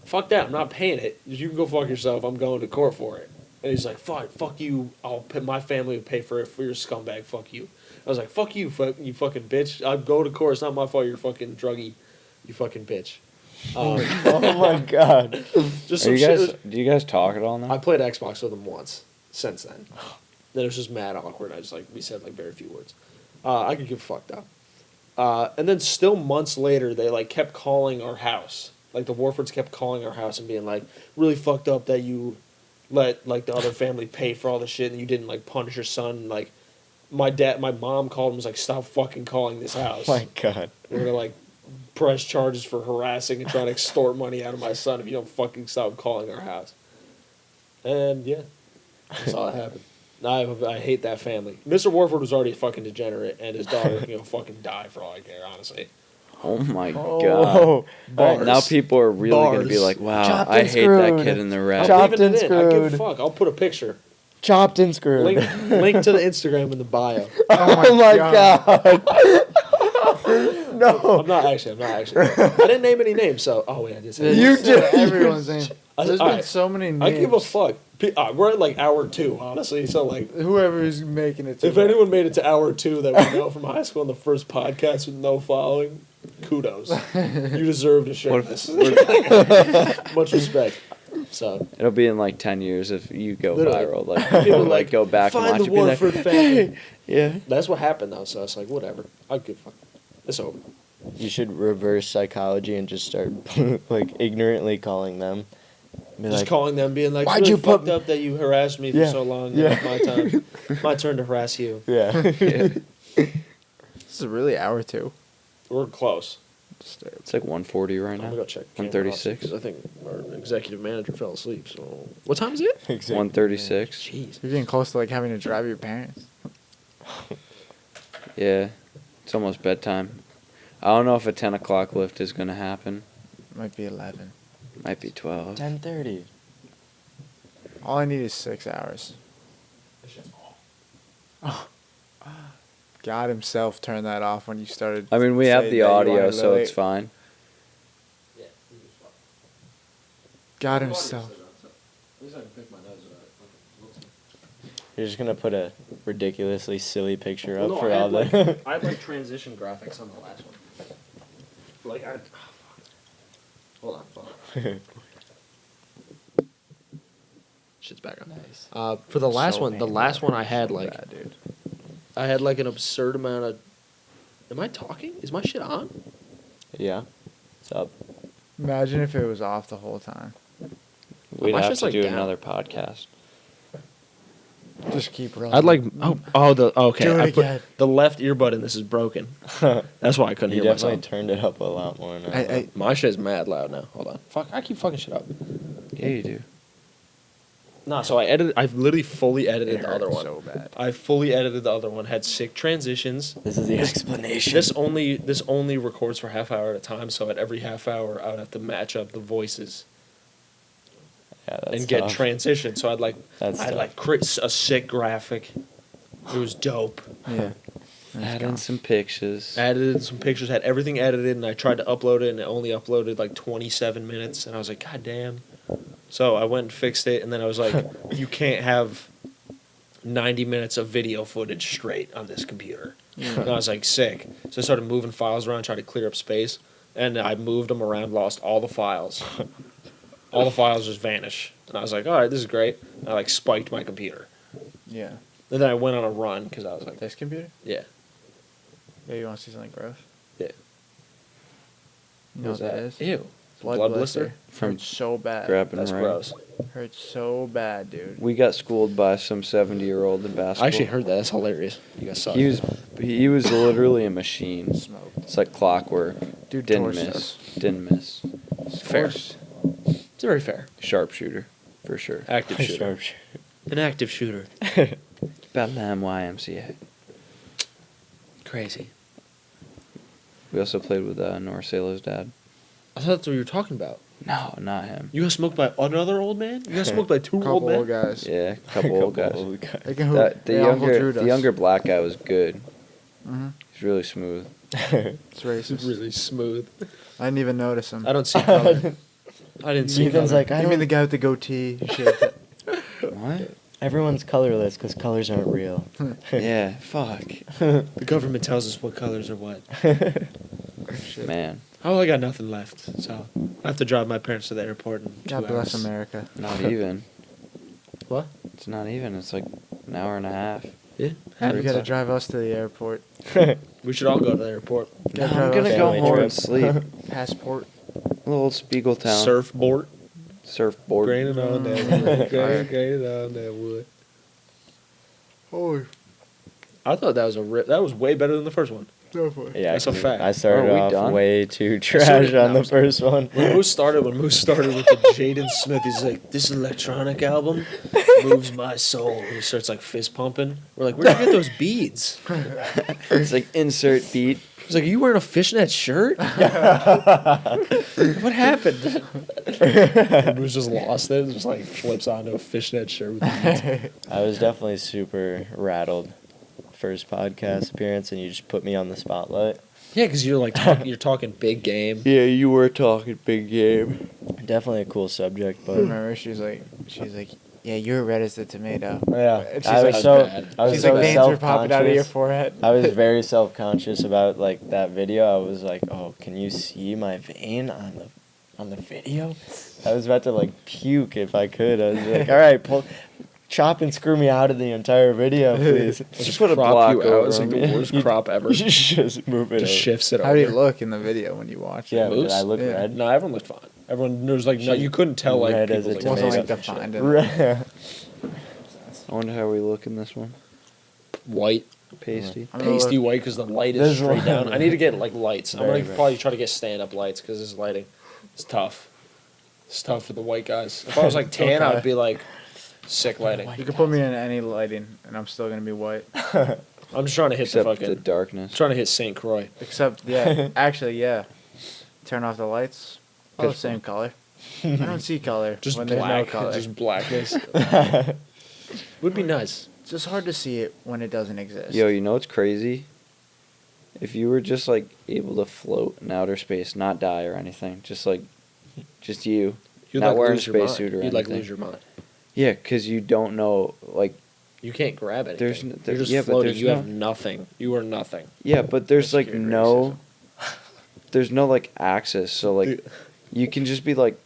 "Fuck that! I'm not paying it. You can go fuck yourself. I'm going to court for it." And he's like, fuck you, my family will pay for it for your scumbag, fuck you. I was like, fuck you, you fucking bitch. I'll go to court, it's not my fault, you're fucking druggy, you fucking bitch. Oh my god. Just some shit. Do you guys talk at all now? I played Xbox with him once, since then. Then it was just mad awkward, we said like very few words. I could give a fuck though. And then still months later, they like kept calling our house. Like the Warfords kept calling our house and being like, really fucked up that you let like the other family pay for all the shit and you didn't like punish your son. Like my mom called and was like, "Stop fucking calling this house. My God. We're gonna like press charges for harassing and trying to extort money out of my son if you don't fucking stop calling our house." And yeah, that's all that happened. I hate that family. Mr. Warford was already a fucking degenerate, and his daughter can fucking die for all I care, honestly. Oh my Oh, god. Bars. Now people are really going to be Bars. like, wow, Chopped I and hate that screwed. kid in the I'm red. Chopped leaving and it in. I give a screwed. fuck. I'll put a picture. Chopped and screwed. Link to the Instagram in the bio. Oh my God. No. I'm not actually. I didn't name any names, so. Oh, wait, I did say You said did. everyone's name. There's all been right. so many names. I give a fuck. We're at like hour 2, honestly. So, like, Whoever is making it to if anyone made it to hour 2 that we know from high school in the first podcast with no following, kudos. You deserve to share What this. if- Much respect. So, It'll be in like 10 years if you go Literally. viral. Like people like, like go back and find watch the it. Be like, Warford family. yeah. That's what happened, though. So, it's like, whatever. I give a fuck. It's over. You should reverse psychology and just start like ignorantly calling them. Be Just like, calling them, being like, "Why'd "Really you put fucked up that you harassed me Yeah. for so long. Yeah. It's my time. My turn to harass you." yeah. This is really hour 2. We're close. It's like 140 right I'm gonna now. go check. 136. Because I think our executive manager fell asleep. So, what time is it? Exactly. 136. Jeez. You're getting close to like having to drive your parents. Yeah. It's almost bedtime. I don't know if a 10 o'clock lift is going to happen. Might be 11. Might be 12. 10:30. All I need is 6 hours. God himself turned that off when you started. I mean, we have saying the that you audio, wanted so late. it's fine. God himself. You're just gonna put a ridiculously silly picture Well, up no, for I all had, the. I had like transition graphics on the last one. Like I. Hold on. Shit's back on. Nice. For the last So one, the painful. last one I had So like bad, dude. I had like an absurd amount of. Am I talking? Is my shit on? Yeah. What's up? Imagine if it was off the whole time. We'd My have shit's, to like, do down. another podcast. Just keep running. I'd like okay. Do it I put again. the left earbud in this is broken. That's why I couldn't You hear definitely myself. turned it up a lot more now. My shit's mad loud now. Hold on. Fuck. I keep fucking shit up. Yeah, you do. Nah. So I've literally fully edited It the other hurt one. so bad. I fully edited the other one. Had sick transitions. This is the explanation. This only records for half hour at a time. So at every half hour, I would have to match up the voices Yeah, that's and get tough. transition. So I'd like That's I had tough. like a sick graphic. It was dope. Yeah. Add in some pictures. Added some pictures, had everything edited, and I tried to upload it, and it only uploaded like 27 minutes, and I was like, God damn. So I went and fixed it, and then I was like, you can't have 90 minutes of video footage straight on this computer. And I was like, sick. So I started moving files around, trying to clear up space, and I moved them around, lost all the files. All the files just vanish. And I was like, all right, this is great. And I like spiked my computer. Yeah. And then I went on a run, because I was like, This computer? yeah. Yeah, you want to see something gross? Yeah. You know what that is? Ew. Blood blister. From Hurts so bad. Grabbing That's right. gross. Hurts so bad, dude. We got schooled by some 70-year-old in basketball. I actually heard that. That's hilarious. You guys saw He it. was literally a machine. Smoke. It's like clockwork. Dude, Didn't torched miss. us. Didn't miss. Fair. It's very fair. Sharpshooter, for sure. Active shooter. Sharp. An active shooter. Battle YMCA. Crazy. We also played with Norsalo's dad. I thought that's what you were talking about. No, not him. You got smoked by another old man? You got smoked by two Couple old men? old guys. Yeah, a couple old guys. They can That, the they Uncle younger, Drew'd the us. younger black guy was good. Mhm. He's really smooth. It's racist. Really smooth. I didn't even notice him. I don't see color. I didn't see Ethan's color. like, I You mean the don't. guy with the goatee? He shaved it. What? Everyone's colorless because colors aren't real. Yeah, fuck. The government tells us what colors are what. Shit. Man, Oh, I got nothing left. So I have to drive my parents to the airport in 2 God bless hours. America. not even. What? It's not even. It's like an hour and a half. Yeah. You gotta drive us to the airport. We should all go to the airport. Gotta I'm drive gonna us go Family home trip. and sleep. Passport. Little Spiegeltown. Surfboard. Surfboard. Graining on that wood. Graining on that wood. Oh. I thought that was that was way better than the first one. Yeah, That's a 'cause fact. I started Are we off done? way too started- trash on no. the first one. When Moose started with the Jaden Smith, he's like, "This electronic album moves my soul." And he starts like fist pumping. We're like, "Where'd you get those beads?" It's like insert beat. He's like, "Are you wearing a fishnet shirt?" What happened? And Moose just lost it. Just like flips onto a fishnet shirt with beads. I was definitely super rattled first podcast appearance, and you just put me on the spotlight. Yeah, because you're like you're talking big game. Yeah, you were talking big game. Definitely a cool subject, but Remember, she's like, yeah, you're red as the tomato. yeah, And she's I was like- so bad. I was She's so like, veins are popping out of your self-conscious. forehead. I was very self-conscious about like that video. I was like, "Oh, can you see my vein on the video?" I was about to like puke if I could. I was like, "All right, chop and screw me out of the entire video, please." Just put a crop block you out. over It's like him. the worst crop ever. Just move it. Just over. shifts it How over. do you look in the video when you watch Yeah, it? but did I look Yeah. red? No, everyone looked fine. Everyone there was like no, you couldn't tell like Red as people's, a It wasn't like tomato. defined. Red. I wonder how we look in this one. white, Pasty. I'm gonna pasty look- white because the light is There's straight one- down. I need to get like lights. I'm Very gonna red. probably try to get stand up lights because this lighting is tough. It's tough for the white guys. If I was like tan, I would be like sick lighting. You can put me in any lighting, and I'm still gonna be white. I'm just trying to hit Except the the fucking. darkness. Trying to hit St. Croix. Except, yeah, actually, yeah. Turn off the lights. All the Pitch same color. I don't see color Just when black. there's no color. Just blackness. Would be nice. It's just hard to see it when it doesn't exist. Yo, you know what's crazy? If you were just like able to float in outer space, not die or anything, just you. You'd Not like wearing a lose your mind. spacesuit or You'd like anything. lose your mind. Yeah, because you don't know, like, You can't grab it. There's You're just yeah, but floating. there's You no- have nothing. You are nothing. yeah, but there's like That's no, there's no like axis, so like, you can just be like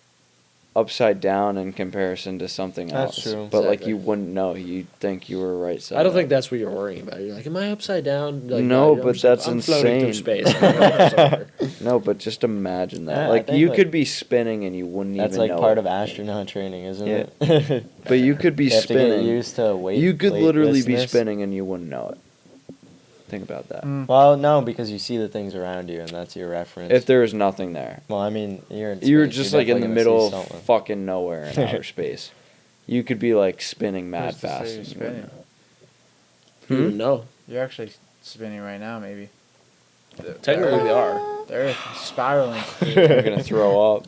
upside down in comparison to something That's else. true. But like Exactly. you wouldn't know. You'd think you were right side. I don't up. think that's what you're worrying about. You're like, am I upside down? Like, No, you're but just like, that's I'm floating through insane. space. I know it's over. No, but just imagine that. Yeah, I like think, you like- could be spinning and you wouldn't That's even like know. part it. of astronaut training, isn't Yeah. it? But you could be You have to get spinning. used to weight. You could literally be weightlessness. spinning and you wouldn't know it. Think about that. Mm. Well, no, because you see the things around you, and that's your reference. If there was nothing there, well, I mean, you're in you were space, just you're like in the definitely gonna middle see of something. fucking nowhere in outer space. You could be like spinning mad Who's to say fast. you're and you spinning? wouldn't know. You Hmm? wouldn't know. You're actually spinning right now, maybe. Technically, they are. The Earth is spiraling. I'm gonna throw up.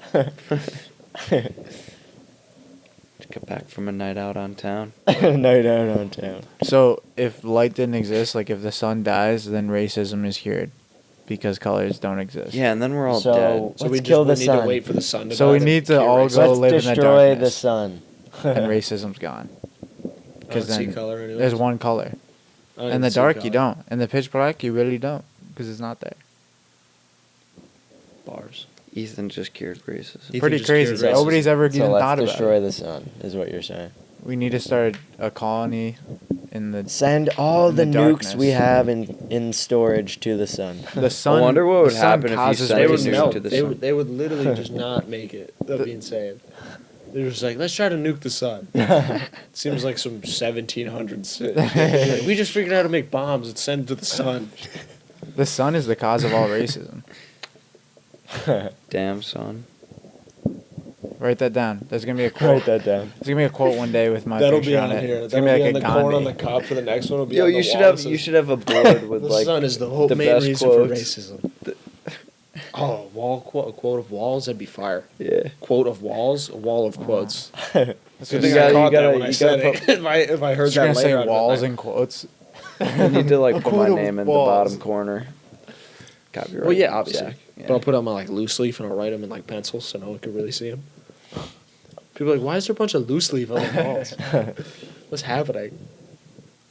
Just got back from a night out on town. Night out on town. So, if light didn't exist, like if the sun dies, then racism is cured because colors don't exist. Yeah, and then we're all So- dead. So Let's we kill just the need to sun. wait for the sun to So die we to need to cure all racism. go Let's live in the destroy the darkness. sun. And racism's gone. I don't Because see then color anyways. there's one color. I don't In the see dark, color. you don't. In the pitch black, you really don't. Because it's not there. Bars. Ethan just cured racism. Ethan Pretty just crazy. cured racism. Nobody's ever even So let's thought about destroy it. the sun, is what you're saying. We need to start a colony in the Send all In the, the nukes we darkness. have in storage to the sun. the sun. wonder what the would sun happen if you causes sent They a would nuke racism. melt. to the They sun. would, they would literally just not make it. That'd be insane. They're just like, let's try to nuke the sun. Seems like some 1700s. Like, we just figured out how to make bombs and send it to the sun. The sun is the cause of all racism. Damn son. Write that down. There's gonna be a quote. Write that down. There's gonna be a quote one day with my That'll picture be on on it. here. It's That'll gonna be be on like the a corner on Gandhi. the cup for the next one. Will be Yo, on the you should wall. have It says, you should have a board with the like sun is the whole the main best reason quotes. for racism. Oh, a quote of walls, that'd be fire. yeah. Quote of walls, a wall of quotes. That's Good what thing You I gotta- caught you gotta- that when I you said gotta it. if I heard Just that gonna later, say I'd have been walls like, in quotes. I need to like A put my quote of name in walls. the bottom corner. Copyright. Well, yeah, obviously. Jack. Yeah. But I'll put them on like loose leaf and I'll write them in like pencils so no one can really see them. People are like, why is there a bunch of loose leaf on the walls? What's happening?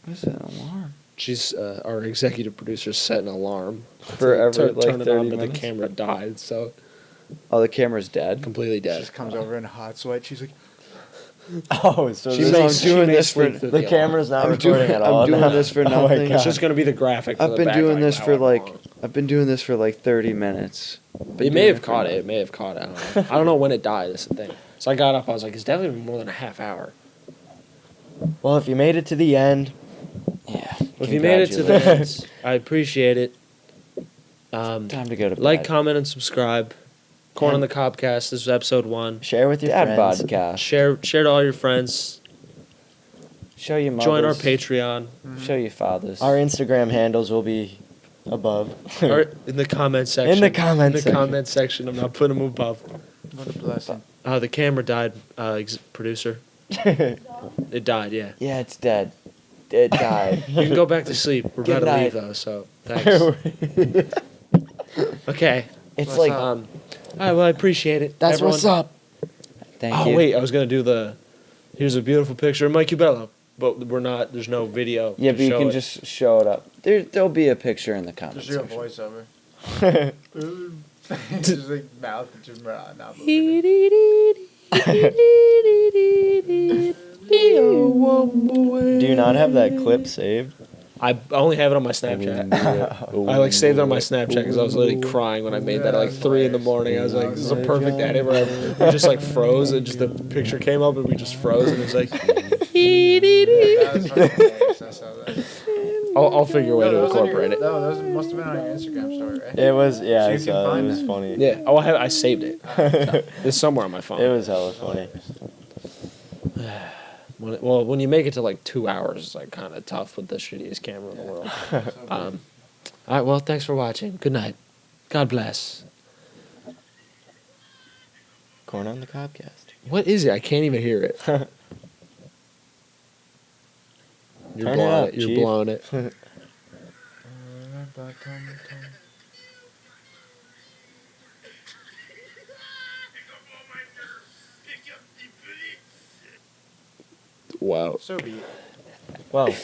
What is that alarm? She's our executive producer set an alarm For every like turn it 30 on, but minutes. the camera died, so Oh, the camera's dead. completely She dead. just comes over in a hot sweat. She's like, Oh, so She this- makes, I'm doing she makes this for- sleep through the alarm. camera's not I'm recording doing- at all. I'm doing now. this for Oh my nothing. It's God. just gonna be the graphic. For I've the been back, doing like, this for however like long. I've been doing this for like 30 minutes. Been It may doing have for caught it. nothing. It may have caught it. I don't know. I don't know when it died. That's the thing. So I got up. I was like, it's definitely been more than a half hour. Well, if you made it to the end, Yeah. If you made it to the end, I appreciate it. Time to go to bed. Like, comment, and subscribe. Corn on the CobbCast. This is episode 1. Share with your Dad friends. podcast. Share to all your friends. Show your mothers. Join our Patreon. Show your fathers. Our Instagram handles will be above. Or in the comment section. In the comment In the section. comment section. I'm not putting them above. What a blessing. The camera died, producer. It died, yeah. Yeah, it's dead. It died. You can go back to sleep. We're Good about to leave, night. though, so thanks. Okay. It's What's like, up? All right, well, I appreciate it. That's Everyone. what's up. thank you. Wait, I was going to do here's a beautiful picture of Mike Cubello, but we're not, there's no video. Yeah, to but you show can it. just show it up. There'll be a picture in the comments. Just do a section. voiceover. Just like mouth, just not moving. Do you not have that clip saved? I only have it on my Snapchat. I like saved it on my Snapchat because I was literally crying when I made that at like 3 in the morning. I was like, "This is a perfect edit." Where we just like froze and just the picture came up and we just froze and it's like, That was fucking hilarious. I saw that. I'll figure a way to incorporate it. No, those must have been on your Instagram story, right? It was, yeah, So I you can saw it. It find was that? funny. Yeah. Oh, I saved it. It's somewhere on my phone. It was hella funny. When you make it to like 2 hours, it's like kind of tough with the shittiest camera in the world. All right. Well, thanks for watching. Good night. God bless. Corn on the CobbCast. What is it? I can't even hear it. You're Turn it blowing up, it. You're Chief. blowing it. Wow. So be it. Well,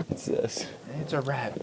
It's this. It's a wrap.